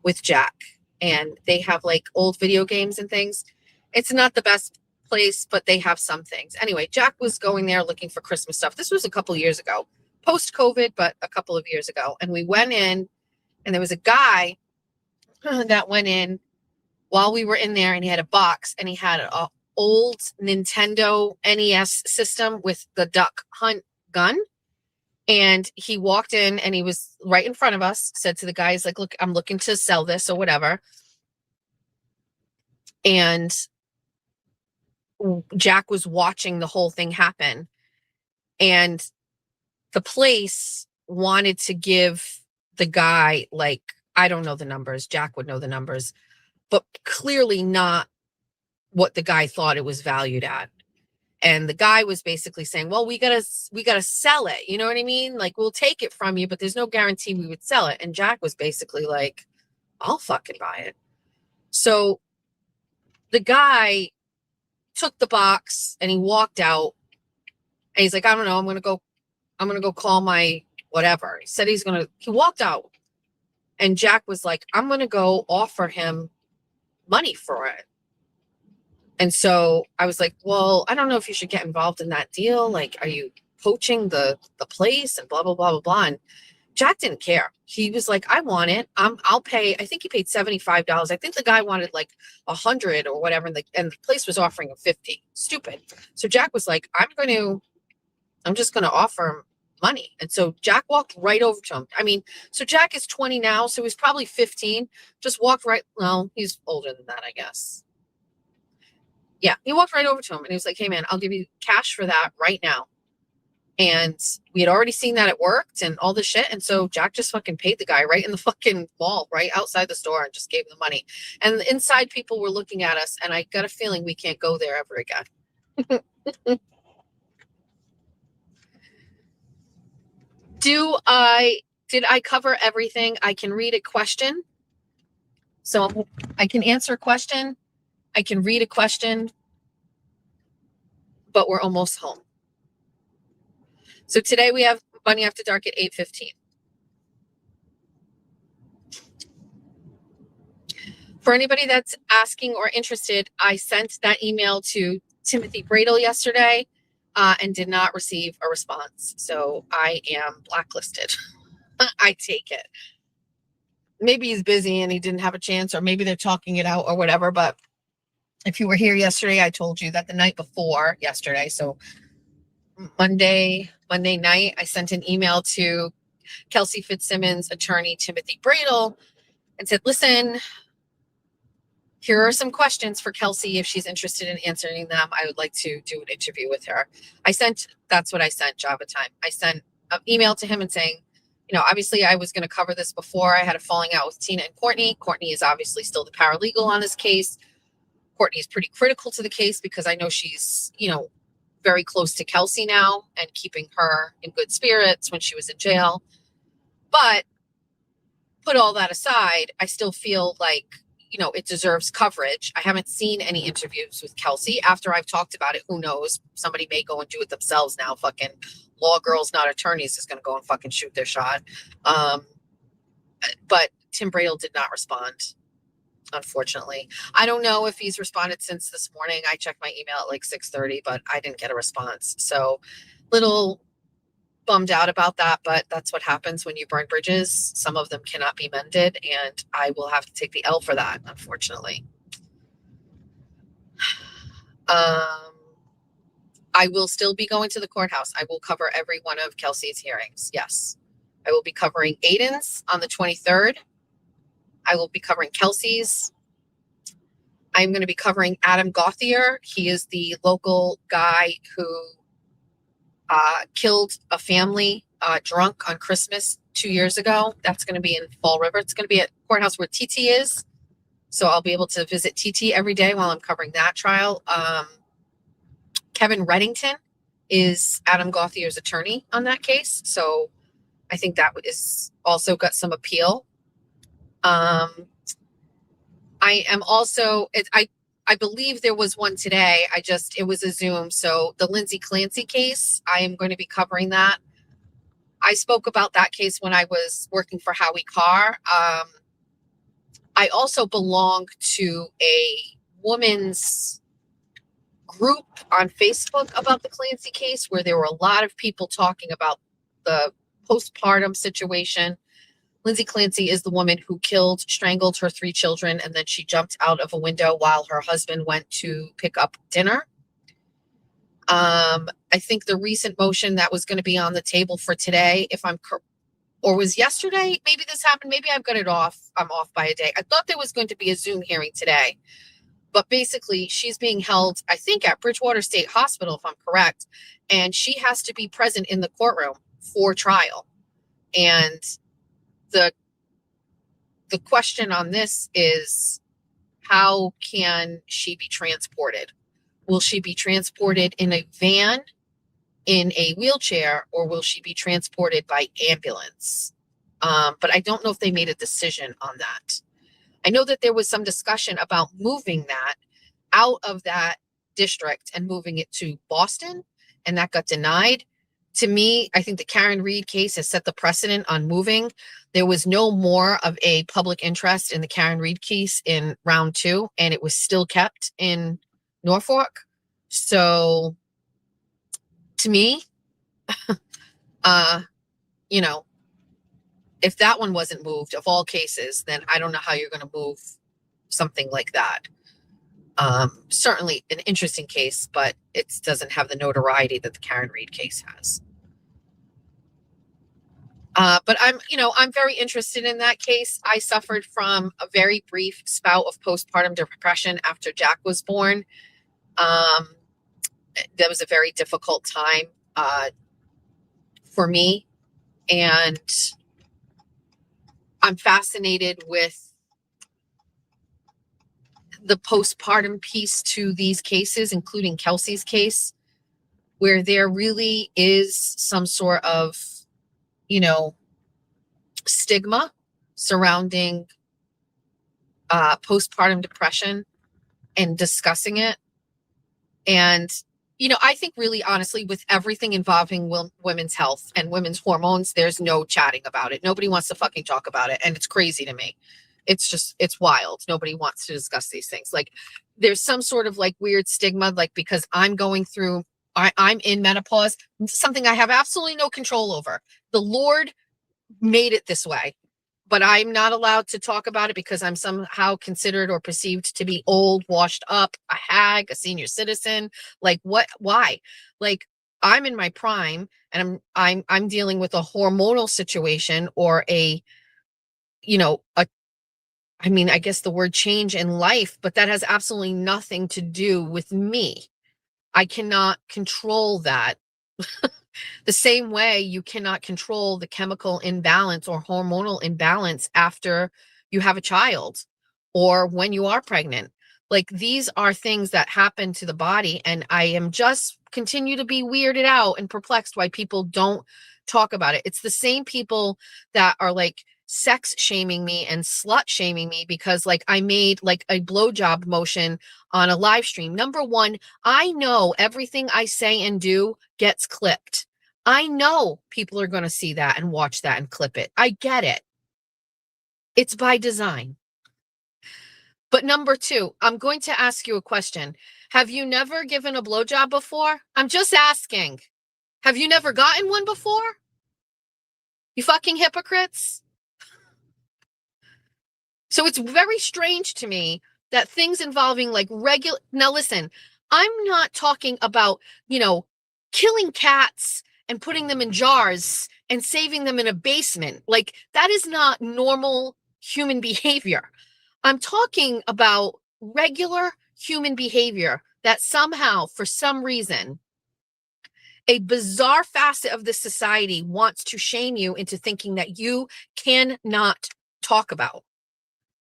with Jack. And they have like old video games and things. It's not the best place, but they have some things. Anyway, Jack was going there looking for Christmas stuff. This was a couple years ago, post-COVID, but a couple of years ago. And we went in and there was a guy that went in while we were in there, and he had a box and he had an old Nintendo NES system with the Duck Hunt gun. And he walked in and he was right in front of us, said to the guys, like, look, I'm looking to sell this or whatever. And Jack was watching the whole thing happen. And the place wanted to give the guy, like, I don't know the numbers. Jack would know the numbers, but clearly not what the guy thought it was valued at. And the guy was basically saying, well, we gotta sell it. You know what I mean? Like, we'll take it from you, but there's no guarantee we would sell it. And Jack was basically like, I'll fucking buy it. So the guy took the box and he walked out and he's like, I don't know, I'm going to go call my whatever. He said he walked out and Jack was like, I'm going to go offer him money for it. And so I was like, well, I don't know if you should get involved in that deal. Like, are you poaching the place and blah, blah, blah, blah, blah. And Jack didn't care. He was like, I want it. I'll pay. I think he paid $75. I think the guy wanted like 100 or whatever. And the place was offering him 50. Stupid. So Jack was like, I'm just going to offer him money. And so Jack walked right over to him. I mean, so Jack is 20 now. So he's probably 15. Just walked right. Well, he's older than that, I guess. Yeah. He walked right over to him and he was like, hey man, I'll give you cash for that right now. And we had already seen that it worked and all this shit. And so Jack just fucking paid the guy right in the fucking mall, right outside the store, and just gave him the money. And the inside people were looking at us, and I got a feeling we can't go there ever again. Did I cover everything? I can read a question. So I can answer a question. I can read a question, but we're almost home. So today we have Bunny After Dark at 8:15. For anybody that's asking or interested, I sent that email to Timothy Bradle yesterday and did not receive a response. So I am blacklisted. I take it. Maybe he's busy and he didn't have a chance, or maybe they're talking it out or whatever. But if you were here yesterday, I told you that the night before yesterday, so Monday night, I sent an email to Kelsey Fitzsimmons' attorney, Timothy Bradle, and said, listen, here are some questions for Kelsey. If she's interested in answering them, I would like to do an interview with her. That's what I sent, Java Time. I sent an email to him and saying, Obviously I was going to cover this before. I had a falling out with Tina and Courtney. Courtney is obviously still the paralegal on this case. Courtney is pretty critical to the case because I know she's, very close to Kelsey now and keeping her in good spirits when she was in jail. But put all that aside, I still feel like, it deserves coverage. I haven't seen any interviews with Kelsey. After I've talked about it, who knows? Somebody may go and do it themselves now. Fucking law girls, not attorneys, is going to go and fucking shoot their shot. But Tim Bradle did not respond, unfortunately. I don't know if he's responded since this morning. I checked my email at like 6:30, but I didn't get a response. So little bummed out about that, but that's what happens when you burn bridges. Some of them cannot be mended, and I will have to take the L for that, unfortunately. I will still be going to the courthouse. I will cover every one of Kelsey's hearings. Yes. I will be covering Aiden's on the 23rd. I will be covering Kelsey's. I'm going to be covering Adam Gauthier. He is the local guy who killed a family drunk on Christmas 2 years ago. That's going to be in Fall River. It's going to be at courthouse where TT is. So I'll be able to visit TT every day while I'm covering that trial. Kevin Reddington is Adam Gauthier's attorney on that case. So I think that is also got some appeal. I am also, I believe there was one today. It was a Zoom. So the Lindsay Clancy case, I am going to be covering that. I spoke about that case when I was working for Howie Carr. I also belong to a woman's group on Facebook about the Clancy case where there were a lot of people talking about the postpartum situation. Lindsay Clancy is the woman who strangled her 3 children, and then she jumped out of a window while her husband went to pick up dinner. I think the recent motion that was going to be on the table for today, or was yesterday, maybe this happened, maybe I've got it off. I'm off by a day. I thought there was going to be a Zoom hearing today, but basically she's being held, I think, at Bridgewater State Hospital, if I'm correct, and she has to be present in the courtroom for trial. And the question on this is, how can she be transported? Will she be transported in a van, in a wheelchair, or will she be transported by ambulance? But I don't know if they made a decision on that. I know that there was some discussion about moving that out of that district and moving it to Boston, and that got denied. To me, I think the Karen Reed case has set the precedent on moving. There was no more of a public interest in the Karen Reed case in round 2, and it was still kept in Norfolk. So to me, if that one wasn't moved, of all cases, then I don't know how you're going to move something like that. Certainly an interesting case, but it doesn't have the notoriety that the Karen Reed case has. But I'm very interested in that case. I suffered from a very brief spout of postpartum depression after Jack was born. That was a very difficult time for me. And I'm fascinated with the postpartum piece to these cases, including Kelsey's case, where there really is some sort of, stigma surrounding postpartum depression and discussing it. And, I think really honestly, with everything involving women's health and women's hormones, there's no chatting about it. Nobody wants to fucking talk about it. And it's crazy to me. It's wild. Nobody wants to discuss these things. Like, there's some sort of like weird stigma, like because I'm going through, I'm in menopause, something I have absolutely no control over. The Lord made it this way, but I'm not allowed to talk about it because I'm somehow considered or perceived to be old, washed up, a hag, a senior citizen. Like what? Why? Like, I'm in my prime and I'm dealing with a hormonal situation or I guess the word change in life, but that has absolutely nothing to do with me. I cannot control that. The same way you cannot control the chemical imbalance or hormonal imbalance after you have a child or when you are pregnant. Like, these are things that happen to the body. And I am just continue to be weirded out and perplexed why people don't talk about it. It's the same people that are like sex shaming me and slut shaming me because like I made like a blowjob motion on a live stream. Number one, I know everything I say and do gets clipped. I know people are going to see that and watch that and clip it. I get it. It's by design. But number two, I'm going to ask you a question. Have you never given a blowjob before? I'm just asking. Have you never gotten one before? You fucking hypocrites. So it's very strange to me that things involving like regular, now listen, I'm not talking about, killing cats and putting them in jars and saving them in a basement. Like, that is not normal human behavior. I'm talking about regular human behavior that somehow, for some reason, a bizarre facet of this society wants to shame you into thinking that you cannot talk about.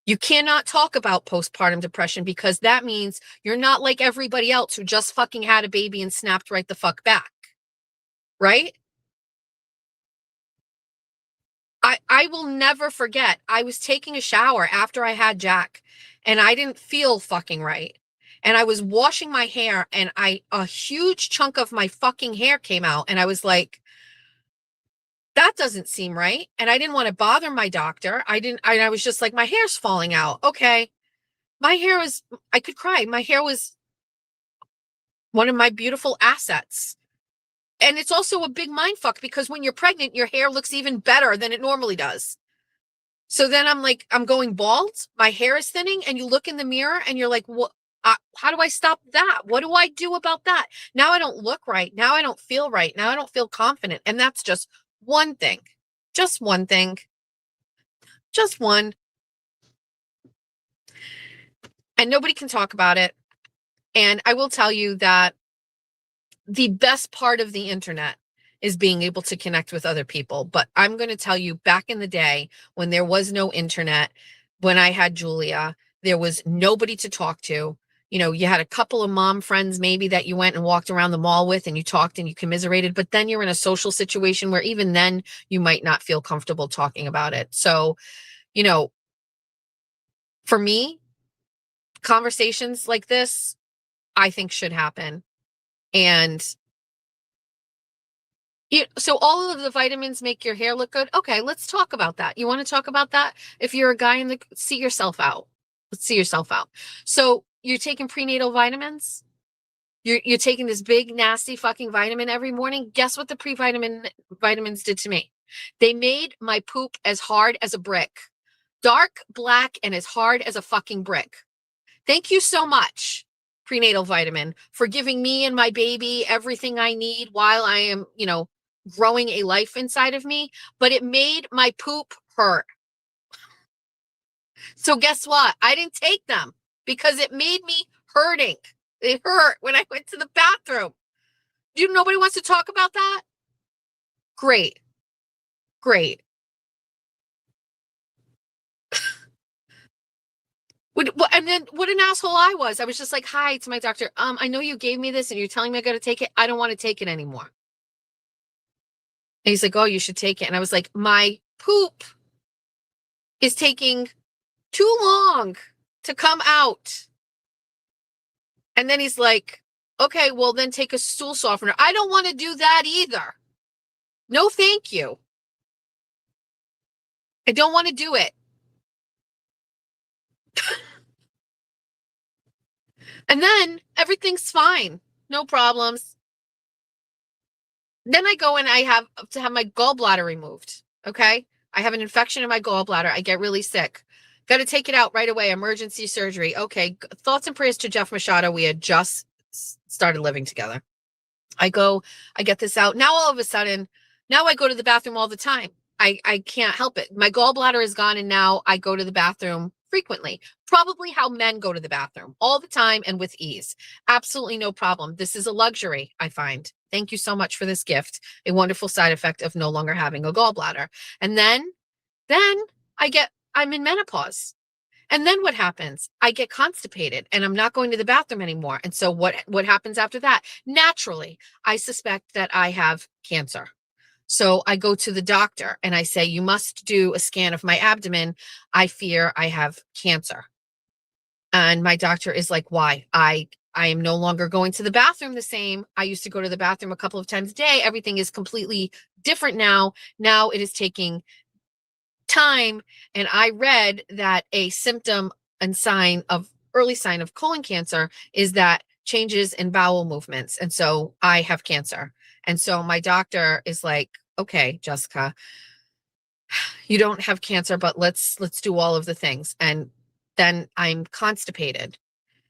You cannot talk about postpartum depression because that means you're not like everybody else who just fucking had a baby and snapped right the fuck back. Right? I will never forget. I was taking a shower after I had Jack and I didn't feel fucking right. And I was washing my hair and a huge chunk of my fucking hair came out. And I was like, that doesn't seem right. And I didn't want to bother my doctor. I was just like, my hair's falling out. Okay. My hair was, I could cry. My hair was one of my beautiful assets. And it's also a big mind fuck because when you're pregnant, your hair looks even better than it normally does. So then I'm like, I'm going bald. My hair is thinning. And you look in the mirror and you're like, what? How do I stop that? What do I do about that? Now I don't look right. Now I don't feel right. Now I don't feel confident. And that's just one thing. Just one thing. Just one. And nobody can talk about it. And I will tell you that the best part of the internet is being able to connect with other people. But I'm going to tell you, back in the day when there was no internet, when I had Julia, there was nobody to talk to. You had a couple of mom friends maybe that you went and walked around the mall with and you talked and you commiserated, but then you're in a social situation where even then you might not feel comfortable talking about it. So, for me, conversations like this, I think should happen. And so all of the vitamins make your hair look good. Okay, let's talk about that. You want to talk about that? If you're a guy see yourself out. Let's see yourself out. So you're taking prenatal vitamins. You're taking this big, nasty fucking vitamin every morning. Guess what the vitamins did to me? They made my poop as hard as a brick. Dark, black, and as hard as a fucking brick. Thank you so much, prenatal vitamin, for giving me and my baby everything I need while I am, growing a life inside of me. But it made my poop hurt. So guess what? I didn't take them because it made me hurting. It hurt when I went to the bathroom. Nobody wants to talk about that? Great. Great. And then what an asshole I was. I was just like, hi to my doctor. I know you gave me this and you're telling me I got to take it. I don't want to take it anymore. And he's like, oh, you should take it. And I was like, my poop is taking too long to come out. And then he's like, okay, well then take a stool softener. I don't want to do that either. No, thank you. I don't want to do it. And then everything's fine. No problems. Then I go and I have to have my gallbladder removed. Okay. I have an infection in my gallbladder. I get really sick. Got to take it out right away. Emergency surgery. Okay. Thoughts and prayers to Jeff Machado. We had just started living together. I get this out. Now, all of a sudden, now I go to the bathroom all the time. I can't help it. My gallbladder is gone. And now I go to the bathroom frequently. Probably how men go to the bathroom all the time and with ease. Absolutely no problem. This is a luxury, I find. Thank you so much for this gift. A wonderful side effect of no longer having a gallbladder. And then I'm in menopause. And then what happens? I get constipated and I'm not going to the bathroom anymore. And so what happens after that? Naturally, I suspect that I have cancer. So I go to the doctor and I say, you must do a scan of my abdomen. I fear I have cancer. And my doctor is like, why? I am no longer going to the bathroom the same. I used to go to the bathroom a couple of times a day. Everything is completely different now. Now it is taking time. And I read that a symptom and early sign of colon cancer is that changes in bowel movements. And so I have cancer. And so my doctor is like, okay, Jessica, you don't have cancer, but let's do all of the things. And then I'm constipated.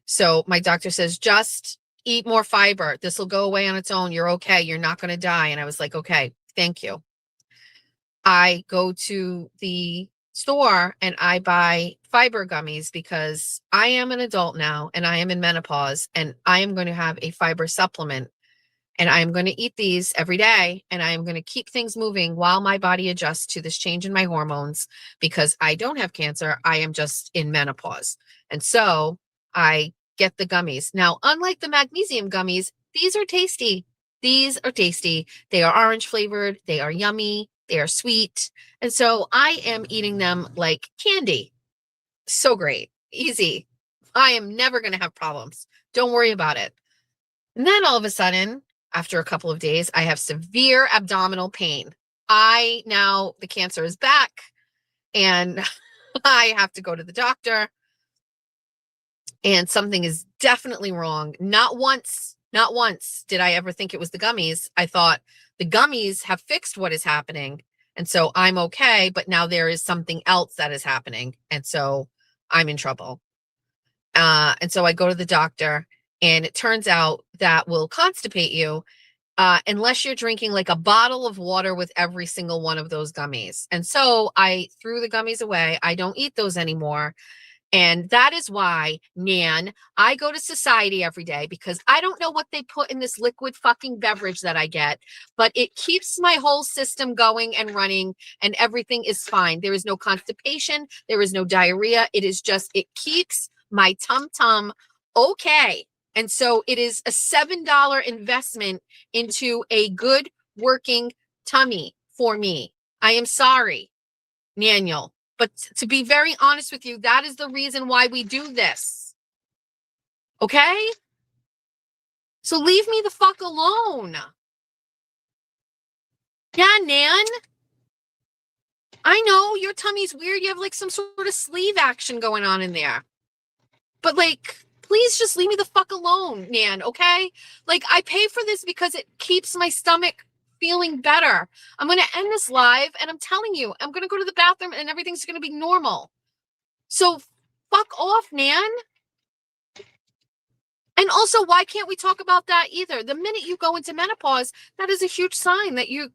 So my doctor says, just eat more fiber. This will go away on its own. You're okay. You're not going to die. And I was like, okay, thank you. I go to the store and I buy fiber gummies because I am an adult now and I am in menopause and I am going to have a fiber supplement and I am going to eat these every day and I am going to keep things moving while my body adjusts to this change in my hormones because I don't have cancer. I am just in menopause. And so I get the gummies. Now, unlike the magnesium gummies, these are tasty. These are tasty. They are orange flavored. They are yummy. They are sweet. And so I am eating them like candy. So great. Easy. I am never going to have problems. Don't worry about it. And then all of a sudden, after a couple of days, I have severe abdominal pain. The cancer is back and I have to go to the doctor and something is definitely wrong. Not once did I ever think it was the gummies. I thought the gummies have fixed what is happening. And so I'm okay, but now there is something else that is happening. And so I'm in trouble. And so I go to the doctor and it turns out that will constipate you unless you're drinking like a bottle of water with every single one of those gummies. And so I threw the gummies away. I don't eat those anymore. And that is why, Nan, I go to Society every day because I don't know what they put in this liquid fucking beverage that I get, but it keeps my whole system going and running and everything is fine. There is no constipation. There is no diarrhea. It keeps my tum-tum okay. And so it is a $7 investment into a good working tummy for me. I am sorry, Daniel. But to be very honest with you, that is the reason why we do this. Okay? So leave me the fuck alone. Yeah, Nan. I know your tummy's weird. You have like some sort of sleeve action going on in there. But like, please just leave me the fuck alone, Nan, okay? Like, I pay for this because it keeps my stomach feeling better. I'm going to end this live and I'm telling you, I'm going to go to the bathroom and everything's going to be normal. So fuck off, Nan. And also, why can't we talk about that either? The minute you go into menopause, that is a huge sign that you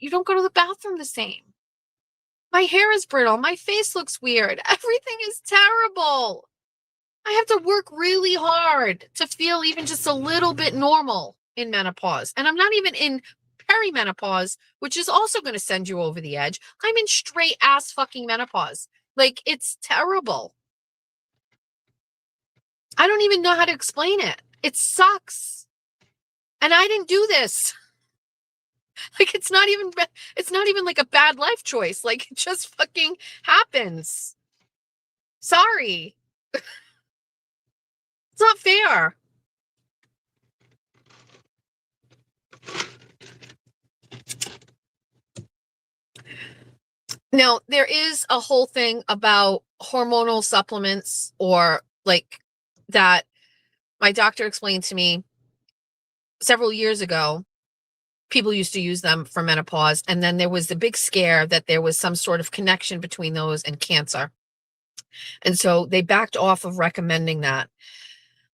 don't go to the bathroom the same. My hair is brittle. My face looks weird. Everything is terrible. I have to work really hard to feel even just a little bit normal in menopause. And I'm not even in perimenopause, which is also going to send you over the edge. I'm in straight ass fucking menopause. Like, it's terrible. I don't even know how to explain it. It sucks. And I didn't do this. Like, it's not even like a bad life choice. Like, it just fucking happens. Sorry. It's not fair. Now, there is a whole thing about hormonal supplements or like that my doctor explained to me several years ago. People used to use them for menopause. And then there was the big scare that there was some sort of connection between those and cancer. And so they backed off of recommending that.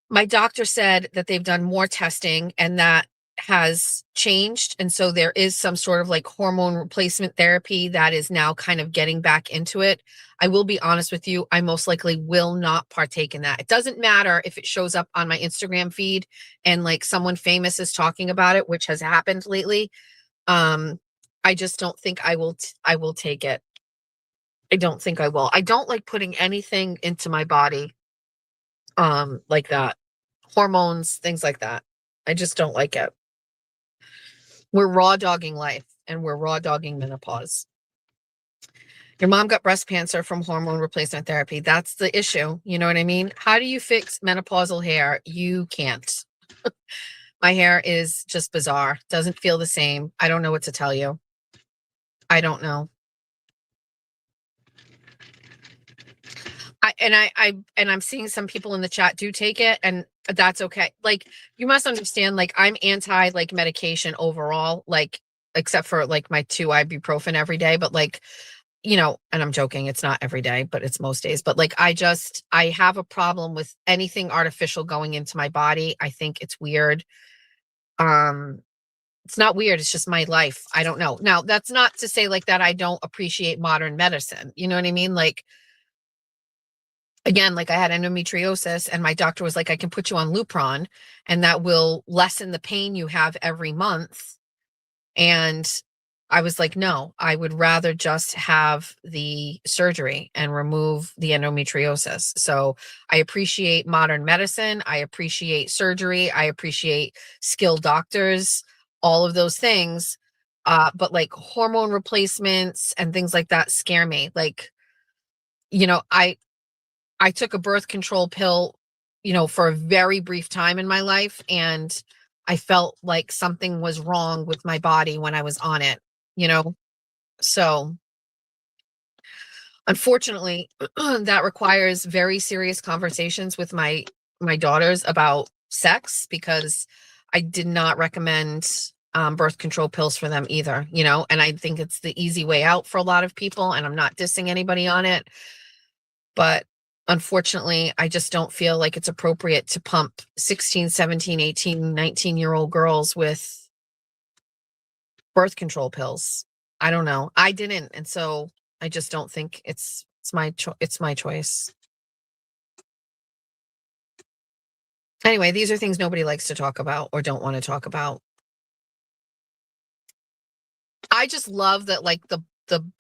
My doctor said that they've done more testing and that has changed. And so there is some sort of like hormone replacement therapy that is now kind of getting back into it. I will be honest with you, I most likely will not partake in that. It doesn't matter if it shows up on my Instagram feed and like someone famous is talking about it, which has happened lately. I just don't think I will take it. I don't think I will. I don't like putting anything into my body like that. Hormones, things like that. I just don't like it. We're raw dogging life and we're raw dogging menopause. Your mom got breast cancer from hormone replacement therapy. That's the issue. You know what I mean? How do you fix menopausal hair? You can't. My hair is just bizarre. Doesn't feel the same. I don't know what to tell you. I don't know. I'm seeing some people in the chat do take it, and that's okay. Like, you must understand, like, I'm anti like medication overall, like, except for like my 2 ibuprofen every day, but like, you know, and I'm joking, it's not every day, but it's most days. But like, I have a problem with anything artificial going into my body. I think it's weird. It's not weird, it's just my life. I don't know. Now, that's not to say like that I don't appreciate modern medicine. You know what I mean? Like, again, like I had endometriosis and my doctor was like, I can put you on Lupron and that will lessen the pain you have every month. And I was like, no, I would rather just have the surgery and remove the endometriosis. So I appreciate modern medicine. I appreciate surgery. I appreciate skilled doctors, all of those things. But like hormone replacements and things like that scare me. Like, you know, I took a birth control pill, you know, for a very brief time in my life. And I felt like something was wrong with my body when I was on it, you know? So unfortunately, that requires very serious conversations with my daughters about sex, because I did not recommend birth control pills for them either, you know? And I think it's the easy way out for a lot of people, and I'm not dissing anybody on it. But unfortunately, I just don't feel like it's appropriate to pump 16, 17, 18, 19-year-old girls with birth control pills. I don't know. I didn't. And so I just don't think it's my choice. Anyway, these are things nobody likes to talk about or don't want to talk about. I just love that, like, the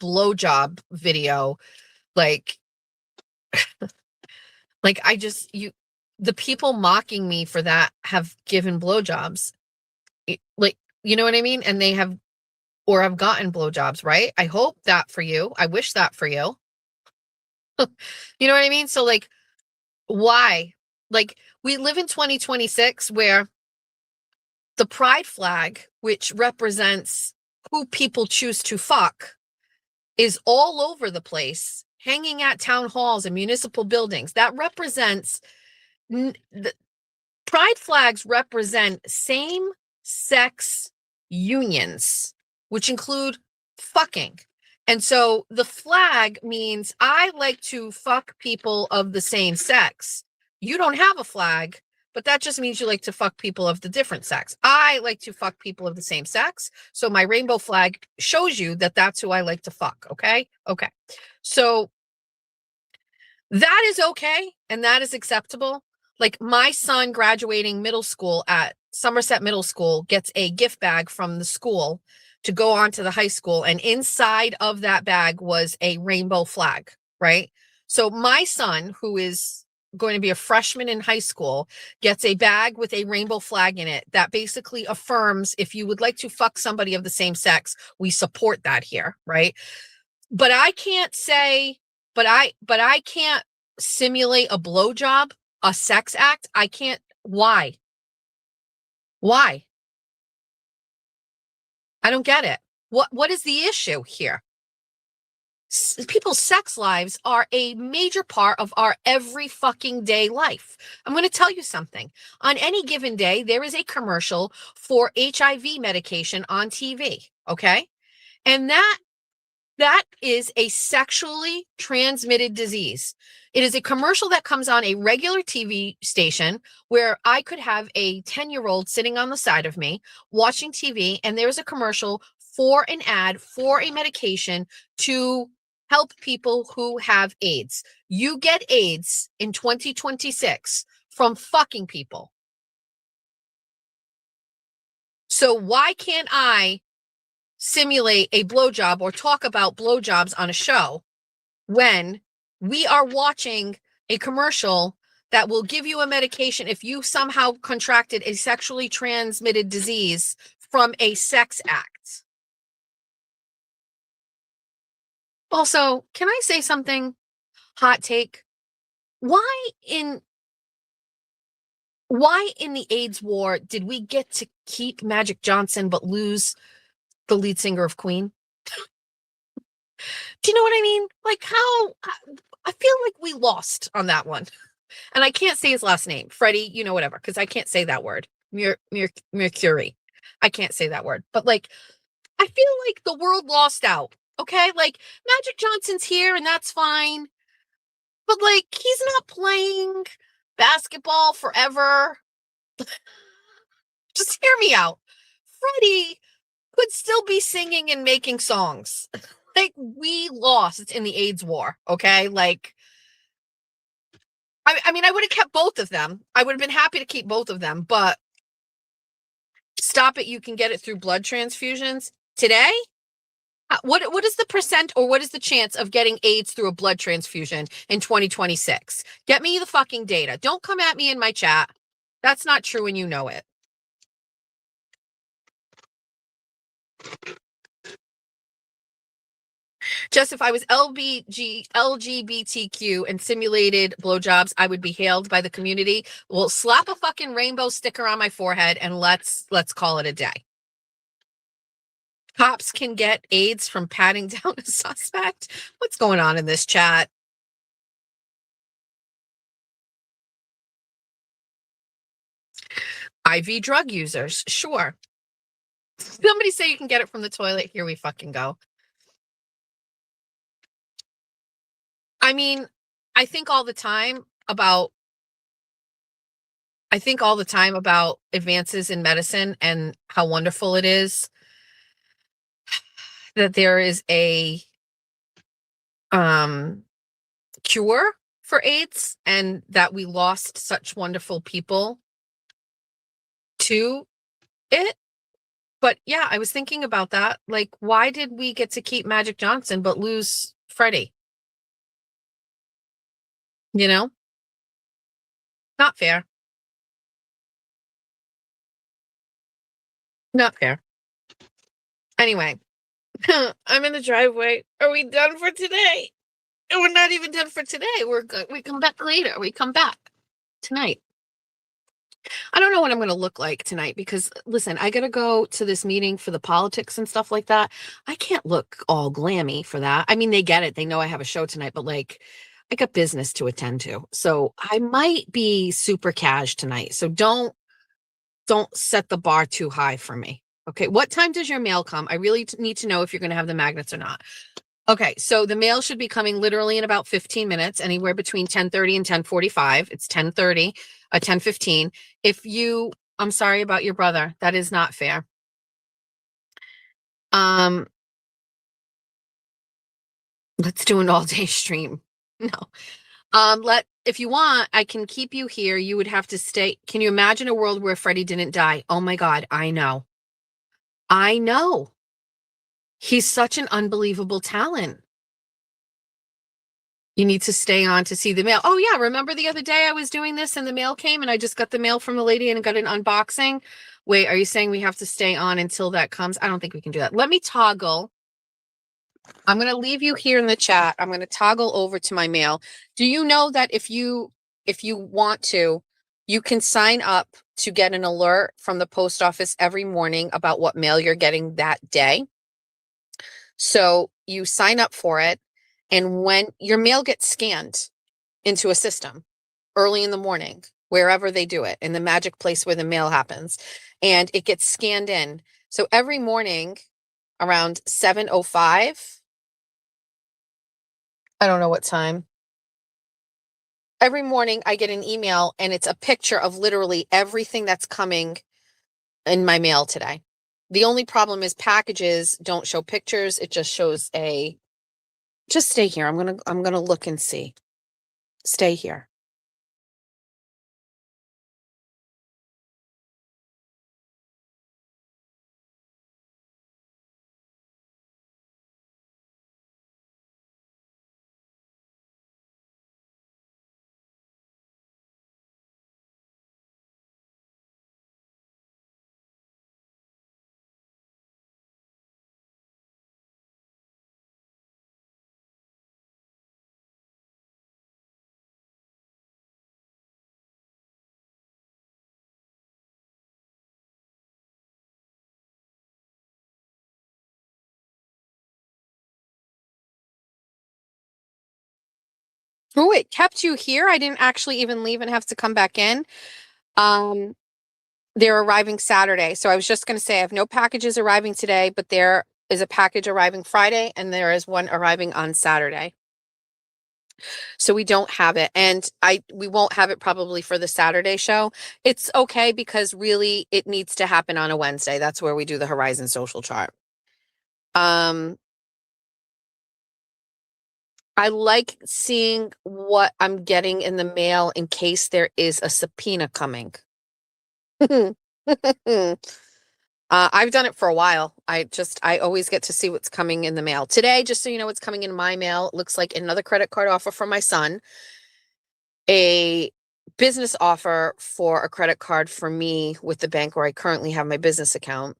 blowjob video, like, like, the people mocking me for that have given blowjobs. Like, you know what I mean? And they have, or have gotten blowjobs, right? I hope that for you. I wish that for you. You know what I mean? So like, why? Like, we live in 2026 where the pride flag, which represents who people choose to fuck, is all over the place, hanging at town halls and municipal buildings. That represents, the pride flags represent same-sex unions, which include fucking. And so the flag means I like to fuck people of the same sex. You don't have a flag, but that just means you like to fuck people of the different sex. I like to fuck people of the same sex. So my rainbow flag shows you that that's who I like to fuck. Okay. Okay. So that is okay. And that is acceptable. Like, my son graduating middle school at Somerset Middle School gets a gift bag from the school to go on to the high school. And inside of that bag was a rainbow flag, right? So my son, who is going to be a freshman in high school, gets a bag with a rainbow flag in it that basically affirms, if you would like to fuck somebody of the same sex, we support that here, right? But I can't say, but I can't simulate a blowjob, a sex act. I can't. Why? Why? I don't get it. What is the issue here? People's sex lives are a major part of our every fucking day life. I'm going to tell you something. On any given day, there is a commercial for HIV medication on TV. Okay. And that That is a sexually transmitted disease. It is a commercial that comes on a regular TV station where I could have a 10-year-old sitting on the side of me watching TV, and there's a commercial for an ad for a medication to help people who have AIDS. You get AIDS in 2026 from fucking people. So why can't I simulate a blowjob or talk about blowjobs on a show when we are watching a commercial that will give you a medication if you somehow contracted a sexually transmitted disease from a sex act? Also, can I say something? Hot take. Why in the AIDS war did we get to keep Magic Johnson but lose the lead singer of Queen? Do you know what I mean? Like, how I feel like we lost on that one. And I can't say his last name, Freddie, you know, whatever, because I can't say that word. Mercury. I can't say that word. But like, I feel like the world lost out. Okay. Like, Magic Johnson's here and that's fine. But like, he's not playing basketball forever. Just hear me out. Freddie could still be singing and making songs. Like, we lost in the AIDS war, okay? Like, I mean, I would have kept both of them. I would have been happy to keep both of them, but stop it. You can get it through blood transfusions. Today, what is the percent or what is the chance of getting AIDS through a blood transfusion in 2026? Get me the fucking data. Don't come at me in my chat. That's not true and you know it. Just if I was LGBTQ and simulated blowjobs, I would be hailed by the community. Well, slap a fucking rainbow sticker on my forehead and let's call it a day. Cops can get AIDS from patting down a suspect. What's going on in this chat? IV drug users, sure. Somebody say you can get it from the toilet. Here we fucking go. I mean, I think all the time about advances in medicine and how wonderful it is that there is a cure for AIDS and that we lost such wonderful people to it. But yeah, I was thinking about that. Like, why did we get to keep Magic Johnson but lose Freddie? You know? Not fair. Not fair. Anyway, I'm in the driveway. Are we done for today? We're not even done for today. We come back later. We come back tonight. I don't know what I'm going to look like tonight because, listen, I got to go to this meeting for the politics and stuff like that. I can't look all glammy for that. I mean, they get it. They know I have a show tonight, but like, I got business to attend to. So I might be super cash tonight. So don't set the bar too high for me. Okay. What time does your mail come? I really need to know if you're going to have the magnets or not. Okay. So the mail should be coming literally in about 15 minutes, anywhere between 10:30 and 10:45. It's 10:30, 10:15. I'm sorry about your brother. That is not fair. Let's do an all day stream. No. If you want, I can keep you here. You would have to stay. Can you imagine a world where Freddie didn't die? Oh my God. I know. He's such an unbelievable talent. You need to stay on to see the mail. Oh yeah. Remember the other day I was doing this and the mail came and I just got the mail from a lady and got an unboxing. Wait, are you saying we have to stay on until that comes? I don't think we can do that. Let me toggle. I'm going to leave you here in the chat. I'm going to toggle over to my mail. Do you know that if you want to, you can sign up to get an alert from the post office every morning about what mail you're getting that day? So you sign up for it. And when your mail gets scanned into a system early in the morning, wherever they do it, in the magic place where the mail happens, and it gets scanned in. So every morning around 7:05, I don't know what time. Every morning I get an email and it's a picture of literally everything that's coming in my mail today. The only problem is packages don't show pictures. It just shows just stay here. I'm going to look and see. Stay here. Oh, it kept you here. I didn't actually even leave and have to come back in. Um, they're arriving Saturday. So I was just going to say I have no packages arriving today, but there is a package arriving Friday and there is one arriving on Saturday. So we don't have it. And we won't have it probably for the Saturday show. It's okay because really it needs to happen on a Wednesday. That's where we do the Horizon social chart. I like seeing what I'm getting in the mail in case there is a subpoena coming. I've done it for a while. I always get to see what's coming in the mail. Today, just so you know what's coming in my mail, it looks like another credit card offer from my son, a business offer for a credit card for me with the bank where I currently have my business account.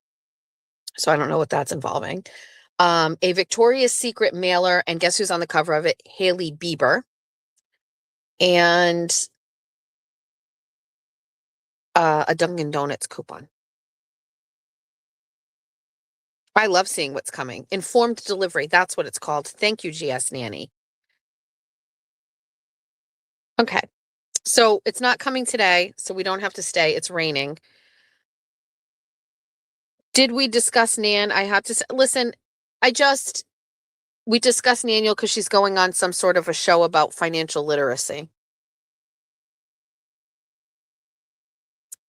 So I don't know what that's involving. A Victoria's Secret mailer, and guess who's on the cover of it? Hailey Bieber. And a Dunkin' Donuts coupon. I love seeing what's coming. Informed delivery. That's what it's called. Thank you, GS Nanny. Okay. So it's not coming today, so we don't have to stay. It's raining. Did we discuss Nan? I have to say, listen, we discussed Naniel because she's going on some sort of a show about financial literacy.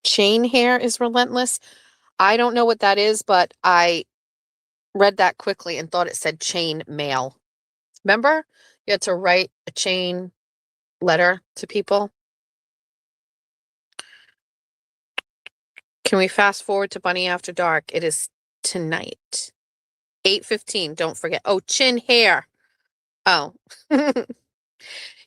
Chain hair is relentless. I don't know what that is, but I read that quickly and thought it said chain mail. Remember? You had to write a chain letter to people. Can we fast forward to Bunny After Dark? It is tonight. 8:15. Don't forget. Oh, chin hair. Oh.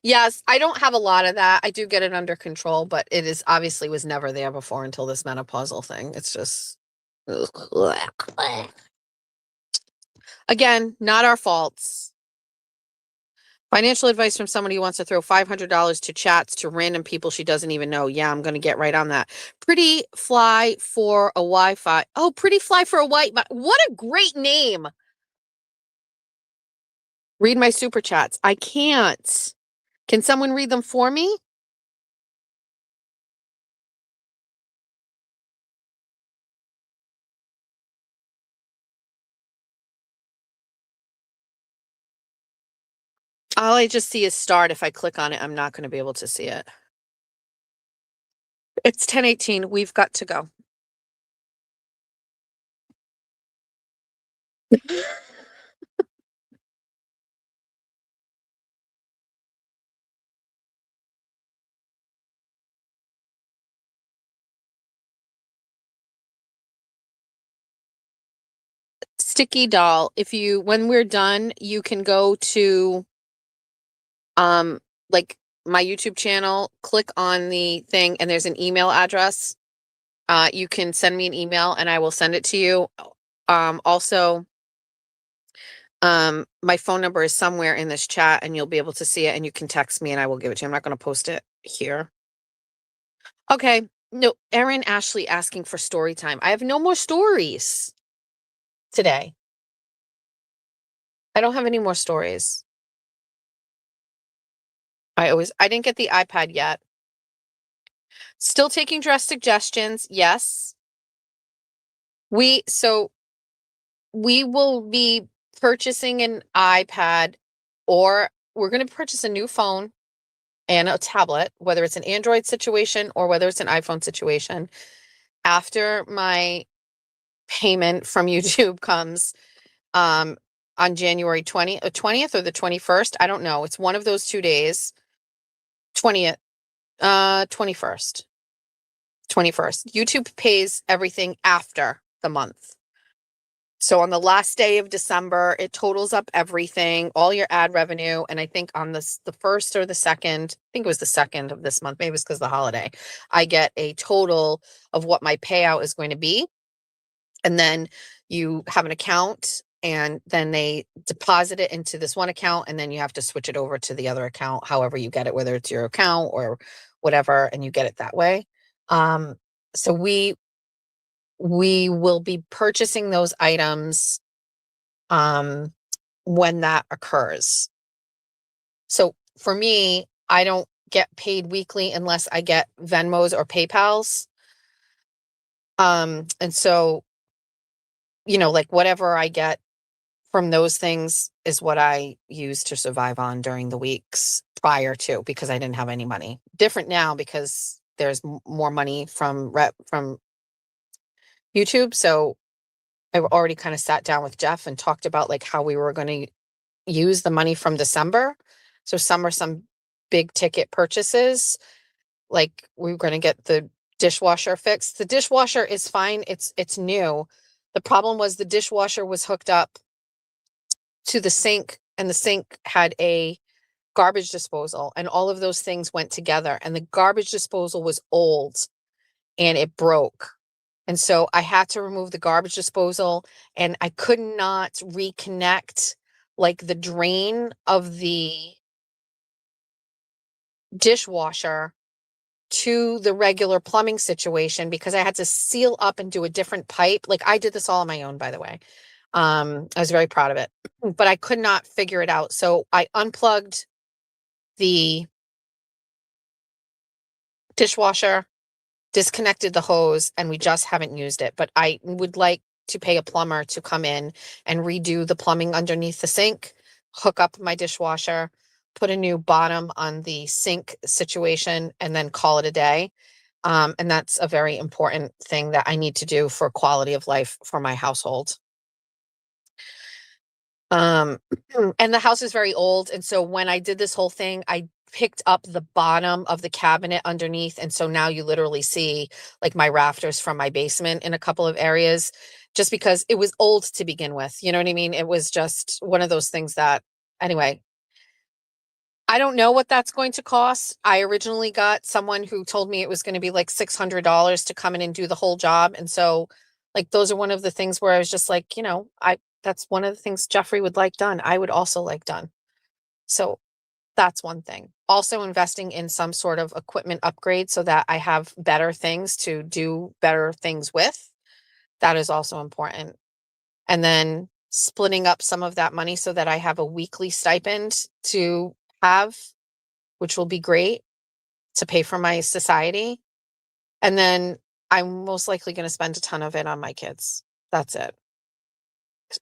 Yes, I don't have a lot of that. I do get it under control, but it is obviously was never there before until this menopausal thing. It's just again, not our faults. Financial advice from somebody who wants to throw $500 to chats to random people she doesn't even know. Yeah, I'm going to get right on that. Pretty Fly for a Wi-Fi. Oh, Pretty Fly for a Wi-Fi. What a great name. Read my super chats. I can't. Can someone read them for me? All I just see is start. If I click on it, I'm not going to be able to see it. It's 10:18. We've got to go. Sticky doll. When we're done, you can go to like my YouTube channel, click on the thing and there's an email address. You can send me an email and I will send it to you. Also, my phone number is somewhere in this chat and you'll be able to see it and you can text me and I will give it to you. I'm not going to post it here. Okay. No, Erin Ashley asking for story time. I have no more stories today. I don't have any more stories. I didn't get the iPad yet. Still taking dress suggestions. Yes. We will be purchasing an iPad or we're going to purchase a new phone and a tablet, whether it's an Android situation or whether it's an iPhone situation, after my payment from YouTube comes on January 20th or the 21st. I don't know. It's one of those 2 days. 20th, 21st. 21st. YouTube pays everything after the month. So on the last day of December, it totals up everything, all your ad revenue. And I think on the first or the second, I think it was the second of this month, maybe it's because of the holiday, I get a total of what my payout is going to be. And then you have an account and then they deposit it into this one account and then you have to switch it over to the other account, however you get it, whether it's your account or whatever, and you get it that way. So we will be purchasing those items when that occurs. So for me, I don't get paid weekly unless I get Venmos or PayPals. And so, like whatever I get from those things is what I use to survive on during the weeks prior to, because I didn't have any money. Different now because there's more money from YouTube. So I've already kind of sat down with Jeff and talked about like how we were going to use the money from December. So some big ticket purchases, like we're going to get the dishwasher fixed. The dishwasher is fine. It's new. The problem was the dishwasher was hooked up to the sink and the sink had a garbage disposal and all of those things went together and the garbage disposal was old and it broke. And so I had to remove the garbage disposal and I could not reconnect like the drain of the dishwasher to the regular plumbing situation because I had to seal up and do a different pipe. Like I did this all on my own, by the way. I was very proud of it, but I could not figure it out. So I unplugged the dishwasher, disconnected the hose, and we just haven't used it. But I would like to pay a plumber to come in and redo the plumbing underneath the sink, hook up my dishwasher, put a new bottom on the sink situation, and then call it a day. And that's a very important thing that I need to do for quality of life for my household. And the house is very old. And so when I did this whole thing, I picked up the bottom of the cabinet underneath. And so now you literally see like my rafters from my basement in a couple of areas, just because it was old to begin with. You know what I mean? It was just one of those things that, anyway, I don't know what that's going to cost. I originally got someone who told me it was going to be like $600 to come in and do the whole job. And so like, those are one of the things where I was just like, that's one of the things Jeffrey would like done. I would also like done. So that's one thing. Also investing in some sort of equipment upgrade so that I have better things to do better things with. That is also important. And then splitting up some of that money so that I have a weekly stipend to have, which will be great to pay for my society. And then I'm most likely going to spend a ton of it on my kids. That's it.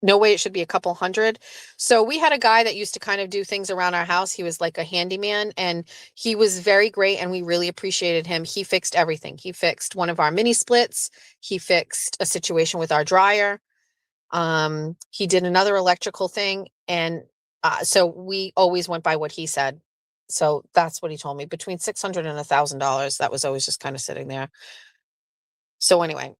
No way it should be a couple hundred. So we had a guy that used to kind of do things around our house. He was like a handyman and he was very great and we really appreciated him. He fixed everything. He fixed one of our mini splits. He fixed a situation with our dryer. He did another electrical thing. And so we always went by what he said. So that's what he told me, between $600 and $1,000. That was always just kind of sitting there. So anyway,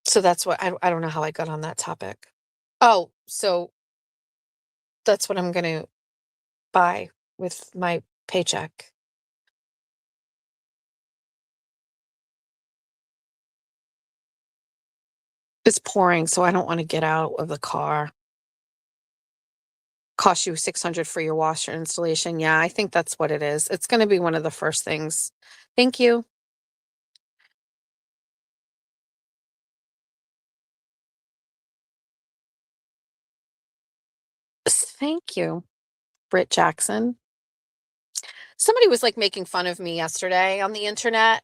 so that's what I don't know how I got on that topic. Oh, so that's what I'm going to buy with my paycheck. It's pouring, so I don't want to get out of the car. Cost you $600 for your washer installation. Yeah, I think that's what it is. It's going to be one of the first things. Thank you. Thank you, Britt Jackson. Somebody was like making fun of me yesterday on the internet.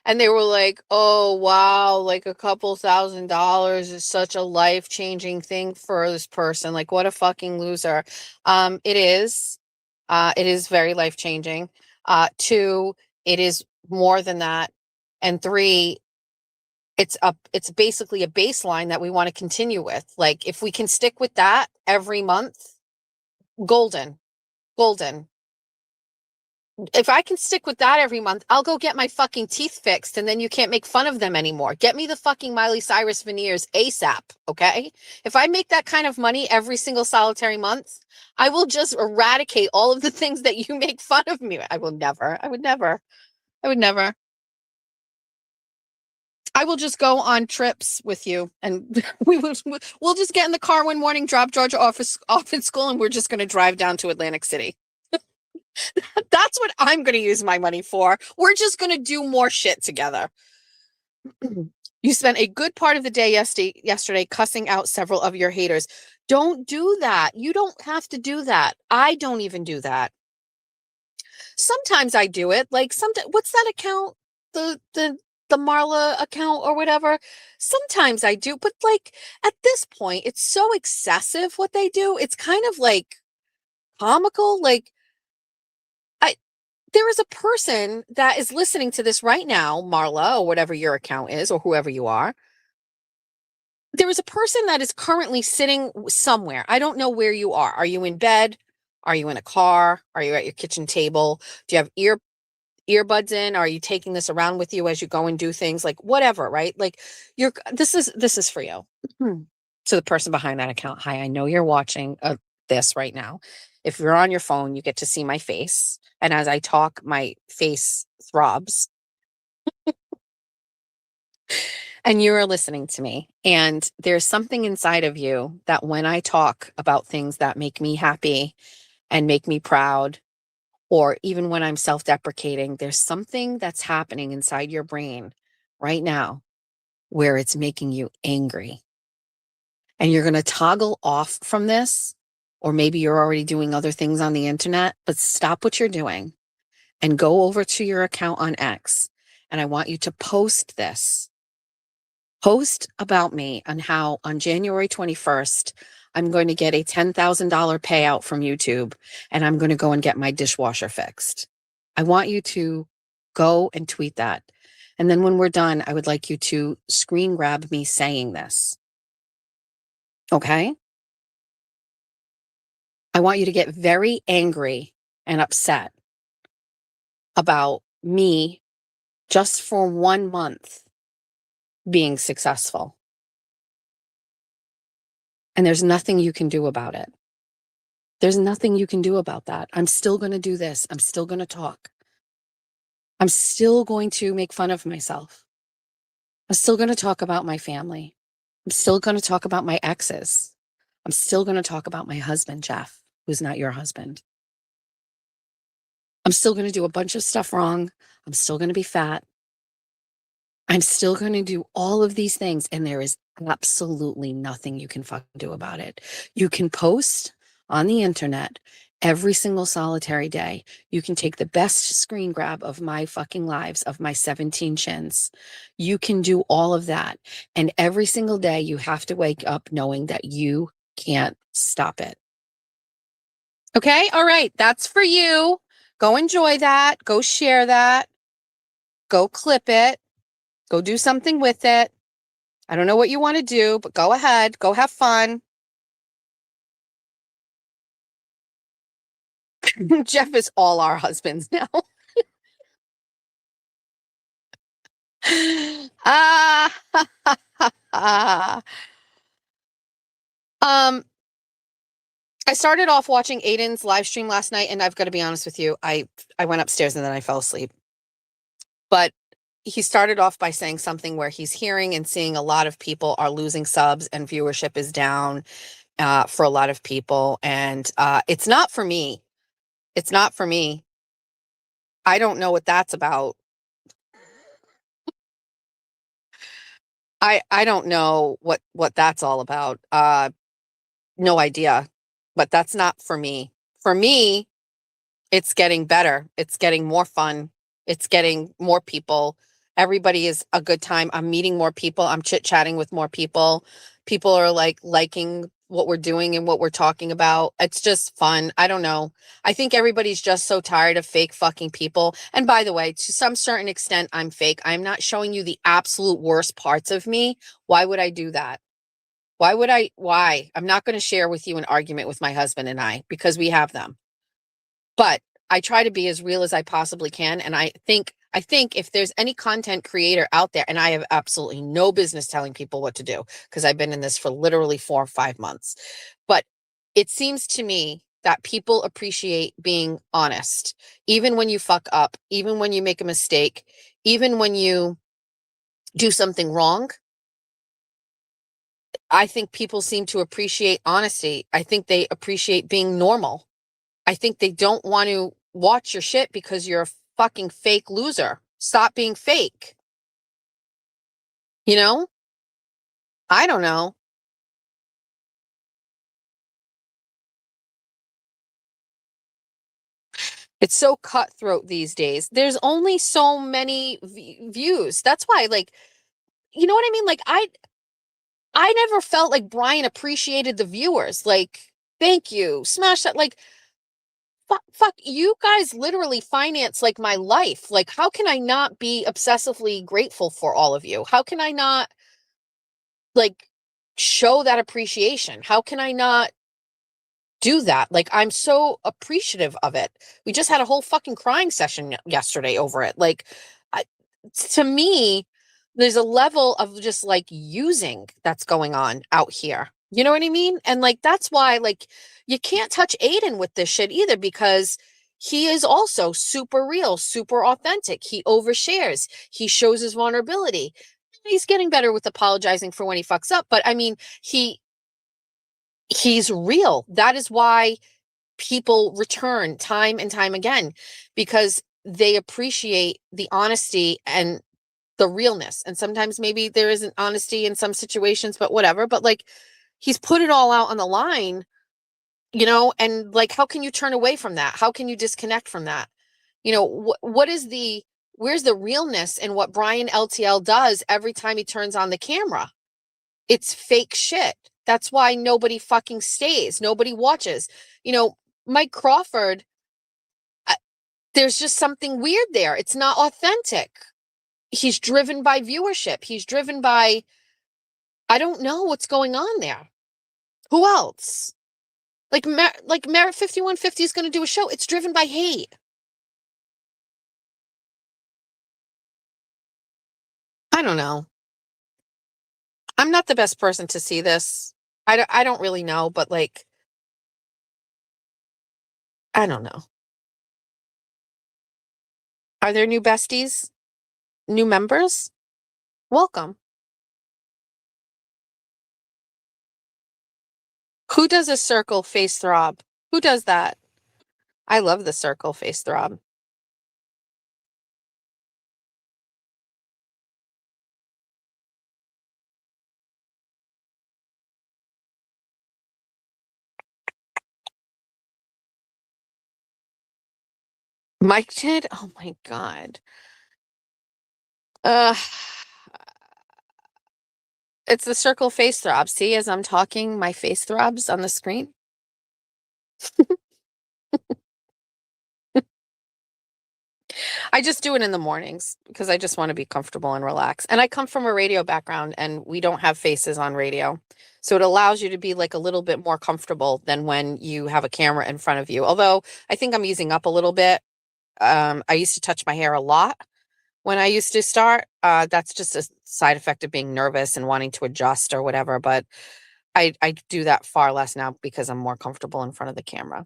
And they were like, oh, wow, like a couple $1,000s is such a life-changing thing for this person. Like, what a fucking loser. It is. It is very life-changing. Two, it is more than that. And three, it's basically a baseline that we want to continue with. Like, if we can stick with that every month, golden, golden. If I can stick with that every month, I'll go get my fucking teeth fixed and then you can't make fun of them anymore. Get me the fucking Miley Cyrus veneers ASAP, okay? If I make that kind of money every single solitary month, I will just eradicate all of the things that you make fun of me. I would never. I will just go on trips with you and we'll just get in the car one morning, drop Georgia off at school, and we're just going to drive down to Atlantic City. That's what I'm going to use my money for. We're just going to do more shit together. You spent a good part of the day yesterday cussing out several of your haters. Don't do that. You don't have to do that. I don't even do that. Sometimes I do it. Like, sometimes, what's that account? The Marla account or whatever. Sometimes I do, but like at this point, it's so excessive what they do. It's kind of like comical. Like, there is a person that is listening to this right now, Marla, or whatever your account is, or whoever you are. There is a person that is currently sitting somewhere. I don't know where you are. Are you in bed? Are you in a car? Are you at your kitchen table? Do you have earbuds in? Are you taking this around with you as you go and do things? Like, whatever, right? Like, this is for you. So the person behind that account, hi, I know you're watching this right now. If you're on your phone, you get to see my face. And as I talk, my face throbs. And you are listening to me. And there's something inside of you that when I talk about things that make me happy and make me proud, or even when I'm self-deprecating, there's something that's happening inside your brain right now where it's making you angry. And you're going to toggle off from this, or maybe you're already doing other things on the internet, but stop what you're doing and go over to your account on X. And I want you to post this. Post about me on how on January 21st, I'm going to get a $10,000 payout from YouTube and I'm going to go and get my dishwasher fixed. I want you to go and tweet that. And then when we're done, I would like you to screen grab me saying this. Okay? I want you to get very angry and upset about me just for 1 month being successful. And there's nothing you can do about it. There's nothing you can do about that. I'm still going to do this. I'm still going to talk. I'm still going to make fun of myself. I'm still going to talk about my family. I'm still going to talk about my exes. I'm still going to talk about my husband, Jeff, who's not your husband. I'm still going to do a bunch of stuff wrong. I'm still going to be fat. I'm still going to do all of these things. And there is absolutely nothing you can fucking do about it. You can post on the internet every single solitary day. You can take the best screen grab of my fucking lives, of my 17 chins. You can do all of that. And every single day you have to wake up knowing that you can't stop it. Okay. All right. That's for you. Go enjoy that. Go share that. Go clip it. Go do something with it. I don't know what you want to do, but go ahead. Go have fun. Jeff is all our husbands now. I started off watching Aiden's live stream last night, and I've got to be honest with you, I went upstairs and then I fell asleep. But he started off by saying something where he's hearing and seeing a lot of people are losing subs and viewership is down for a lot of people. And it's not for me. It's not for me. I don't know what that's about. I don't know what that's all about. No idea. But that's not for me. For me, it's getting better. It's getting more fun. It's getting more people. Everybody is a good time. I'm meeting more people. I'm chit-chatting with more people. People are like liking what we're doing and what we're talking about. It's just fun. I don't know. I think everybody's just so tired of fake fucking people. And by the way, to some certain extent, I'm fake. I'm not showing you the absolute worst parts of me. Why would I do that? Why? I'm not going to share with you an argument with my husband and I, because we have them. But I try to be as real as I possibly can. And I think if there's any content creator out there, and I have absolutely no business telling people what to do, because I've been in this for literally 4 or 5 months, but it seems to me that people appreciate being honest, even when you fuck up, even when you make a mistake, even when you do something wrong. I think people seem to appreciate honesty. I think they appreciate being normal. I think they don't want to watch your shit because you're a fucking fake loser. Stop being fake. You know? I don't know. It's so cutthroat these days. There's only so many views. That's why, like, you know what I mean? Like, I never felt like Brian appreciated the viewers. Like, thank you. Smash that. Like, fuck, you guys literally finance like my life. Like, how can I not be obsessively grateful for all of you? How can I not like show that appreciation? How can I not do that? Like, I'm so appreciative of it. We just had a whole fucking crying session yesterday over it. Like, I, to me, there's a level of just like using that's going on out here. You know what I mean? And like, that's why, like, you can't touch Aiden with this shit either, because he is also super real, super authentic. He overshares. He shows his vulnerability. He's getting better with apologizing for when he fucks up. But I mean, he's real. That is why people return time and time again, because they appreciate the honesty and the realness. And sometimes maybe there isn't honesty in some situations, but whatever. But like, he's put it all out on the line, you know, and like, how can you turn away from that? How can you disconnect from that? You know, where's the realness in what Brian LTL does every time he turns on the camera? It's fake shit. That's why nobody fucking stays. Nobody watches. You know, Mike Crawford, there's just something weird there. It's not authentic. He's driven by viewership. He's driven by, I don't know what's going on there. Who else? Like Merit 5150 is going to do a show. It's driven by hate. I don't know. I'm not the best person to see this. I don't really know, but like, I don't know. Are there new besties? New members? Welcome. Who does a circle face throb? Who does that? I love the circle face throb. Mike did? Oh my God. Uh, it's the circle face throb. See, as I'm talking, my face throbs on the screen. I just do it in the mornings because I just want to be comfortable and relax. And I come from a radio background and we don't have faces on radio. So it allows you to be like a little bit more comfortable than when you have a camera in front of you. Although I think I'm using up a little bit. I used to touch my hair a lot when I used to start. That's just a side effect of being nervous and wanting to adjust or whatever. But I do that far less now because I'm more comfortable in front of the camera.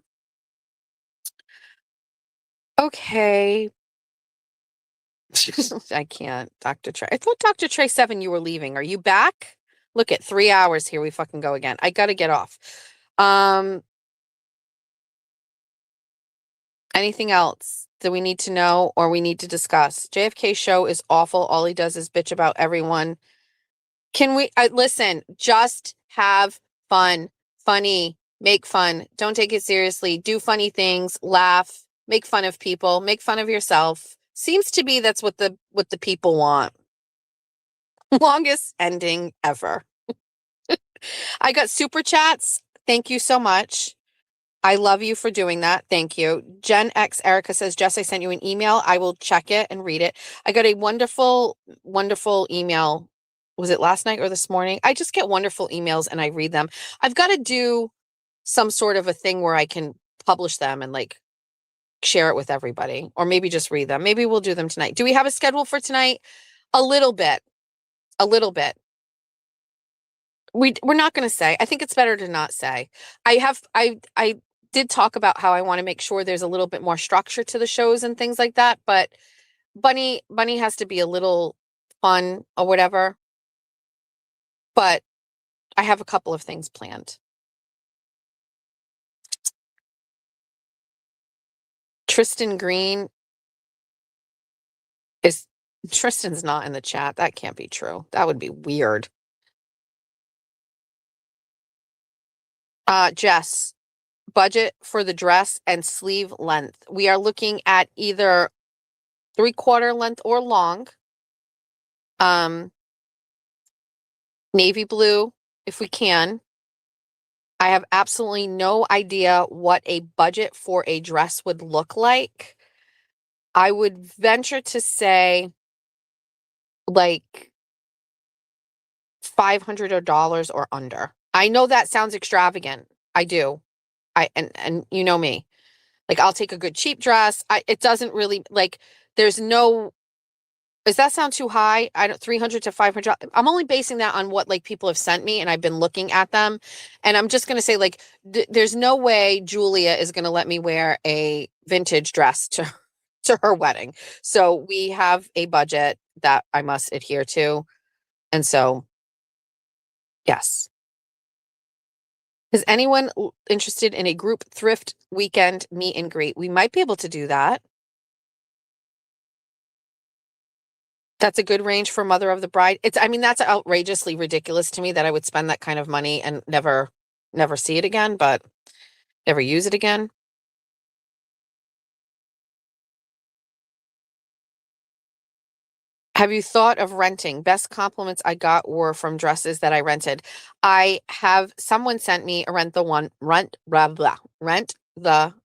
Okay. I can't, Dr. Trey. I thought Dr. Trey 7, you were leaving. Are you back? Look at 3 hours. Here we fucking go again. I gotta get off. Anything else that we need to know or we need to discuss? JFK show is awful. All he does is bitch about everyone. Can we listen? Just have fun, funny, make fun. Don't take it seriously. Do funny things, laugh, make fun of people, make fun of yourself. Seems to be that's what the people want. Longest ending ever. I got super chats. Thank you so much. I love you for doing that. Thank you. Gen X Erica says, Jess, I sent you an email. I will check it and read it. I got a wonderful, wonderful email. Was it last night or this morning? I just get wonderful emails and I read them. I've got to do some sort of a thing where I can publish them and like share it with everybody, or maybe just read them. Maybe we'll do them tonight. Do we have a schedule for tonight? A little bit. A little bit. We're not going to say. I think it's better to not say. I did talk about how I want to make sure there's a little bit more structure to the shows and things like that, but Bunny has to be a little fun or whatever. But I have a couple of things planned. Tristan Green is Tristan's not in the chat. That can't be true. That would be weird. Jess, budget for the dress and sleeve length. We are looking at either 3/4 length or long. Navy blue, if we can. I have absolutely no idea what a budget for a dress would look like. I would venture to say like $500 or under. I know that sounds extravagant. I do. And you know me. Like I'll take a good cheap dress. It doesn't really like there's no. Does that sound too high? I don't 300 to 500. I'm only basing that on what like people have sent me and I've been looking at them. And I'm just going to say like there's no way Julia is going to let me wear a vintage dress to her wedding. So we have a budget that I must adhere to. And so yes. Is anyone interested in a group thrift weekend meet and greet? We might be able to do that. That's a good range for mother of the bride. I mean, that's outrageously ridiculous to me that I would spend that kind of money and never see it again, but never use it again. Have you thought of renting? Best compliments I got were from dresses that I rented. I have someone sent me a rent the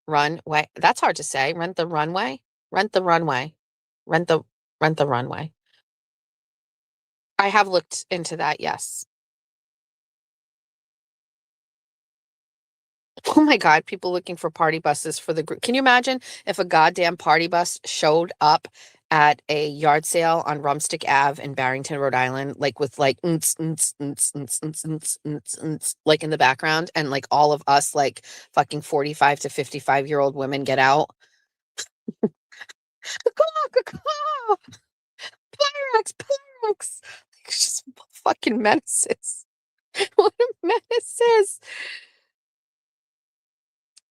runway. That's hard to say. Rent the runway. Rent the runway. Rent the runway. I have looked into that. Yes. Oh my God, people looking for party buses for the group. Can you imagine if a goddamn party bus showed up at a yard sale on Rumstick Ave in Barrington, Rhode Island, like with like like in the background, and like all of us like fucking 45 to 55-year-old women get out. Pyrex. It's just fucking menaces. What a menaces.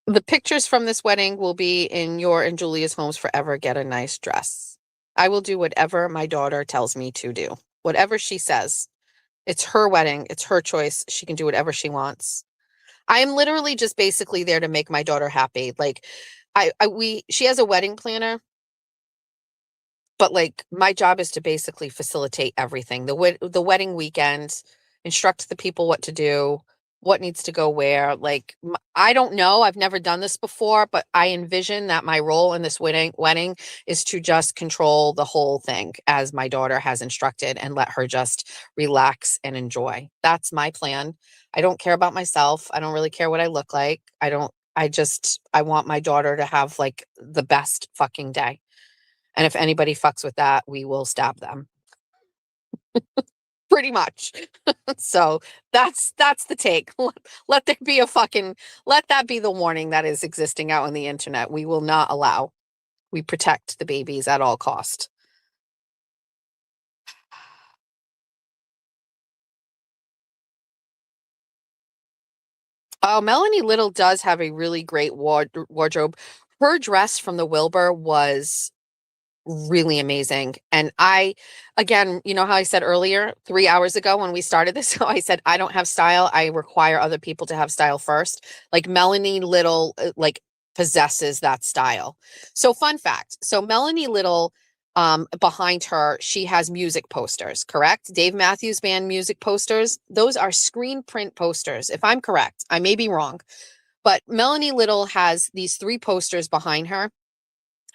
The pictures from this wedding will be in your and Julia's homes forever. Get a nice dress. I will do whatever my daughter tells me to do. Whatever she says. It's her wedding. It's her choice. She can do whatever she wants. I am literally just basically there to make my daughter happy. Like she has a wedding planner, but like my job is to basically facilitate everything. The wedding weekend, instruct the people what to do, what needs to go where. Like I don't know, I've never done this before, but I envision that my role in this wedding is to just control the whole thing as my daughter has instructed and let her just relax and enjoy. That's my plan. I don't care about myself. I don't really care what I look like. I want my daughter to have like the best fucking day. And if anybody fucks with that, we will stab them. Pretty much. So that's the take. Let that be the warning that is existing out on the internet. We will not allow. We protect the babies at all cost. Oh, Melanie Little does have a really great wardrobe. Her dress from the Wilbur was really amazing. And again, you know how I said earlier, 3 hours ago when we started this, so I said, I don't have style. I require other people to have style first. Like Melanie Little, like possesses that style. So fun fact. So Melanie Little behind her, she has music posters, correct? Dave Matthews Band music posters. Those are screen print posters, if I'm correct. I may be wrong. But Melanie Little has these 3 posters behind her,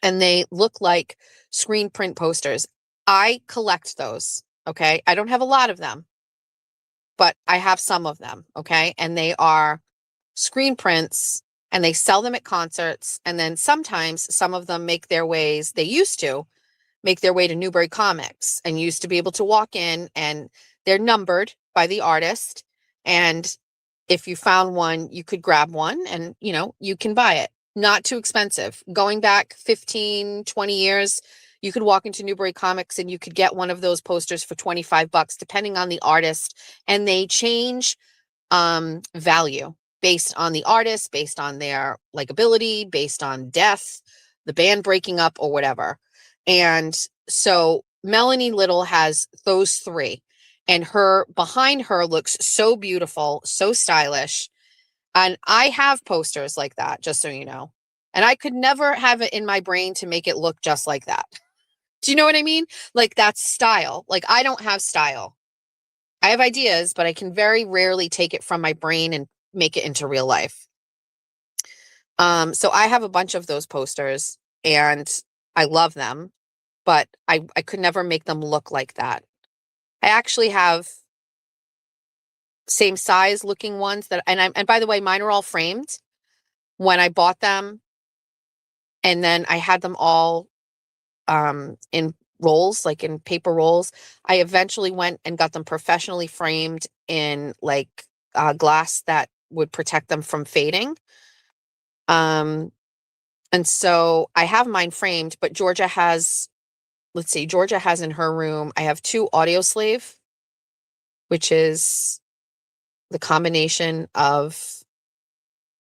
and they look like screen print posters. I collect those, okay? I don't have a lot of them, but I have some of them, okay? And they are screen prints, and they sell them at concerts. And then sometimes some of them make their ways, they used to make their way to Newbury Comics, and used to be able to walk in, and they're numbered by the artist. And if you found one, you could grab one and, you can buy it. Not too expensive. Going back 15, 20 years, you could walk into Newbury Comics and you could get one of those posters for $25, depending on the artist. And they change value based on the artist, based on their likability, based on death, the band breaking up, or whatever. And so Melanie Little has those 3, and her behind her looks so beautiful, so stylish. And I have posters like that, just so you know. And I could never have it in my brain to make it look just like that. Do you know what I mean? Like, that's style. Like, I don't have style. I have ideas, but I can very rarely take it from my brain and make it into real life. So I have a bunch of those posters, and I love them, but I could never make them look like that. I actually have same size looking ones and by the way, mine are all framed when I bought them. And then I had them all in rolls, like in paper rolls. I eventually went and got them professionally framed in like glass that would protect them from fading. And so I have mine framed, but Georgia has in her room, I have 2 Audioslave, which is the combination of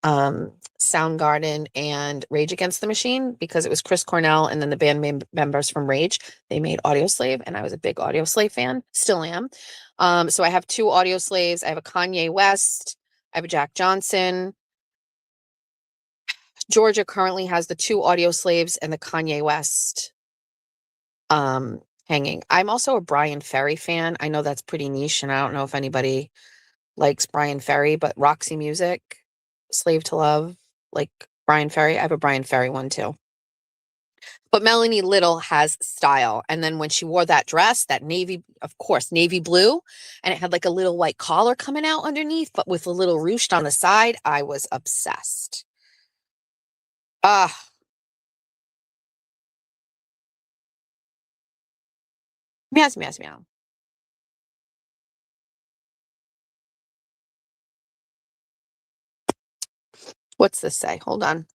Soundgarden and Rage Against the Machine, because it was Chris Cornell and then the band members from Rage. They made Audioslave, and I was a big Audioslave fan, still am. So I have 2 Audioslaves. I have a Kanye West, I have a Jack Johnson. Georgia currently has the 2 Audioslaves and the Kanye West hanging. I'm also a Brian Ferry fan. I know that's pretty niche, and I don't know if anybody likes Brian Ferry, but Roxy Music, Slave to Love, like Brian Ferry. I have a Brian Ferry one too. But Melanie Little has style. And then when she wore that dress, that navy blue, and it had like a little white collar coming out underneath, but with a little ruched on the side, I was obsessed. Meow, meow, meow. What's this say? Hold on.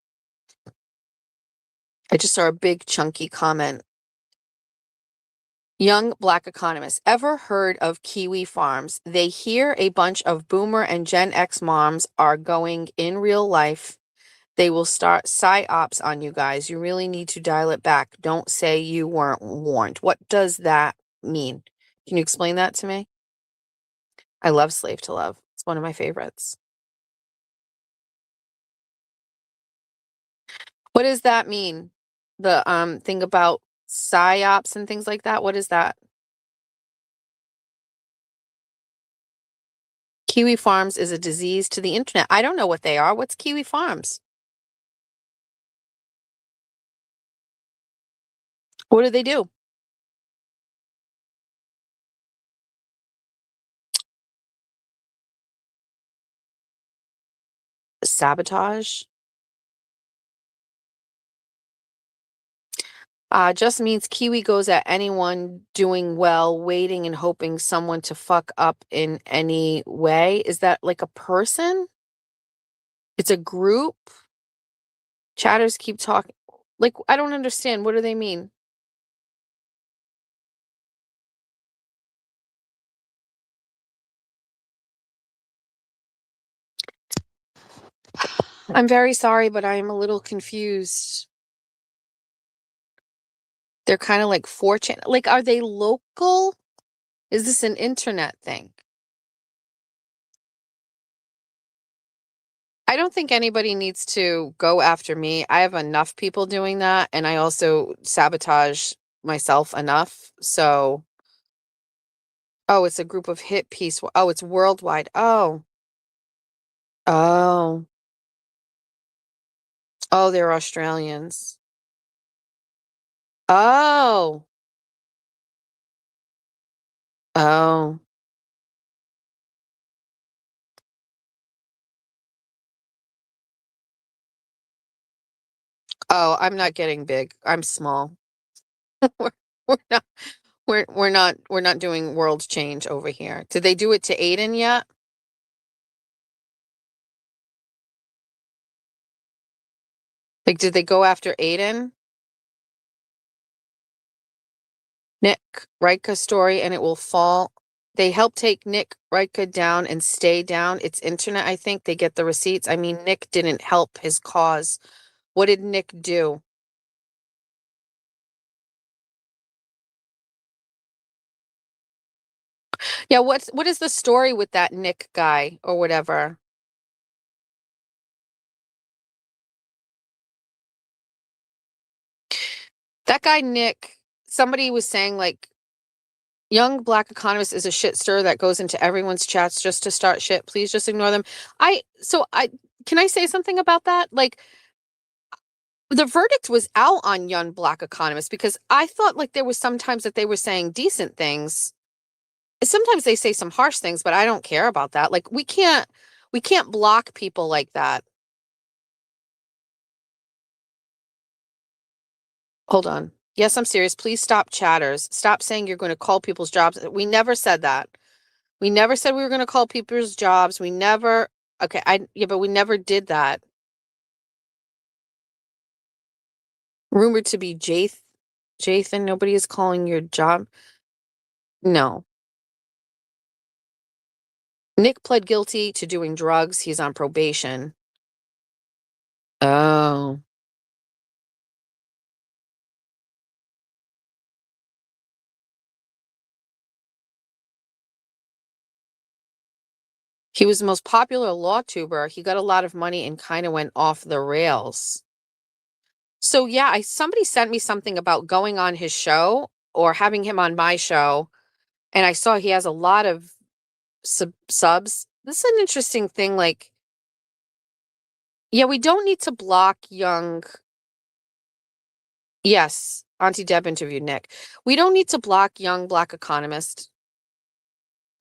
I just saw a big chunky comment. Young Black economist, ever heard of Kiwi Farms? They hear a bunch of boomer and Gen X moms are going in real life. They will start psyops on you guys. You really need to dial it back. Don't say you weren't warned. What does that mean? Can you explain that to me? I love Slave to Love. It's one of my favorites. What does that mean? The thing about psyops and things like that. What is that? Kiwi Farms is a disease to the internet. I don't know what they are. What's Kiwi Farms? What do they do? Sabotage? Just means Kiwi goes at anyone doing well, waiting and hoping someone to fuck up in any way. Is that like a person? It's a group? Chatters keep talking. Like, I don't understand. What do they mean? I'm very sorry, but I am a little confused. They're kind of like 4chan. Like, are they local? Is this an internet thing? I don't think anybody needs to go after me. I have enough people doing that, and I also sabotage myself enough. So, oh, it's a group of hit piece. Oh, it's worldwide. Oh, oh, oh, they're Australians. Oh, oh, oh, I'm not getting big. I'm small. We're, we're not, we're not doing world change over here. Did they do it to Aiden yet? Like, did they go after Aiden? Nick Rika story and it will fall. They help take Nick Rika down and stay down. It's internet, I think. They get the receipts. I mean, Nick didn't help his cause. What did Nick do? Yeah, what is the story with that Nick guy or whatever? That guy Nick, somebody was saying like young black economist is a shit stir that goes into everyone's chats just to start shit. Please just ignore them. I can I say something about that? Like the verdict was out on young black economists because I thought like there was sometimes that they were saying decent things. Sometimes they say some harsh things, but I don't care about that. Like we can't block people like that. Hold on. Yes, I'm serious. Please stop chatters. Stop saying you're going to call people's jobs. We never said that. We never said we were going to call people's jobs. We never okay, yeah, but we never did that. Rumored to be Jathan, nobody is calling your job. No. Nick pled guilty to doing drugs. He's on probation. Oh. He was the most popular law tuber. He got a lot of money and kind of went off the rails. So yeah, somebody sent me something about going on his show or having him on my show, and I saw he has a lot of subs. This is an interesting thing. Like, yeah, we don't need to block young. Yes, Auntie Deb interviewed Nick. We don't need to block young black economists.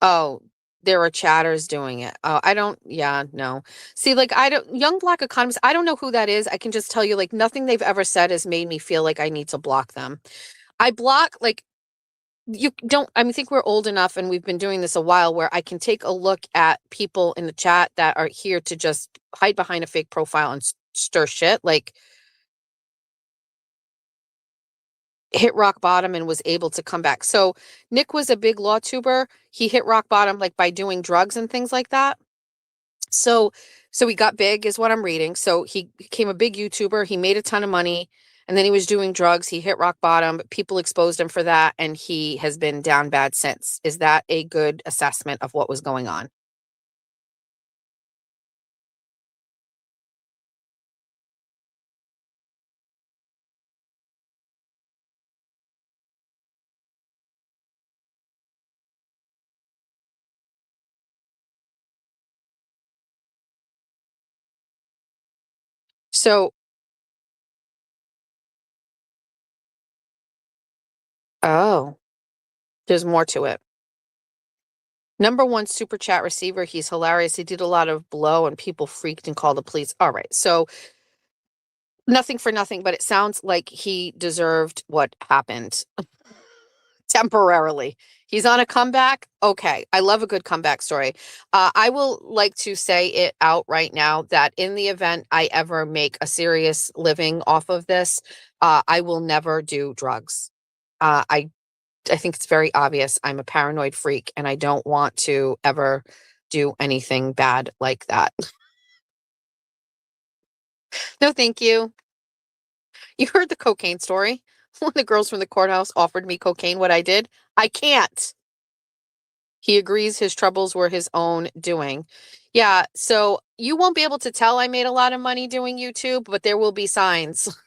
Oh, there are chatters doing it. Oh, I don't, yeah, no. See, like, I don't, young black economists, I don't know who that is. I can just tell you, like, nothing they've ever said has made me feel like I need to block them. I block, like, you don't, I mean, think we're old enough and we've been doing this a while where I can take a look at people in the chat that are here to just hide behind a fake profile and stir shit. Like, hit rock bottom and was able to come back. So Nick was a big law tuber. He hit rock bottom like by doing drugs and things like that. So he got big is what I'm reading. So he became a big YouTuber. He made a ton of money and then he was doing drugs. He hit rock bottom. People exposed him for that and he has been down bad since. Is that a good assessment of what was going on? So, oh, there's more to it. Number one super chat receiver. He's hilarious. He did a lot of blow and people freaked and called the police. All right. So nothing for nothing, but it sounds like he deserved what happened temporarily. He's on a comeback. Okay. I love a good comeback story. I will like to say it out right now that in the event I ever make a serious living off of this, I will never do drugs. I think it's very obvious I'm a paranoid freak and I don't want to ever do anything bad like that. No, thank you. You heard the cocaine story. One of the girls from the courthouse offered me cocaine. What I did, I can't. He agrees his troubles were his own doing. Yeah, so you won't be able to tell I made a lot of money doing YouTube, but there will be signs.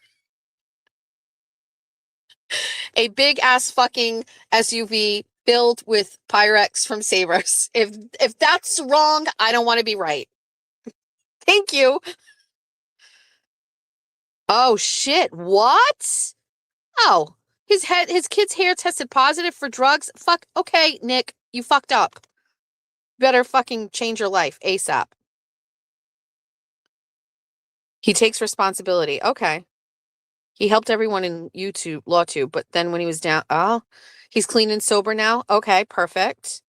A big ass fucking SUV filled with Pyrex from Savers. If that's wrong, I don't want to be right. Thank you. Oh shit. What? Oh, his kid's hair tested positive for drugs. Fuck. Okay, Nick, you fucked up. Better fucking change your life ASAP. He takes responsibility. Okay. He helped everyone in LawTube, but then when he was down, oh, he's clean and sober now. Okay, perfect.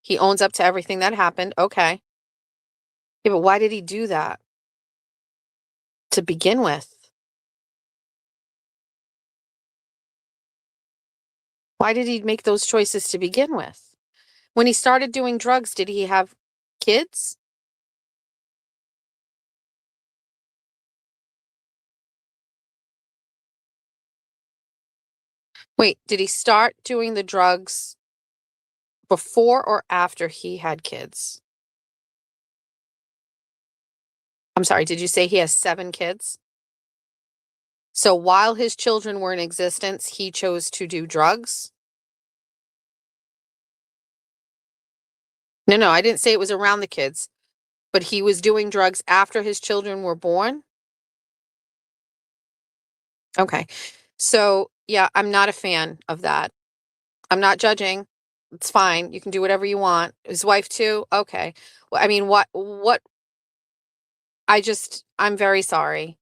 He owns up to everything that happened. Okay. Yeah, but why did he do that to begin with? Why did he make those choices to begin with? When he started doing drugs, did he have kids? Wait, did he start doing the drugs before or after he had kids? I'm sorry, did you say he has 7 kids? So while his children were in existence, he chose to do drugs? No, I didn't say it was around the kids, but he was doing drugs after his children were born? Okay. So, yeah, I'm not a fan of that. I'm not judging. It's fine. You can do whatever you want. His wife too? Okay. Well, I mean, what I'm very sorry.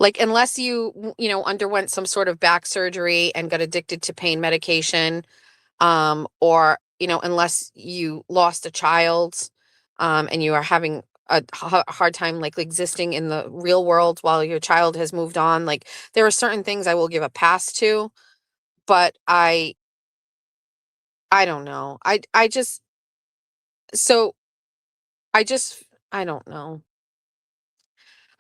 Like, unless you underwent some sort of back surgery and got addicted to pain medication, or, unless you lost a child, and you are having a hard time, like, existing in the real world while your child has moved on, like, there are certain things I will give a pass to, but I don't know. I just so I just I don't know.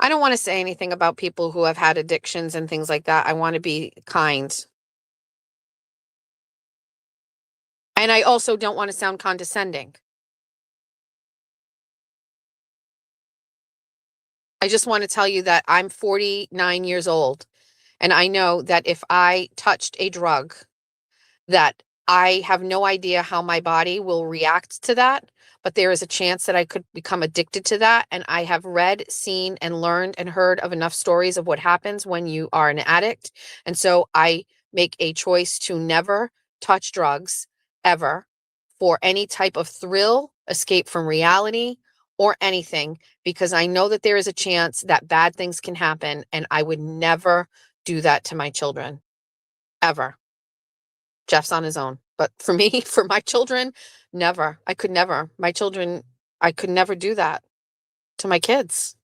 I don't want to say anything about people who have had addictions and things like that. I want to be kind. And I also don't want to sound condescending. I just want to tell you that I'm 49 years old, and I know that if I touched a drug, that I have no idea how my body will react to that, but there is a chance that I could become addicted to that. And I have read, seen, and learned and heard of enough stories of what happens when you are an addict. And so I make a choice to never touch drugs ever for any type of thrill, escape from reality, or anything, because I know that there is a chance that bad things can happen. And I would never do that to my children, ever. Jeff's on his own. But for me, for my children, never. I could never. My children, I could never do that to my kids.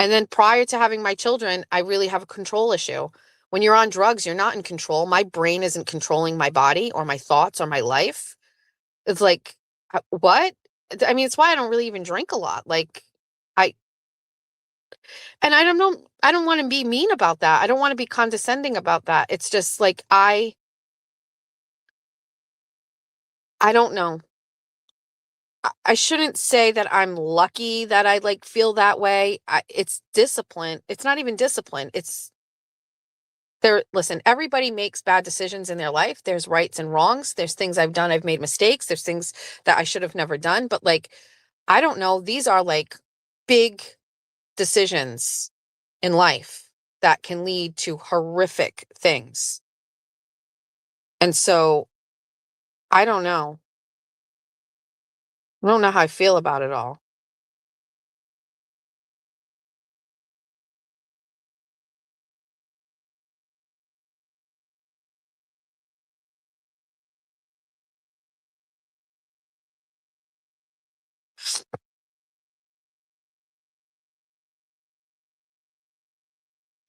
And then prior to having my children, I really have a control issue. When you're on drugs, you're not in control. My brain isn't controlling my body or my thoughts or my life. It's like, what? I mean, it's why I don't really even drink a lot. Like, I, and I don't know, I don't want to be mean about that. I don't want to be condescending about that. It's just like, I don't know. I shouldn't say that I'm lucky that I like feel that way. It's discipline. It's not even discipline. It's there. Listen, everybody makes bad decisions in their life. There's rights and wrongs. There's things I've done. I've made mistakes. There's things that I should have never done. But like, I don't know. These are like big decisions in life that can lead to horrific things. And so I don't know. I don't know how I feel about it all.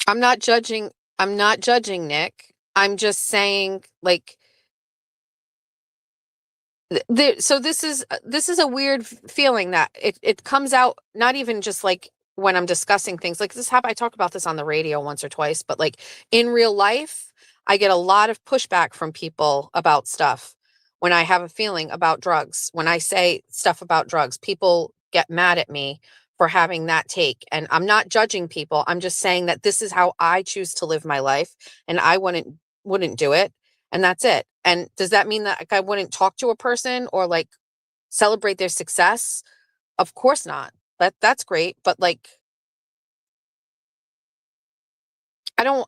I'm not judging. I'm not judging Nick. I'm just saying, like, so this is a weird feeling that it comes out not even just like when I'm discussing things like this. I talked about this on the radio once or twice, but like in real life, I get a lot of pushback from people about stuff when I have a feeling about drugs. When I say stuff about drugs, people get mad at me for having that take. And I'm not judging people. I'm just saying that this is how I choose to live my life, and I wouldn't do it. And that's it. And does that mean that like, I wouldn't talk to a person or like celebrate their success? Of course not. That's great. But like, I don't,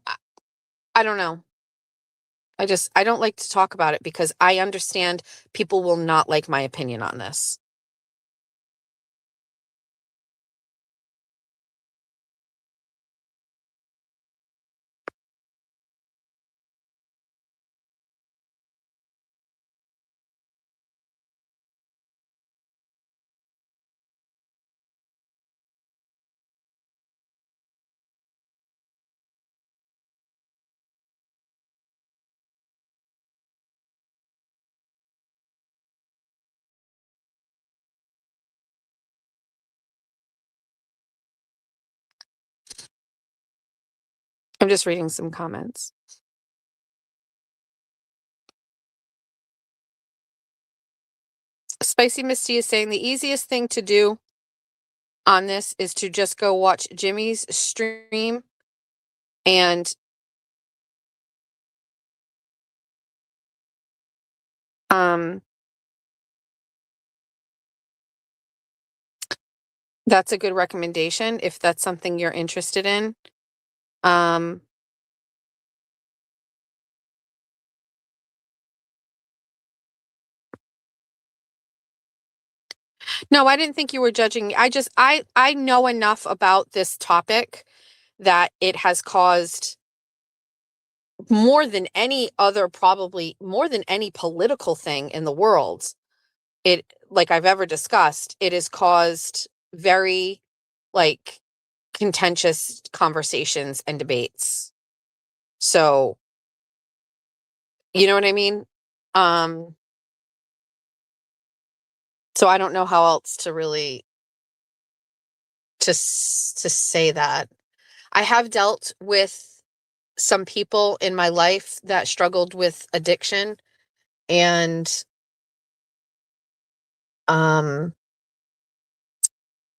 I don't know. I don't like to talk about it because I understand people will not like my opinion on this. I'm just reading some comments. Spicy Misty is saying the easiest thing to do on this is to just go watch Jimmy's stream and that's a good recommendation if that's something you're interested in. No, I didn't think you were judging me. I know enough about this topic that it has caused more than any other, probably more than any political thing in the world. It, like I've ever discussed, it has caused very like contentious conversations and debates. So, you know what I mean? So I don't know how else to really to say that. I have dealt with some people in my life that struggled with addiction and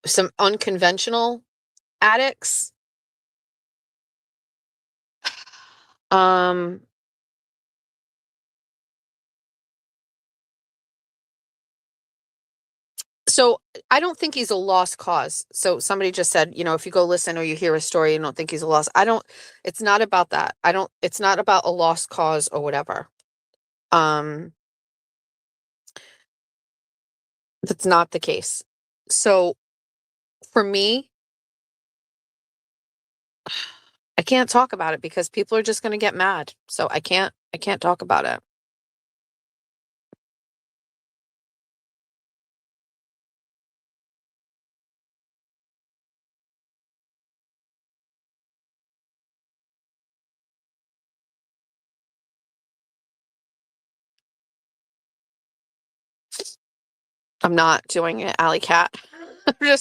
some unconventional addicts. So I don't think he's a lost cause. So somebody just said, you know, if you go listen or you hear a story, you don't think he's a lost. It's not about that. It's not about a lost cause or whatever. That's not the case. So for me, I can't talk about it because people are just going to get mad. So I can't talk about it. I'm not doing it, Alley Cat.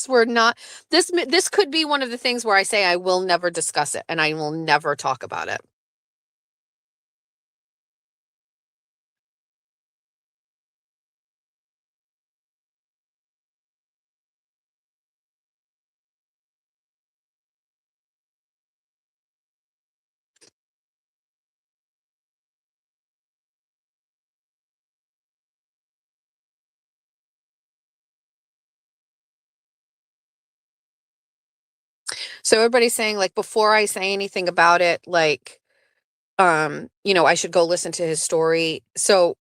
We're not. This could be one of the things where I say I will never discuss it and I will never talk about it. So everybody's saying like before I say anything about it, like, you know, I should go listen to his story. So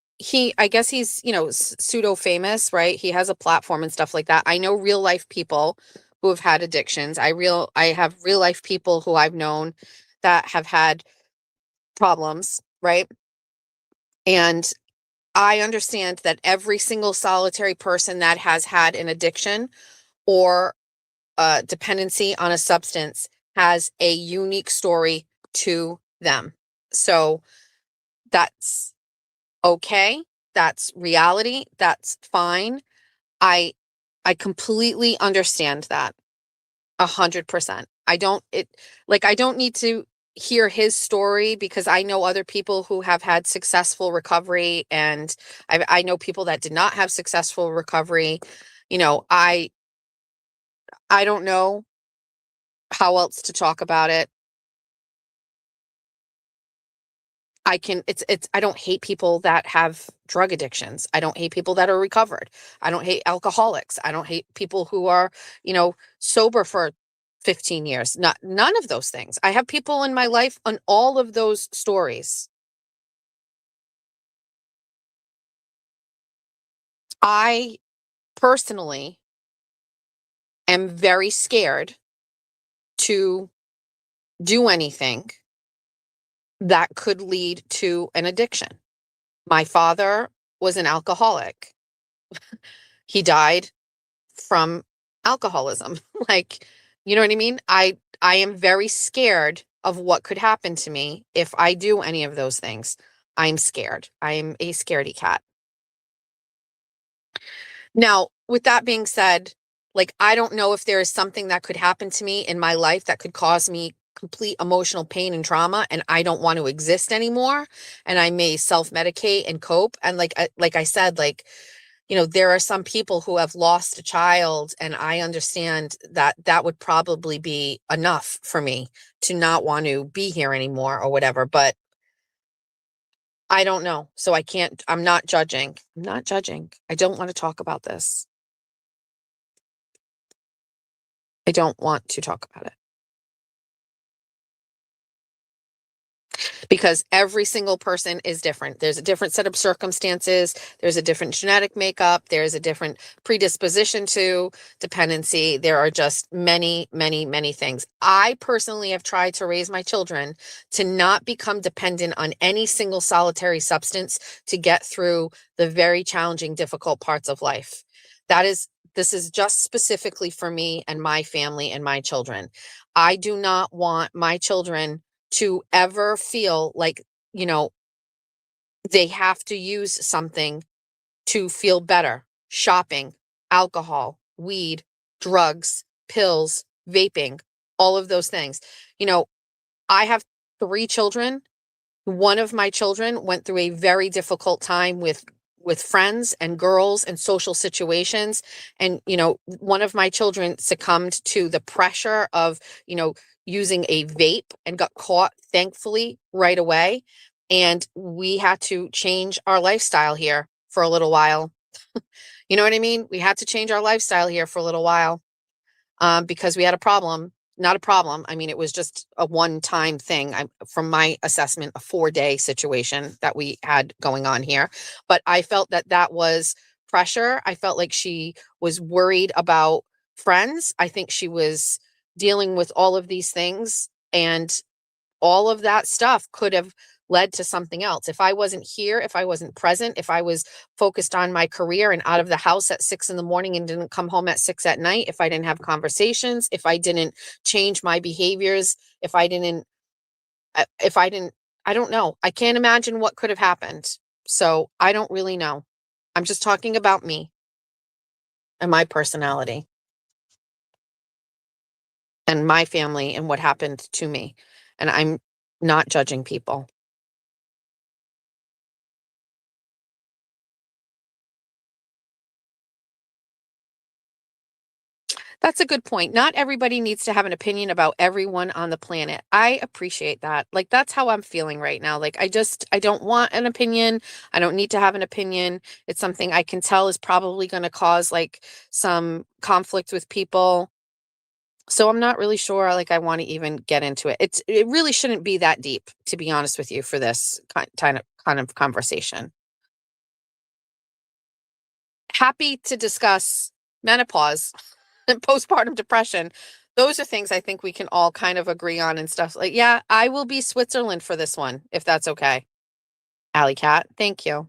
I guess he's, you know, pseudo famous, right? He has a platform and stuff like that. I know real life people who have had addictions. I have real life people who I've known that have had problems, right? And I understand that every single solitary person that has had an addiction or dependency on a substance has a unique story to them. So that's okay. That's reality. That's fine. I completely understand that 100%. I don't need to hear his story because I know other people who have had successful recovery and I know people that did not have successful recovery. You know, I I don't know how else to talk about it. I don't hate people that have drug addictions. I don't hate people that are recovered. I don't hate alcoholics. I don't hate people who are, sober for 15 years. None of those things. I have people in my life on all of those stories. I personally am very scared to do anything that could lead to an addiction. My father was an alcoholic. He died from alcoholism. Like, you know what I mean? I am very scared of what could happen to me if I do any of those things. I'm scared. I am a scaredy cat. Now, with that being said, like, I don't know if there is something that could happen to me in my life that could cause me complete emotional pain and trauma, and I don't want to exist anymore, and I may self-medicate and cope. And like I said, like, there are some people who have lost a child, and I understand that that would probably be enough for me to not want to be here anymore or whatever, but I don't know. So I'm not judging. I'm not judging. I don't want to talk about this. I don't want to talk about it. Because every single person is different. There's a different set of circumstances. There's a different genetic makeup. There's a different predisposition to dependency. There are just many, many, many things. I personally have tried to raise my children to not become dependent on any single solitary substance to get through the very challenging, difficult parts of life. This is just specifically for me and my family and my children. I do not want my children to ever feel like, they have to use something to feel better. Shopping, alcohol, weed, drugs, pills, vaping, all of those things. I have 3 children. One of my children went through a very difficult time with friends and girls and social situations. And, one of my children succumbed to the pressure of, using a vape and got caught, thankfully, right away. And we had to change our lifestyle here for a little while. You know what I mean? We had to change our lifestyle here for a little while because we had a problem. Not a problem. I mean, it was just a one-time thing. From my assessment, a 4-day situation that we had going on here. But I felt that was pressure. I felt like she was worried about friends. I think she was dealing with all of these things, and all of that stuff could have led to something else. If I wasn't here, if I wasn't present, if I was focused on my career and out of the house at 6 in the morning and didn't come home at 6 at night, if I didn't have conversations, if I didn't change my behaviors, I don't know. I can't imagine what could have happened. So I don't really know. I'm just talking about me and my personality and my family and what happened to me. And I'm not judging people. That's a good point. Not everybody needs to have an opinion about everyone on the planet. I appreciate that. Like, that's how I'm feeling right now. Like, I don't want an opinion. I don't need to have an opinion. It's something I can tell is probably going to cause like some conflict with people. So I'm not really sure, like, I want to even get into it. It really shouldn't be that deep, to be honest with you, for this kind of conversation. Happy to discuss menopause and postpartum depression. Those are things I think we can all kind of agree on and stuff. Like, yeah, I will be Switzerland for this one, if that's okay. Alley Cat, thank you.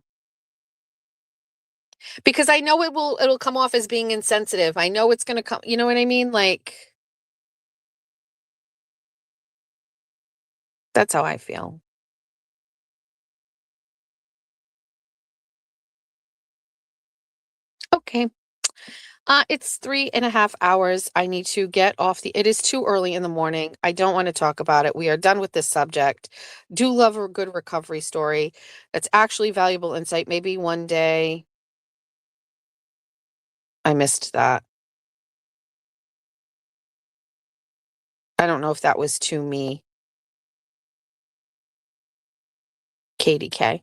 Because I know it'll come off as being insensitive. I know it's gonna come, you know what I mean? Like, that's how I feel. Okay. It's 3.5 hours. I need to get off it is too early in the morning. I don't want to talk about it. We are done with this subject. Do love a good recovery story. That's actually valuable insight. Maybe one day. I missed that. I don't know if that was to me, Katie K.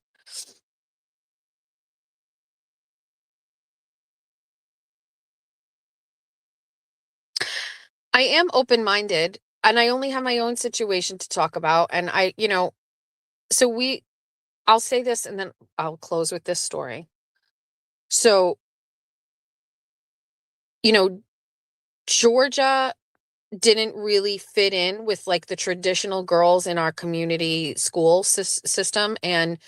I am open-minded, and I only have my own situation to talk about. And so I'll say this and then I'll close with this story. So, Georgia didn't really fit in with like the traditional girls in our community school system. And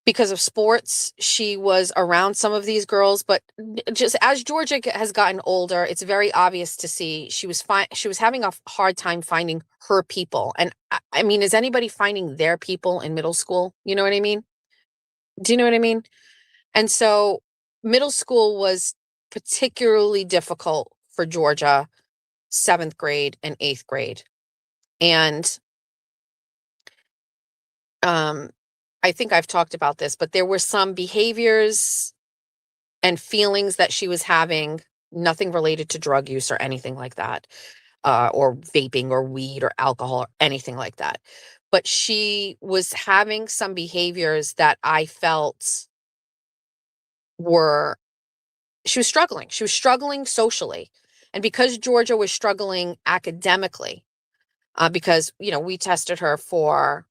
because of sports, she was around some of these girls, but just as Georgia has gotten older, it's very obvious to see she was having a hard time finding her people. And I mean, is anybody finding their people in middle school? You know what I mean? Do you know what I mean? And so middle school was particularly difficult for Georgia, 7th grade and 8th grade. And I think I've talked about this, but there were some behaviors and feelings that she was having, nothing related to drug use or anything like that, or vaping or weed or alcohol or anything like that. But she was having some behaviors that I felt she was struggling. She was struggling socially. And because Georgia was struggling academically, because, we tested her for,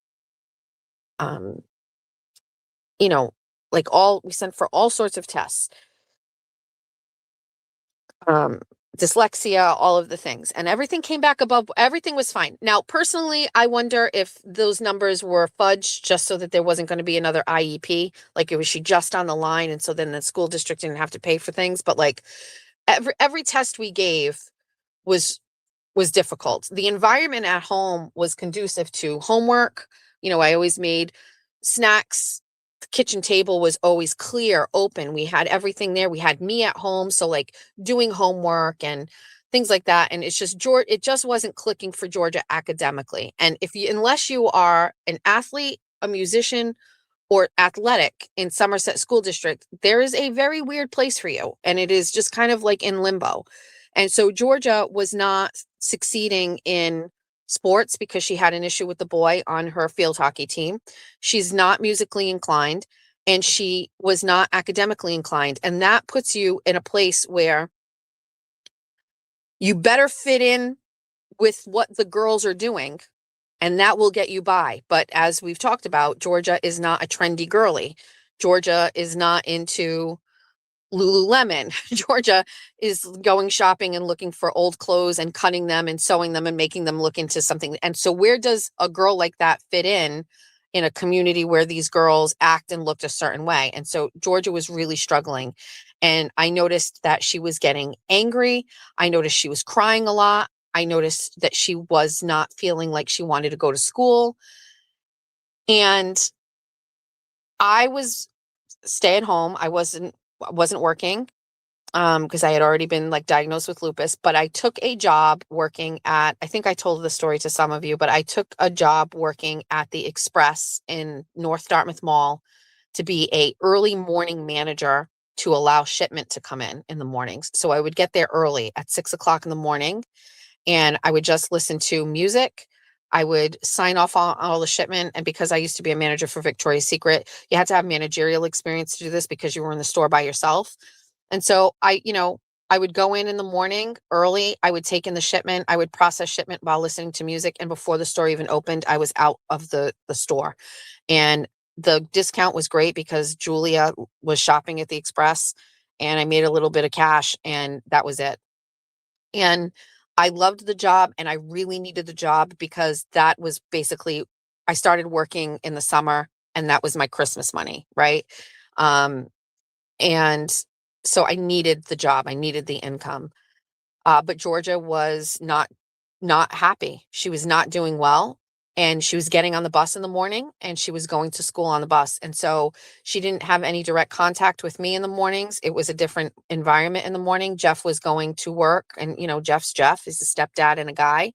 we sent for all sorts of tests, dyslexia, all of the things, and everything came back everything was fine. Now, personally, I wonder if those numbers were fudged just so that there wasn't going to be another IEP. Like, was she just on the line? And so then the school district didn't have to pay for things. But like every test we gave was difficult. The environment at home was conducive to homework. I always made snacks. The kitchen table was always clear, open. We had everything there. We had me at home. So like doing homework and things like that. And it's just it just wasn't clicking for Georgia academically. And unless you are an athlete, a musician, or athletic in Somerset School District, there is a very weird place for you. And it is just kind of like in limbo. And so Georgia was not succeeding in sports because she had an issue with the boy on her field hockey team. She's not musically inclined, and she was not academically inclined. And that puts you in a place where you better fit in with what the girls are doing, and that will get you by. But as we've talked about, Georgia is not a trendy girly. Georgia is not into Lululemon. Georgia is going shopping and looking for old clothes and cutting them and sewing them and making them look into something. And so where does a girl like that fit in a community where these girls act and looked a certain way? And so Georgia was really struggling. And I noticed that she was getting angry. I noticed she was crying a lot. I noticed that she was not feeling like she wanted to go to school. And I was staying home. I wasn't working because I had already been like diagnosed with lupus, but I took a job working at, I think I told the story to some of you, but I took a job working at the Express in North Dartmouth Mall to be a early morning manager to allow shipment to come in the mornings. So I would get there early at 6 o'clock in the morning, and I would just listen to music. I would sign off on all the shipment. And because I used to be a manager for Victoria's Secret, you had to have managerial experience to do this because you were in the store by yourself. And so I would go in the morning early. I would take in the shipment. I would process shipment while listening to music. And before the store even opened, I was out of the store. And the discount was great because Julia was shopping at the Express, and I made a little bit of cash, and that was it. And I loved the job, and I really needed the job because that was basically, I started working in the summer, and that was my Christmas money, right? And so I needed the job. I needed the income. But Georgia was not happy. She was not doing well, and she was getting on the bus in the morning, and she was going to school on the bus. And so she didn't have any direct contact with me in the mornings. It was a different environment in the morning. Jeff was going to work, and Jeff's Jeff is a stepdad and a guy.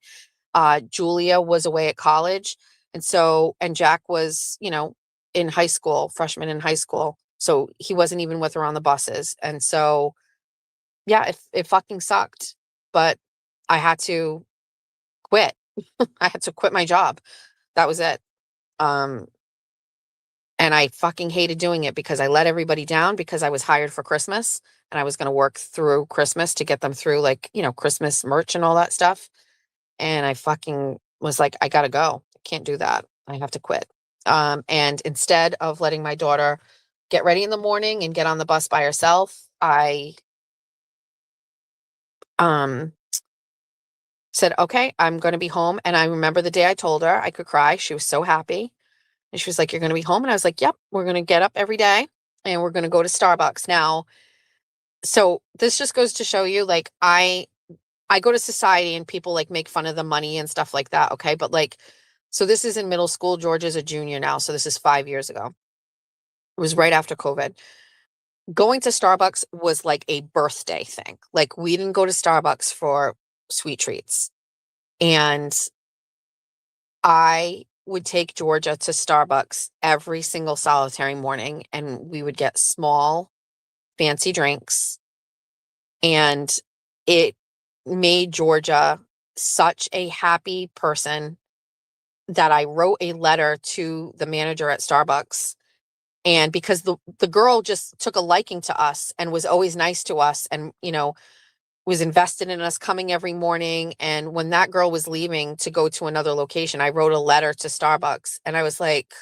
Julia was away at college. And Jack was, in high school, freshman in high school. So he wasn't even with her on the buses. And so, yeah, it fucking sucked, but I had to quit. I had to quit my job. That was it. And I fucking hated doing it because I let everybody down because I was hired for Christmas and I was going to work through Christmas to get them through like, Christmas merch and all that stuff. And I fucking was like, I gotta go. I can't do that. I have to quit. And instead of letting my daughter get ready in the morning and get on the bus by herself, I said, okay, I'm going to be home. And I remember the day I told her I could cry. She was so happy. And she was like, you're going to be home. And I was like, yep, we're going to get up every day and we're going to go to Starbucks. Now, so this just goes to show you, like, I go to society and people like make fun of the money and stuff like that. Okay. But like, so this is in middle school. George is a junior now. So this is 5 years ago. It was right after COVID. Going to Starbucks was like a birthday thing. Like, we didn't go to Starbucks for sweet treats. And I would take Georgia to Starbucks every single solitary morning and we would get small, fancy drinks. And it made Georgia such a happy person that I wrote a letter to the manager at Starbucks. And because the girl just took a liking to us and was always nice to us and, was invested in us coming every morning. And when that girl was leaving to go to another location, I wrote a letter to Starbucks and I was like,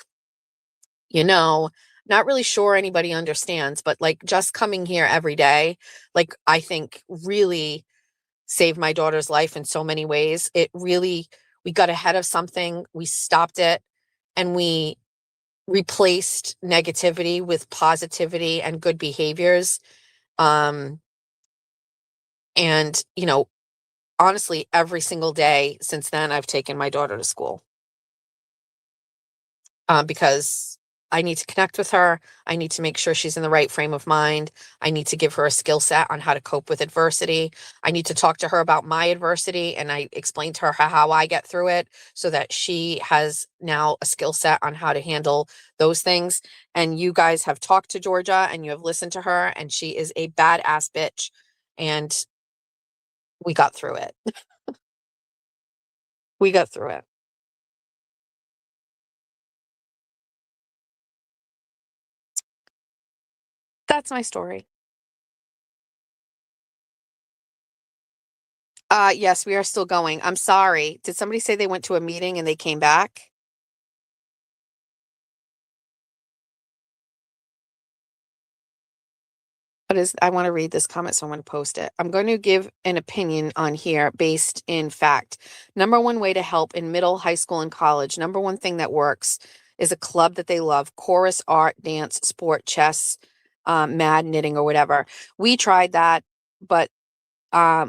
not really sure anybody understands, but like just coming here every day, like I think really saved my daughter's life in so many ways. We got ahead of something, we stopped it, and we replaced negativity with positivity and good behaviors. And, honestly, every single day since then, I've taken my daughter to school. Because I need to connect with her. I need to make sure she's in the right frame of mind. I need to give her a skill set on how to cope with adversity. I need to talk to her about my adversity, and I explain to her how I get through it so that she has now a skill set on how to handle those things. And you guys have talked to Georgia and you have listened to her, and she is a badass bitch. And we got through it. We got through it. That's my story. Yes, we are still going. I'm sorry. Did somebody say they went to a meeting and they came back? I want to read this comment, so I'm going to post it. I'm going to give an opinion on here based in fact. Number one way to help in middle, high school, and college. Number one thing that works is a club that they love: chorus, art, dance, sport, chess, mad knitting, or whatever. We tried that, but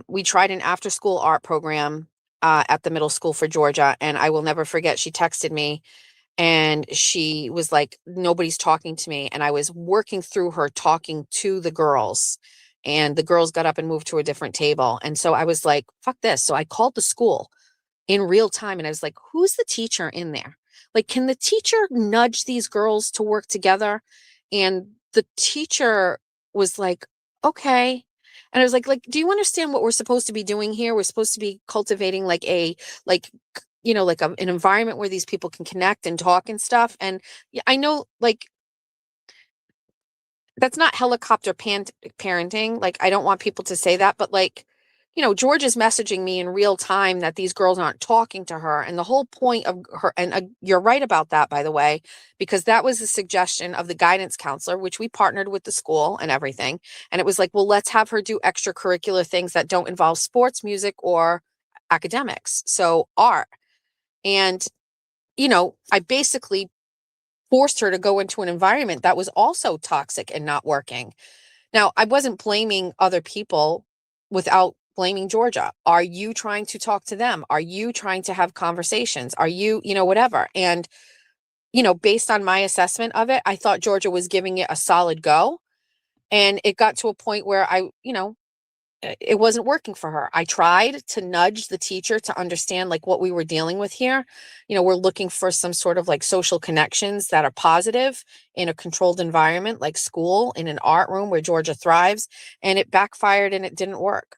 we tried an after school art program at the middle school for Georgia. And I will never forget, she texted me and she was like, nobody's talking to me. And I was working through her talking to the girls, and the girls got up and moved to a different table. And so I was like, fuck this. So I called the school in real time and I was like, who's the teacher in there? Like, can the teacher nudge these girls to work together? And the teacher was like, okay. And I was like, do you understand what we're supposed to be doing here? We're supposed to be cultivating like an environment where these people can connect and talk and stuff. And yeah, I know, like, that's not helicopter parenting. Like, I don't want people to say that, but like, George is messaging me in real time that these girls aren't talking to her. And the whole point of her, and you're right about that, by the way, because that was a suggestion of the guidance counselor, which we partnered with the school and everything. And it was like, well, let's have her do extracurricular things that don't involve sports, music, or academics. So art. And, I basically forced her to go into an environment that was also toxic and not working. Now, I wasn't blaming other people without blaming Georgia. Are you trying to talk to them? Are you trying to have conversations? Are you, whatever? And, based on my assessment of it, I thought Georgia was giving it a solid go. And it got to a point where it wasn't working for her. I tried to nudge the teacher to understand like what we were dealing with here. We're looking for some sort of like social connections that are positive in a controlled environment like school, in an art room where Georgia thrives, and it backfired and it didn't work.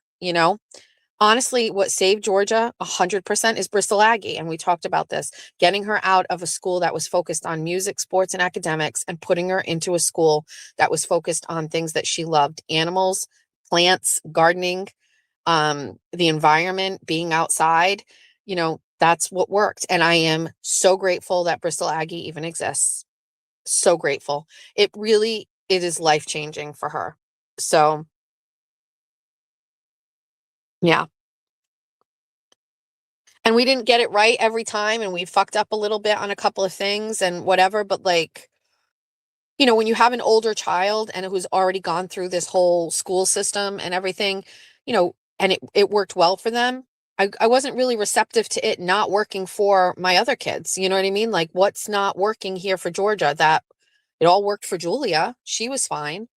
Honestly, what saved Georgia 100% is Bristol Aggie. And we talked about this, getting her out of a school that was focused on music, sports, and academics and putting her into a school that was focused on things that she loved: animals, plants, gardening, the environment, being outside. That's what worked. And I am so grateful that Bristol Aggie even exists. So grateful. It is life-changing for her. So, yeah. And we didn't get it right every time, and we fucked up a little bit on a couple of things and whatever, but like, when you have an older child and who's already gone through this whole school system and everything, and it worked well for them. I wasn't really receptive to it not working for my other kids. You know what I mean? Like, what's not working here for Georgia? That it all worked for Julia. She was fine.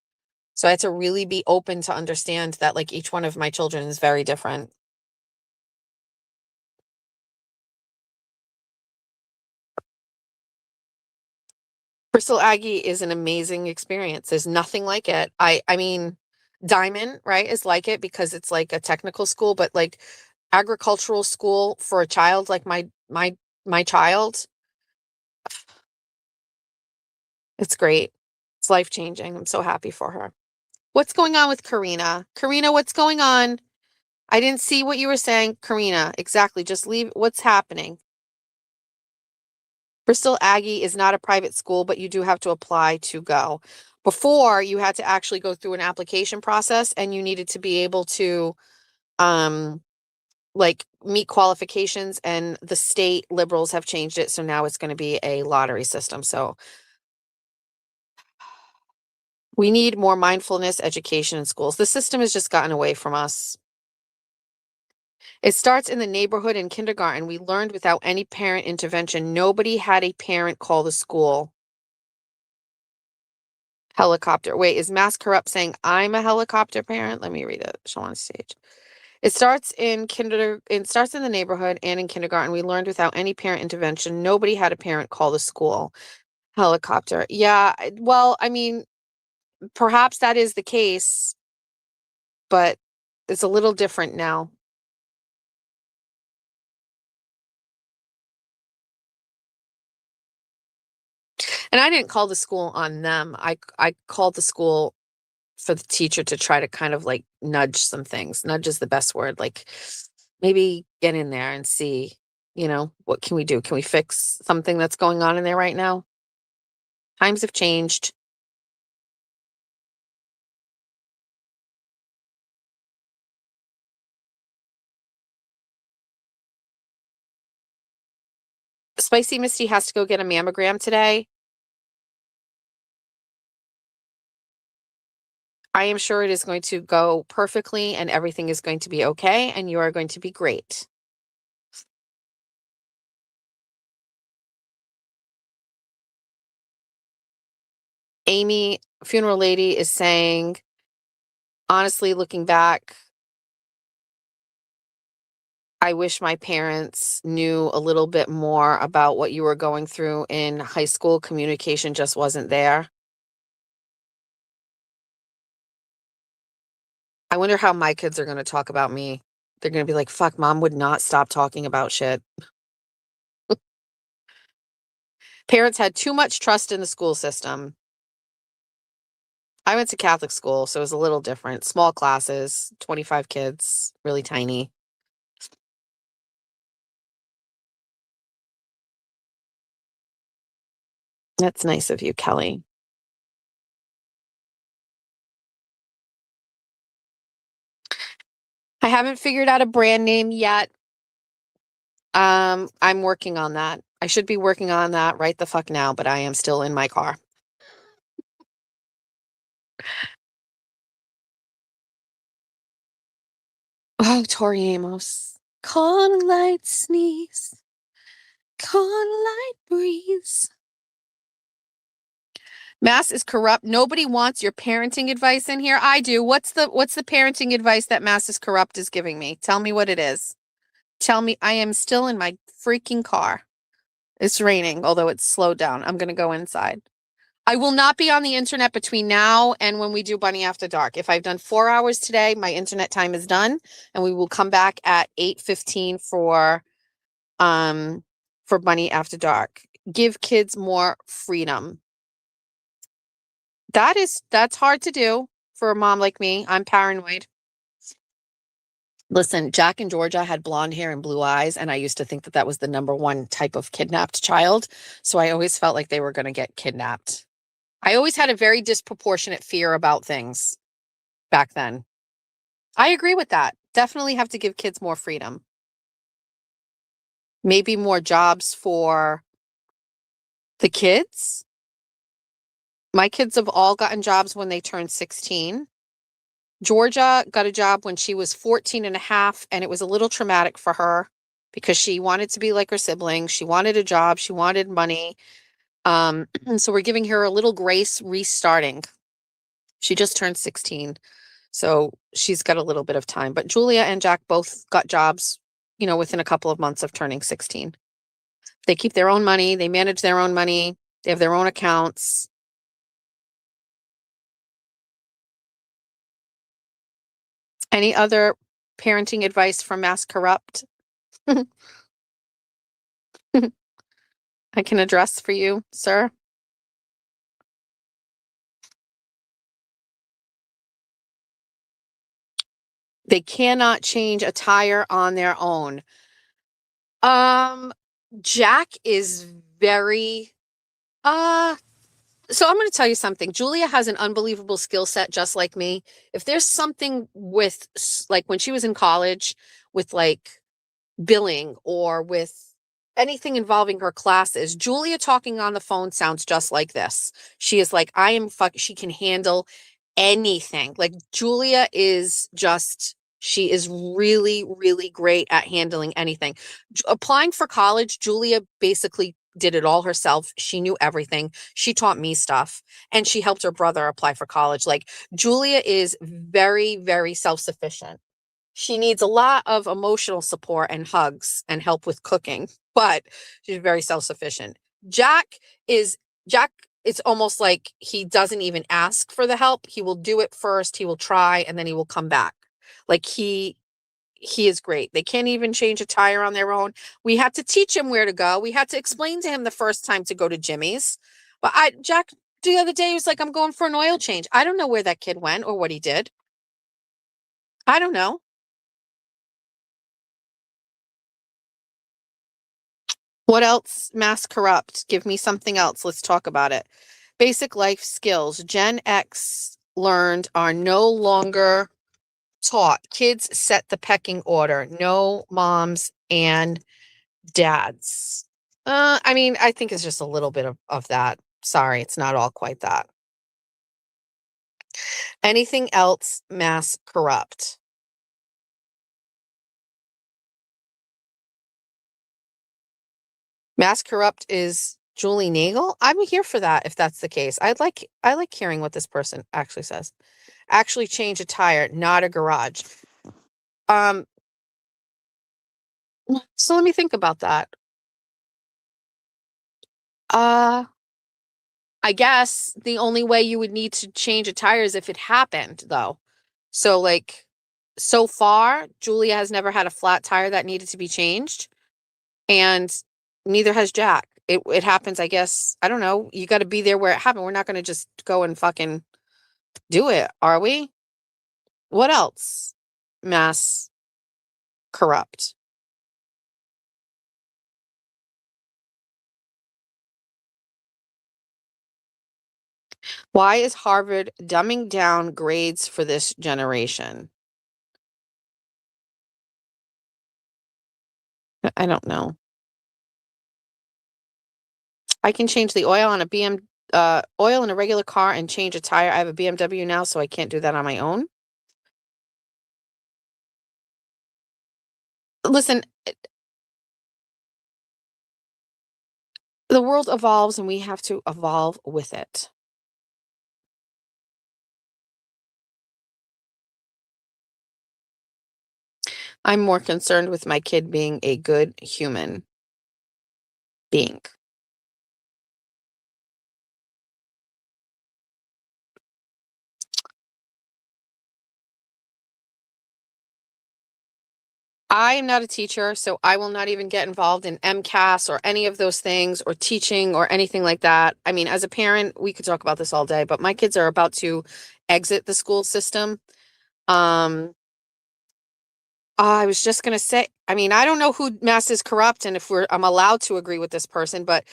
So I had to really be open to understand that, like, each one of my children is very different. Bristol Aggie is an amazing experience. There's nothing like it. I mean, Diamond, right, is like it because it's like a technical school, but like agricultural school for a child like my child, it's great. It's life-changing. I'm so happy for her. What's going on with Karina? Karina, what's going on? I didn't see what you were saying, Karina. Exactly. Just leave. What's happening? Bristol Aggie is not a private school, but you do have to apply to go. Before, you had to actually go through an application process, and you needed to be able to like meet qualifications, and the state liberals have changed it, so now it's going to be a lottery system. So we need more mindfulness education in schools. The system has just gotten away from us. It starts in the neighborhood in kindergarten. We learned without any parent intervention. Nobody had a parent call the school. Helicopter. Wait, is Mass Corrupt saying I'm a helicopter parent? Let me read it. Show on stage. It starts in the neighborhood and in kindergarten. We learned without any parent intervention. Nobody had a parent call the school. Helicopter. Yeah, well, I mean, perhaps that is the case, but it's a little different now. And I didn't call the school on them. I called the school for the teacher to try to kind of like nudge some things. Nudge is the best word. Like, maybe get in there and see, what can we do? Can we fix something that's going on in there right now? Times have changed. Spicy Misty has to go get a mammogram today. I am sure it is going to go perfectly and everything is going to be okay and you are going to be great. Amy, funeral lady, is saying, honestly, looking back, I wish my parents knew a little bit more about what you were going through in high school. Communication just wasn't there. I wonder how my kids are going to talk about me. They're going to be like, fuck, mom would not stop talking about shit. Parents had too much trust in the school system. I went to Catholic school, so it was a little different. Small classes, 25 kids, really tiny. That's nice of you, Kelly. I haven't figured out a brand name yet. I'm working on that. I should be working on that right the fuck now, but I am still in my car. Oh, Tori Amos. Call a light sneeze. Call a light breeze. Mass is corrupt. Nobody wants your parenting advice in here. I do. What's the parenting advice that Mass is corrupt is giving me? Tell me what it is. Tell me. I am still in my freaking car. It's raining, although it's slowed down. I'm going to go inside. I will not be on the internet between now and when we do Bunny After Dark. If I've done 4 hours today, my internet time is done, and we will come back at 8:15 for Bunny After Dark. Give kids more freedom. That's hard to do for a mom like me. I'm paranoid. Listen, Jack and Georgia had blonde hair and blue eyes, and I used to think that that was the number one type of kidnapped child. So I always felt like they were going to get kidnapped. I always had a very disproportionate fear about things back then. I agree with that. Definitely have to give kids more freedom. Maybe more jobs for the kids. My kids have all gotten jobs when they turned 16. Georgia got a job when she was 14 and a half, and it was a little traumatic for her because she wanted to be like her siblings. She wanted a job. She wanted money. So we're giving her a little grace restarting. She just turned 16. So she's got a little bit of time. But Julia and Jack both got jobs, within a couple of months of turning 16. They keep their own money. They manage their own money. They have their own accounts. Any other parenting advice from Mass Corrupt I can address for you, sir? They cannot change a tire on their own. Jack is very, so I'm going to tell you something. Julia has an unbelievable skill set, just like me. If there's something with, like, when she was in college with like billing or with anything involving her classes, Julia talking on the phone sounds just like this. She is like, she can handle anything. Like, Julia is just, she is really, really great at handling anything. Applying for college, Julia basically did it all herself. She knew everything. She taught me stuff, and she helped her brother apply for college. Like, Julia is very, very self-sufficient. She needs a lot of emotional support and hugs and help with cooking, but she's very self-sufficient. Jack, it's almost like he doesn't even ask for the help. He will do it first. He will try, and then he will come back. Like, he is great. They can't even change a tire on their own. We had to teach him where to go. We had to explain to him the first time to go to Jimmy's. But Jack, the other day, he was like, I'm going for an oil change. I don't know where that kid went or what he did. I don't know. What else? Mass Corrupt. Give me something else. Let's talk about it. Basic life skills. Gen X learned are no longer taught. Kids set the pecking order. No moms and dads. I think it's just a little bit of that. Sorry, it's not all quite that. Anything else? Mass Corrupt. Mass Corrupt is Julie Nagel. I'm here for that if that's the case. I like hearing what this person actually says. Actually change a tire, not a garage. So let me think about that. I guess the only way you would need to change a tire is if it happened, though. So, like, so far, Julia has never had a flat tire that needed to be changed, and neither has Jack. It happens, I guess. I don't know. You got to be there where it happened. We're not going to just go and fucking do it, are we? What else? Mass Corrupt. Why is Harvard dumbing down grades for this generation? I don't know. I can change the oil on a oil in a regular car and change a tire. I have a BMW now, so I can't do that on my own. Listen, the world evolves and we have to evolve with it. I'm more concerned with my kid being a good human being. I am not a teacher, so I will not even get involved in MCAS or any of those things or teaching or anything like that. I mean, as a parent, we could talk about this all day, but my kids are about to exit the school system. I was just going to say, I mean, I don't know who mass is corrupt and if I'm allowed to agree with this person, but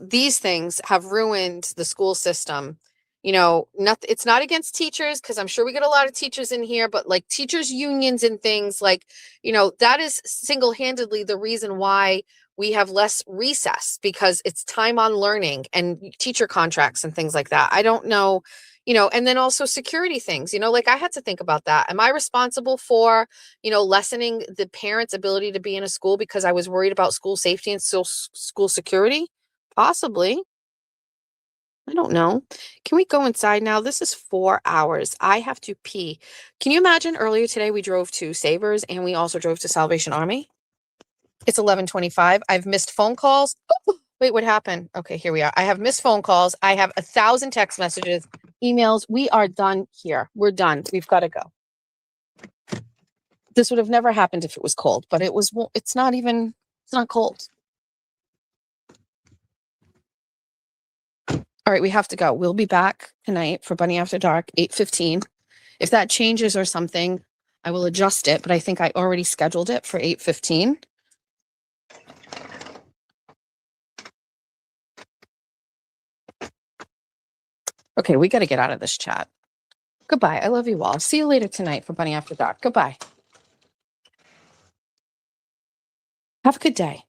these things have ruined the school system. It's not against teachers because I'm sure we get a lot of teachers in here, but like teachers unions and things like, that is single-handedly the reason why we have less recess because it's time on learning and teacher contracts and things like that. I don't know, and then also security things, like I had to think about that. Am I responsible for, lessening the parents' ability to be in a school because I was worried about school safety and school security? Possibly. I don't know. Can we go inside now? This is 4 hours. I have to pee. Can you imagine earlier today we drove to Savers and we also drove to Salvation Army? It's 11:25. I've missed phone calls. Oh, wait, what happened? Okay, here we are. I have missed phone calls. I have 1,000 text messages, emails. We are done here. We're done. We've got to go. This would have never happened if it was cold, but it's not cold. All right, we have to go. We'll be back tonight for Bunny After Dark, 8:15. If that changes or something, I will adjust it, but I think I already scheduled it for 8:15. Okay, we got to get out of this chat. Goodbye. I love you all. See you later tonight for Bunny After Dark. Goodbye. Have a good day.